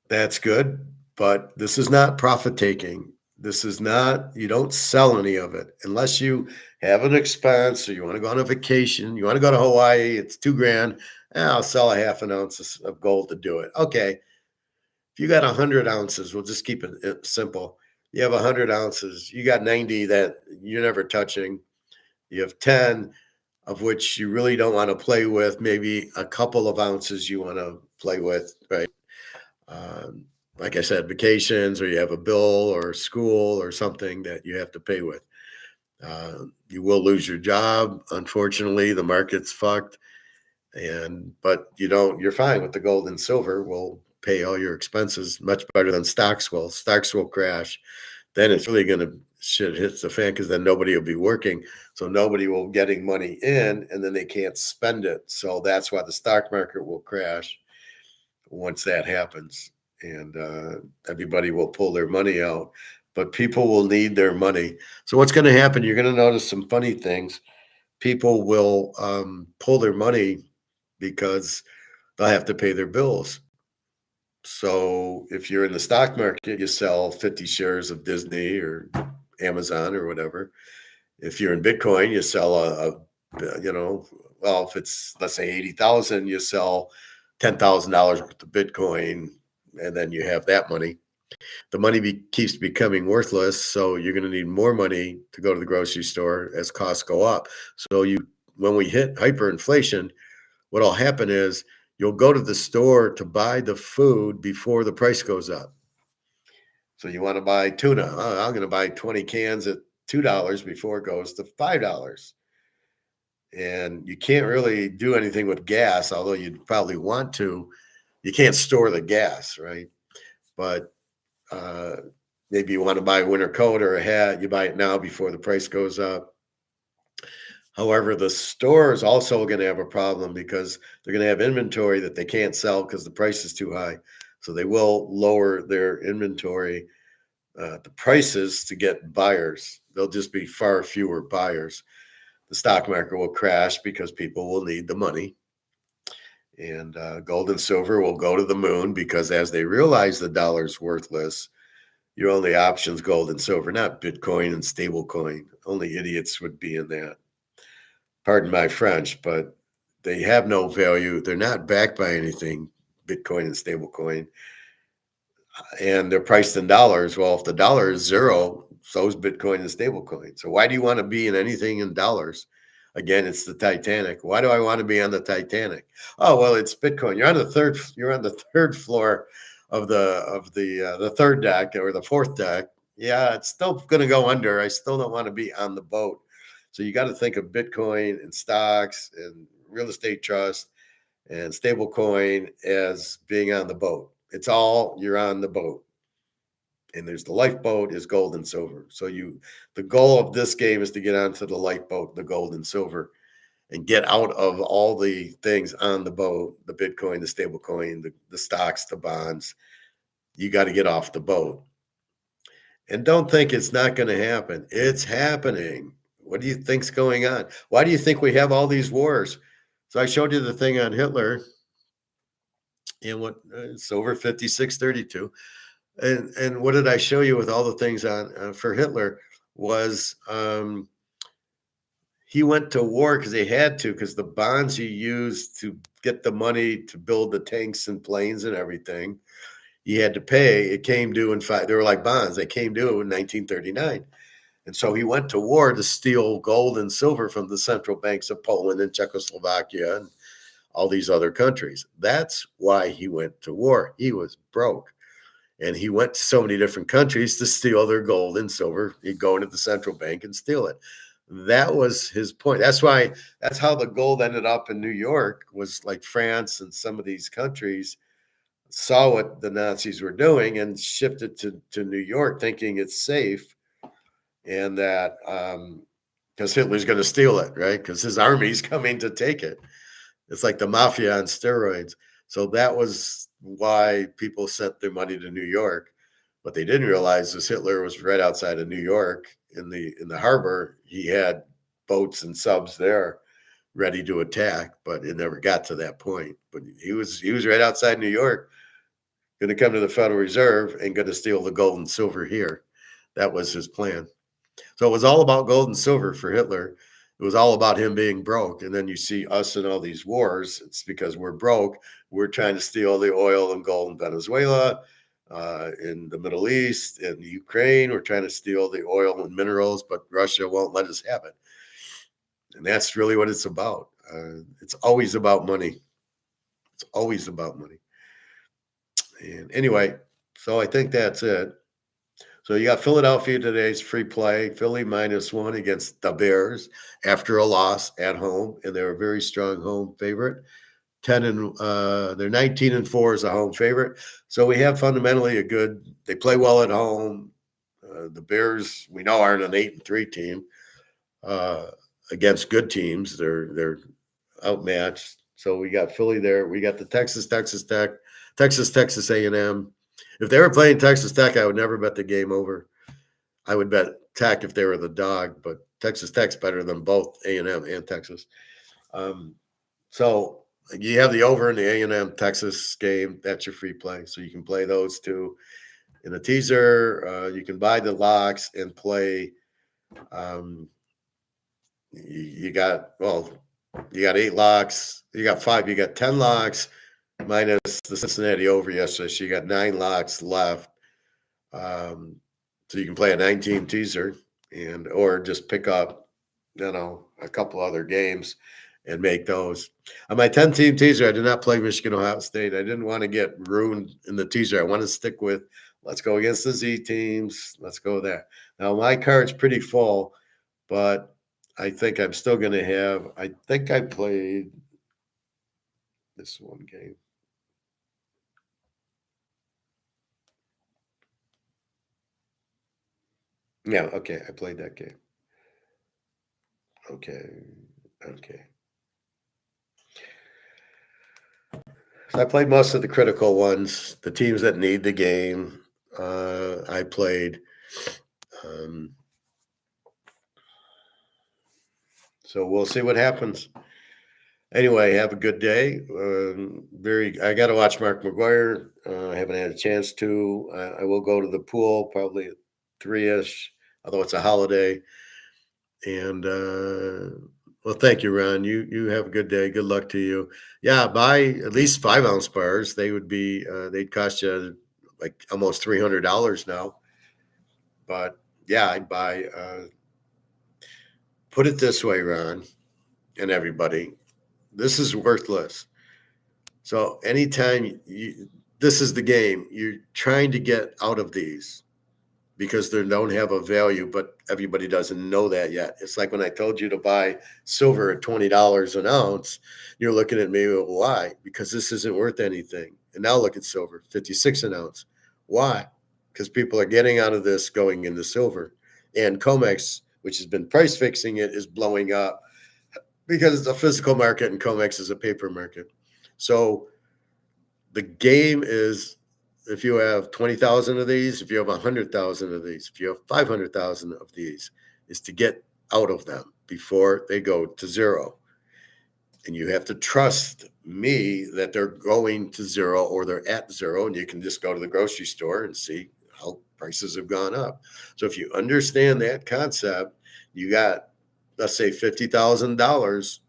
that's good, but this is not profit taking. This is not, you don't sell any of it unless you have an expense or you want to go on a vacation. You want to go to Hawaii, it's $2,000. I'll sell a half an ounce of gold to do it. Okay. If you got 100 ounces, we'll just keep it simple. You have 100 ounces, you got 90 that you're never touching. You have 10 of which you really don't want to play with. Maybe a couple of ounces you want to play with, right? Like I said, vacations, or you have a bill or school or something that you have to pay with. You will lose your job. Unfortunately, the market's fucked. But you're fine with the gold and silver. Will pay all your expenses much better than stocks will. Stocks will crash. Then it's really going to shit hits the fan, because then nobody will be working. So nobody will be getting money in, and then they can't spend it. So that's why the stock market will crash once that happens. And everybody will pull their money out, but people will need their money. So what's going to happen? You're going to notice some funny things. People will pull their money because they'll have to pay their bills. So if you're in the stock market, you sell 50 shares of Disney or Amazon or whatever. If you're in Bitcoin, you sell if it's, let's say 80,000, you sell $10,000 worth of Bitcoin, and then you have that money. The money keeps becoming worthless, so you're going to need more money to go to the grocery store as costs go up. So when we hit hyperinflation, what'll happen is you'll go to the store to buy the food before the price goes up. So you want to buy tuna. I'm going to buy 20 cans at $2 before it goes to $5. and you can't really do anything with gas, although you'd probably want to. You can't store the gas, right? But uh, maybe you want to buy a winter coat or a hat. You buy it now before the price goes up. However, the store is also going to have a problem because they're going to have inventory that they can't sell because the price is too high. So they will lower their inventory, the prices to get buyers. There'll just be far fewer buyers. The stock market will crash because people will need the money. And gold and silver will go to the moon because as they realize the dollar's worthless, your only option's gold and silver, not Bitcoin and stable coin. Only idiots would be in that. Pardon my French, but they have no value. They're not backed by anything, Bitcoin and stablecoin, and they're priced in dollars. Well, if the dollar is zero, so is Bitcoin and stablecoin. So why do you want to be in anything in dollars? Again, it's the Titanic. Why do I want to be on the Titanic? Oh, well, it's Bitcoin. You're on the third. You're on the third floor of the third deck or the fourth deck. Yeah, it's still going to go under. I still don't want to be on the boat. So you got to think of Bitcoin and stocks and real estate trust and stablecoin as being on the boat. It's all you're on the boat. And there's the lifeboat is gold and silver. So the goal of this game is to get onto the lifeboat, the gold and silver, and get out of all the things on the boat, the Bitcoin, the stablecoin, the stocks, the bonds. You got to get off the boat. And don't think it's not going to happen. It's happening. What do you think's going on? Why do you think we have all these wars? So I showed you the thing on Hitler, and what it's over 5632. And what did I show you with all the things on for Hitler was he went to war because he had to, because the bonds he used to get the money to build the tanks and planes and everything, he had to pay. It came due in fact, they were like bonds. They came due in 1939. And so he went to war to steal gold and silver from the central banks of Poland and Czechoslovakia and all these other countries. That's why he went to war. He was broke. And he went to so many different countries to steal their gold and silver. He'd go into the central bank and steal it. That was his point. That's how the gold ended up in New York, was like France and some of these countries saw what the Nazis were doing and shipped it to New York thinking it's safe. And that because Hitler's going to steal it, right? Because his army's coming to take it. It's like the mafia on steroids. So that was why people sent their money to New York. What they didn't realize is Hitler was right outside of New York in the harbor. He had boats and subs there ready to attack, but it never got to that point. But he was right outside New York, going to come to the Federal Reserve and going to steal the gold and silver here. That was his plan. So it was all about gold and silver for Hitler. It was all about him being broke. And then you see us in all these wars. It's because we're broke. We're trying to steal the oil and gold in Venezuela, in the Middle East, in Ukraine. We're trying to steal the oil and minerals, but Russia won't let us have it. And that's really what it's about. It's always about money. It's always about money. And anyway, so I think that's it. So you got Philadelphia today's free play. Philly -1 against the Bears after a loss at home, and they're a very strong home favorite. They're 19-4 as a home favorite. So we have fundamentally they play well at home. The Bears, we know, aren't an 8-3 team against good teams. They're outmatched. So we got Philly there. We got the Texas Tech, Texas A&M. If they were playing Texas Tech, I would never bet the game over. I would bet Tech if they were the dog, but Texas Tech's better than both A&M and Texas. So you have the over in the A&M Texas game. That's your free play. So you can play those two. In a teaser, you can buy the locks and play. You got 8 locks. You got 5. You got 10 locks minus the Cincinnati over yesterday. So you got 9 locks left. So you can play a 9-team teaser or just pick up, a couple other games and make those. On my 10-team teaser, I did not play Michigan, Ohio State. I didn't want to get ruined in the teaser. I want to stick with, let's go against the Z teams. Let's go there. Now, my card's pretty full, but I think I'm still going to have, I think I played this one game. Yeah, okay, I played that game. Okay. So I played most of the critical ones, the teams that need the game. I played. So we'll see what happens. Anyway, have a good day. I got to watch Mark McGuire. I haven't had a chance to. I will go to the pool probably at 3-ish, although it's a holiday. And well, thank you, Ron. You have a good day. Good luck to you. Yeah, buy at least 5-ounce bars. They would be they'd cost you like almost $300 now. But yeah, I'd buy. Put it this way, Ron, and everybody, this is worthless. So anytime this is the game, you're trying to get out of these because they don't have a value, but everybody doesn't know that yet. It's like when I told you to buy silver at $20 an ounce, you're looking at me, well, why? Because this isn't worth anything. And now look at silver, 56 an ounce. Why? Because people are getting out of this going into silver. And COMEX, which has been price fixing it, is blowing up because it's a physical market and COMEX is a paper market. So the game is, if you have 20,000 of these, if you have 100,000 of these, if you have 500,000 of these, is to get out of them before they go to zero. And you have to trust me that they're going to zero or they're at zero, and you can just go to the grocery store and see how prices have gone up. So if you understand that concept, you got, let's say, $50,000,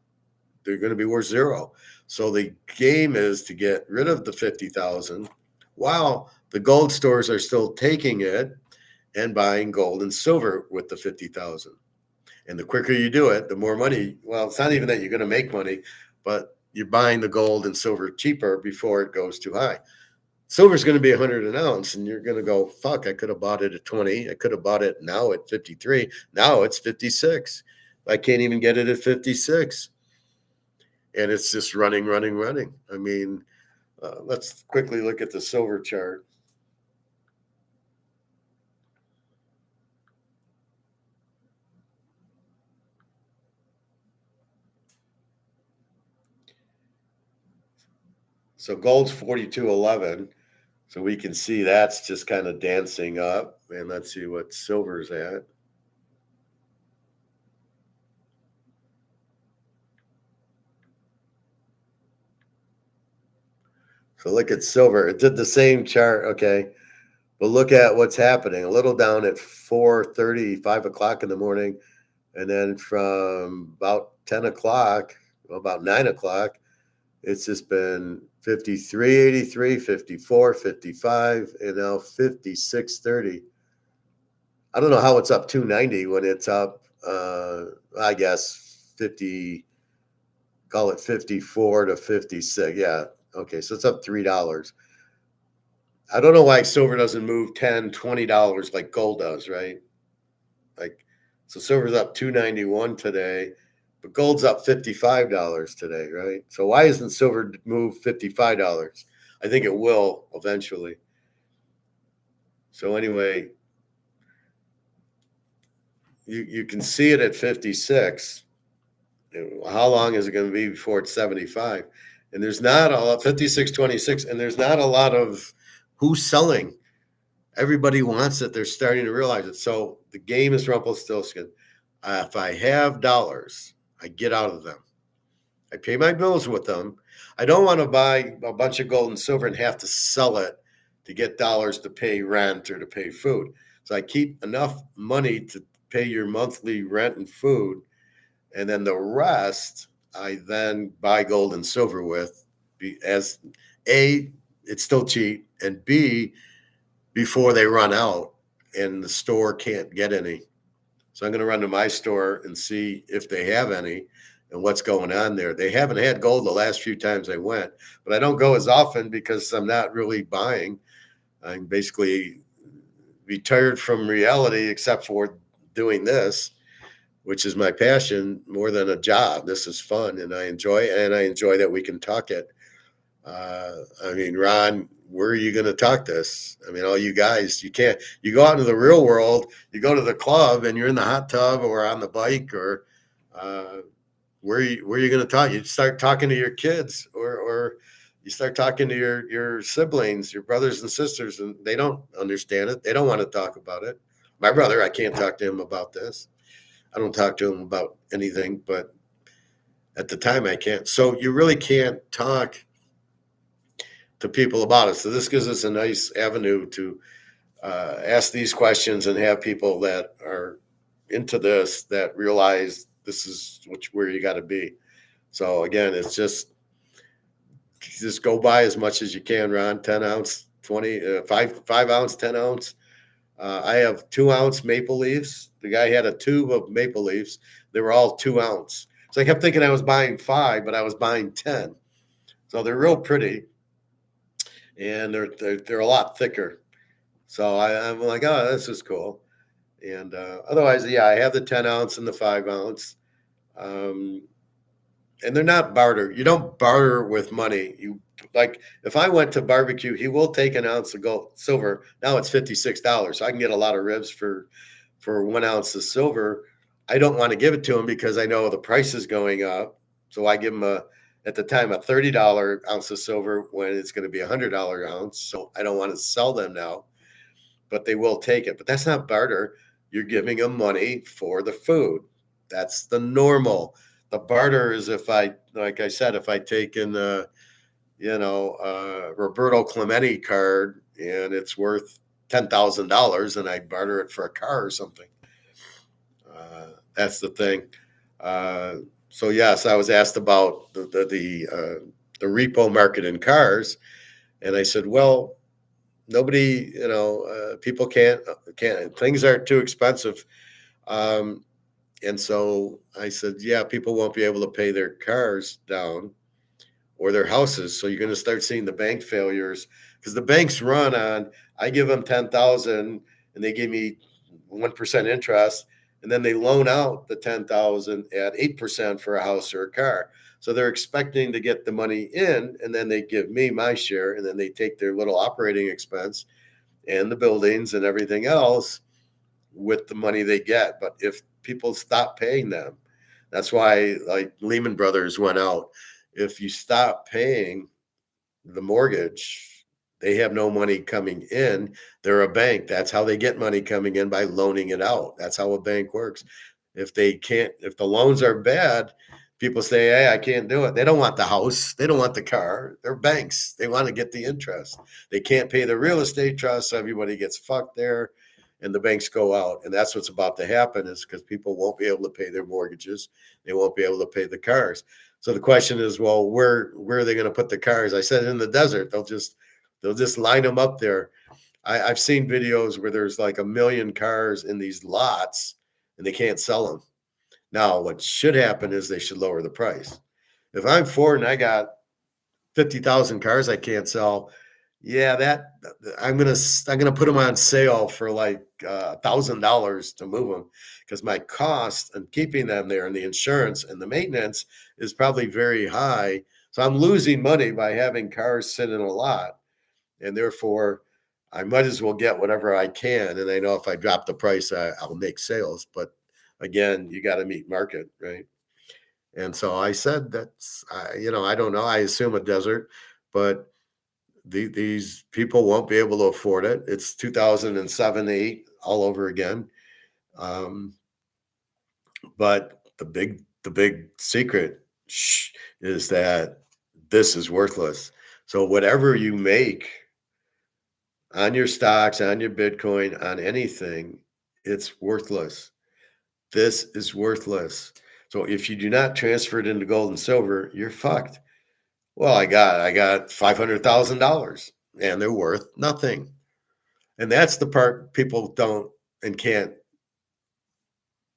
they're going to be worth zero. So the game is to get rid of the 50,000 while the gold stores are still taking it and buying gold and silver with the 50,000. And the quicker you do it, the more money. Well, it's not even that you're going to make money, but you're buying the gold and silver cheaper before it goes too high. Silver's going to be 100 an ounce, and you're going to go, fuck, I could have bought it at 20. I could have bought it now at 53. Now it's 56. I can't even get it at 56. And it's just running. I mean, let's quickly look at the silver chart. So gold's 42.11. So we can see that's just kind of dancing up. And let's see what silver's at. So look at silver. It did the same chart. Okay. But look at what's happening. A little down at 4:30, 5 o'clock in the morning. And then from about 10 o'clock, about 9 o'clock, it's just been 53.83, 54, 55, and now 56.30. I don't know how it's up 290 when it's up, I guess 50, call it 54 to 56. Yeah. Okay. So it's up $3. I don't know why silver doesn't move $10, $20 like gold does, right? Like, so silver's up 291 today, but gold's up $55 today, right? So why isn't silver move $55? I think it will eventually. So anyway, you can see it at 56. How long is it going to be before it's 75? And there's not a lot, 56.26, and there's not a lot of who's selling. Everybody wants it. They're starting to realize it. So the game is Rumpelstiltskin. If I have dollars, I get out of them. I pay my bills with them. I don't want to buy a bunch of gold and silver and have to sell it to get dollars to pay rent or to pay food. So I keep enough money to pay your monthly rent and food. And then the rest, I then buy gold and silver with, as A, it's still cheap, and B, before they run out and the store can't get any. So I'm going to run to my store and see if they have any and what's going on there. They haven't had gold the last few times I went, but I don't go as often because I'm not really buying. I'm basically retired from reality except for doing this. which is my passion more than a job. This is fun, and I enjoy that we can talk it. I mean, Ron, where are you going to talk this? I mean, all you guys, you can't. You go out into the real world, you go to the club, and you're in the hot tub or on the bike, or where are you going to talk? You start talking to your kids, or you start talking to your siblings, your brothers and sisters, and they don't understand it. They don't want to talk about it. My brother, I can't talk to him about this. I don't talk to him about anything, but at the time I can't. So you really can't talk to people about it. So this gives us a nice avenue to ask these questions and have people that are into this, that realize this is where you got to be. So again, it's just go buy as much as you can, Ron. 10 ounce, 20, 5 ounce, 10 ounce. I have 2 ounce maple leaves. The guy had a tube of maple leaves. They were all 2 ounce. So I kept thinking I was buying 5, but I was buying 10. So they're real pretty, and they're a lot thicker. So I'm like, oh, this is cool. And otherwise, yeah, I have the 10 ounce and the 5 ounce. And they're not barter. You don't barter with money. You like if I went to barbecue, he will take an ounce of gold silver. Now it's $56. So I can get a lot of ribs for 1 ounce of silver. I don't want to give it to him because I know the price is going up. So I give him at the time a $30 ounce of silver when it's going to be $100 ounce. So I don't want to sell them now, but they will take it. But that's not barter. You're giving them money for the food. That's the normal. The barter is if I take in Roberto Clemente card and it's worth $10,000 and I barter it for a car or something. That's the thing. So yes, I was asked about the repo market in cars, and I said, well, nobody, people can't. Things are too expensive. And so I said, yeah, people won't be able to pay their cars down or their houses. So you're going to start seeing the bank failures because the banks run on, I give them 10,000 and they give me 1% interest. And then they loan out the 10,000 at 8% for a house or a car. So they're expecting to get the money in, and then they give me my share, and then they take their little operating expense and the buildings and everything else with the money they get. But if people stop paying them, that's why like Lehman Brothers went out. If you stop paying the mortgage, they have no money coming in. They're a bank. That's how they get money coming in, by loaning it out. That's how a bank works. If the loans are bad, people say, hey, I can't do it. They don't want the house. They don't want the car. They're banks. They want to get the interest. They can't pay the real estate trust. So everybody gets fucked there and the banks go out. And that's what's about to happen, is because people won't be able to pay their mortgages. They won't be able to pay the cars. So the question is, well, where are they going to put the cars? I said in the desert. They'll just line them up there. I've seen videos where there's like 1 million cars in these lots and they can't sell them. Now, what should happen is they should lower the price. If I'm Ford and I got 50,000 cars I can't sell, yeah, that I'm gonna put them on sale for like $1,000 to move them, because my cost and keeping them there and the insurance and the maintenance is probably very high. So I'm losing money by having cars sit in a lot, and therefore I might as well get whatever I can. And I know if I drop the price, I'll make sales. But again, you got to meet market, right? And so I said I don't know. I assume a desert, but these people won't be able to afford it. It's 2007, 8 all over again. But the big secret is that this is worthless. So whatever you make on your stocks, on your Bitcoin, on anything, it's worthless. This is worthless. So if you do not transfer it into gold and silver, you're fucked. Well, I got $500,000 and they're worth nothing. And that's the part people don't and can't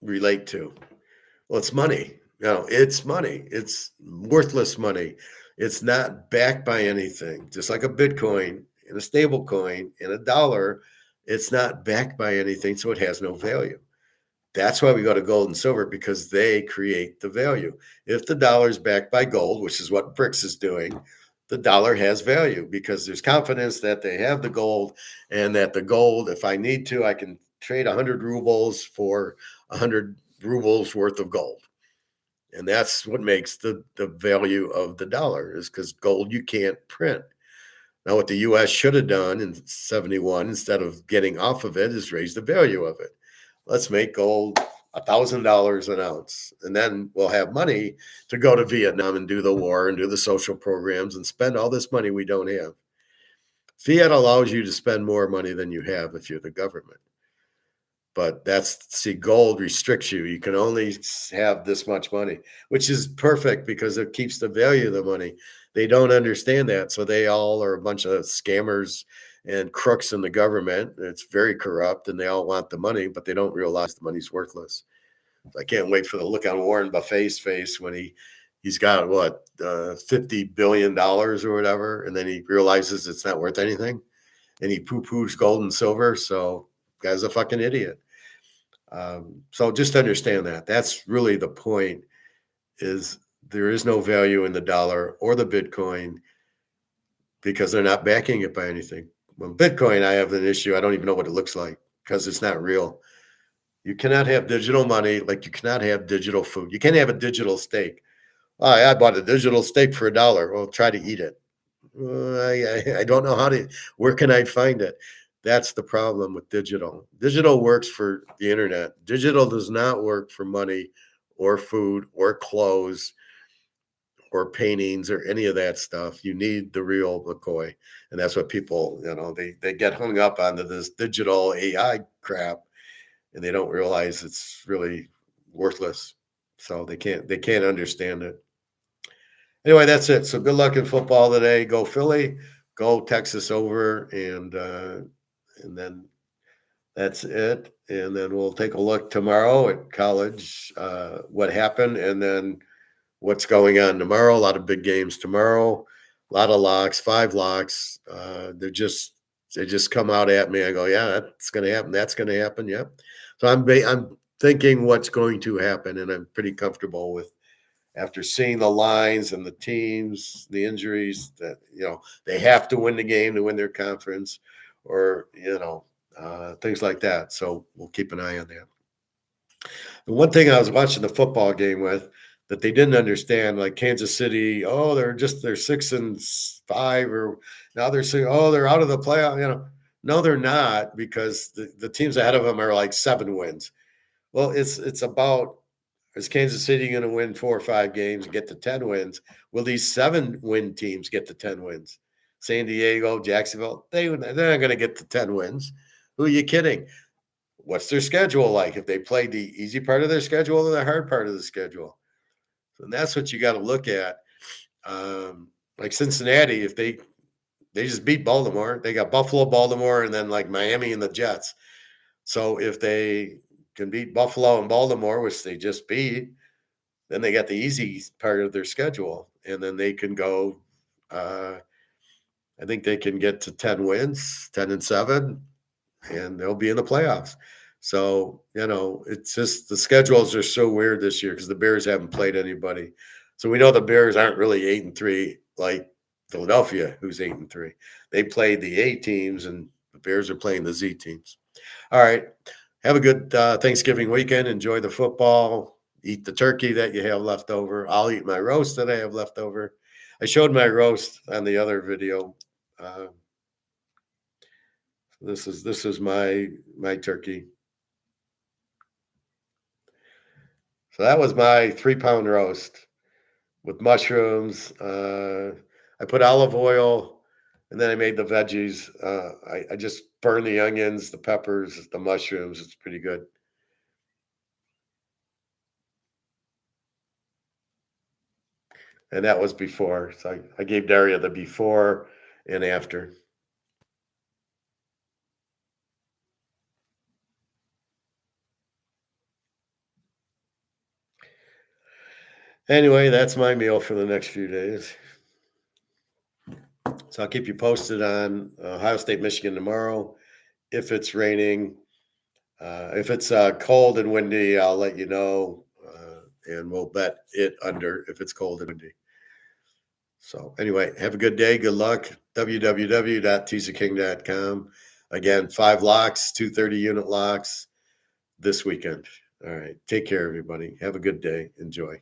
relate to. Well, it's money. No, it's money. It's worthless money. It's not backed by anything. Just like a Bitcoin and a stable coin and a dollar, it's not backed by anything, so it has no value. That's why we go to gold and silver, because they create the value. If the dollar is backed by gold, which is what BRICS is doing, the dollar has value because there's confidence that they have the gold, and that the gold, if I need to, I can trade 100 rubles for 100 rubles worth of gold. And that's what makes the value of the dollar, is because gold you can't print. Now, what the US should have done in 71, instead of getting off of it, is raise the value of it. Let's make gold $1,000 an ounce. And then we'll have money to go to Vietnam and do the war and do the social programs and spend all this money we don't have. Fiat allows you to spend more money than you have if you're the government. But gold restricts you. You can only have this much money, which is perfect because it keeps the value of the money. They don't understand that. So they all are a bunch of scammers and crooks in the government. It's very corrupt, and they all want the money, but they don't realize the money's worthless. I can't wait for the look on Warren Buffett's face when he's got $50 billion or whatever, and then he realizes it's not worth anything, and he poo-poos gold and silver. So guy's a fucking idiot. So just understand that. That's really the point, is there is no value in the dollar or the Bitcoin because they're not backing it by anything. Well, Bitcoin, I have an issue. I don't even know what it looks like because it's not real. You cannot have digital money like you cannot have digital food. You can't have a digital steak. Oh, I bought a digital steak for $1. Well, try to eat it. I don't know where can I find it? That's the problem with digital. Digital works for the internet. Digital does not work for money or food or clothes or paintings or any of that stuff. You need the real McCoy. And that's what people, they get hung up onto this digital AI crap, and they don't realize it's really worthless. So they can't understand it. Anyway, that's it. So good luck in football today. Go Philly, go Texas over, and then that's it. And then we'll take a look tomorrow at college, what happened, and then what's going on tomorrow. A lot of big games tomorrow, a lot of locks, 5 locks. They just come out at me. I go, yeah, that's going to happen. That's going to happen. Yep. So I'm thinking what's going to happen, and I'm pretty comfortable with, after seeing the lines and the teams, the injuries, that they have to win the game to win their conference, or things like that. So we'll keep an eye on that. The one thing I was watching the football game with that they didn't understand, like Kansas City, they're 6-5, or now they're saying, they're out of the playoff. No, they're not, because the teams ahead of them are like 7 wins. Well, it's about, is Kansas City going to win 4 or 5 games and get to 10 wins? Will these 7-win teams get to 10 wins? San Diego, Jacksonville, they're not going to get to 10 wins. Who are you kidding? What's their schedule like? If they play the easy part of their schedule or the hard part of the schedule? So that's what you got to look at. Like Cincinnati, if they just beat Baltimore, they got Buffalo, Baltimore, and then like Miami and the Jets. So if they can beat Buffalo and Baltimore, which they just beat, then they got the easy part of their schedule, and then they can go. I think they can get to 10 wins, 10-7, and they'll be in the playoffs. So it's just the schedules are so weird this year because the Bears haven't played anybody. So we know the Bears aren't really 8-3 like Philadelphia, who's 8-3. They played the A teams, and the Bears are playing the Z teams. All right. Have a good Thanksgiving weekend. Enjoy the football. Eat the turkey that you have left over. I'll eat my roast that I have left over. I showed my roast on the other video. This is my turkey. So that was my 3-pound roast with mushrooms. I put olive oil, and then I made the veggies. I just burned the onions, the peppers, the mushrooms. It's pretty good. And that was before. So I gave Daria the before and after. Anyway, that's my meal for the next few days. So I'll keep you posted on Ohio State, Michigan tomorrow. If it's raining, If it's cold and windy, I'll let you know, and we'll bet it under if it's cold and windy. So anyway, have a good day. Good luck. www.teaserking.com. Again, 5 locks, 230 unit locks this weekend. All right. Take care, everybody. Have a good day. Enjoy.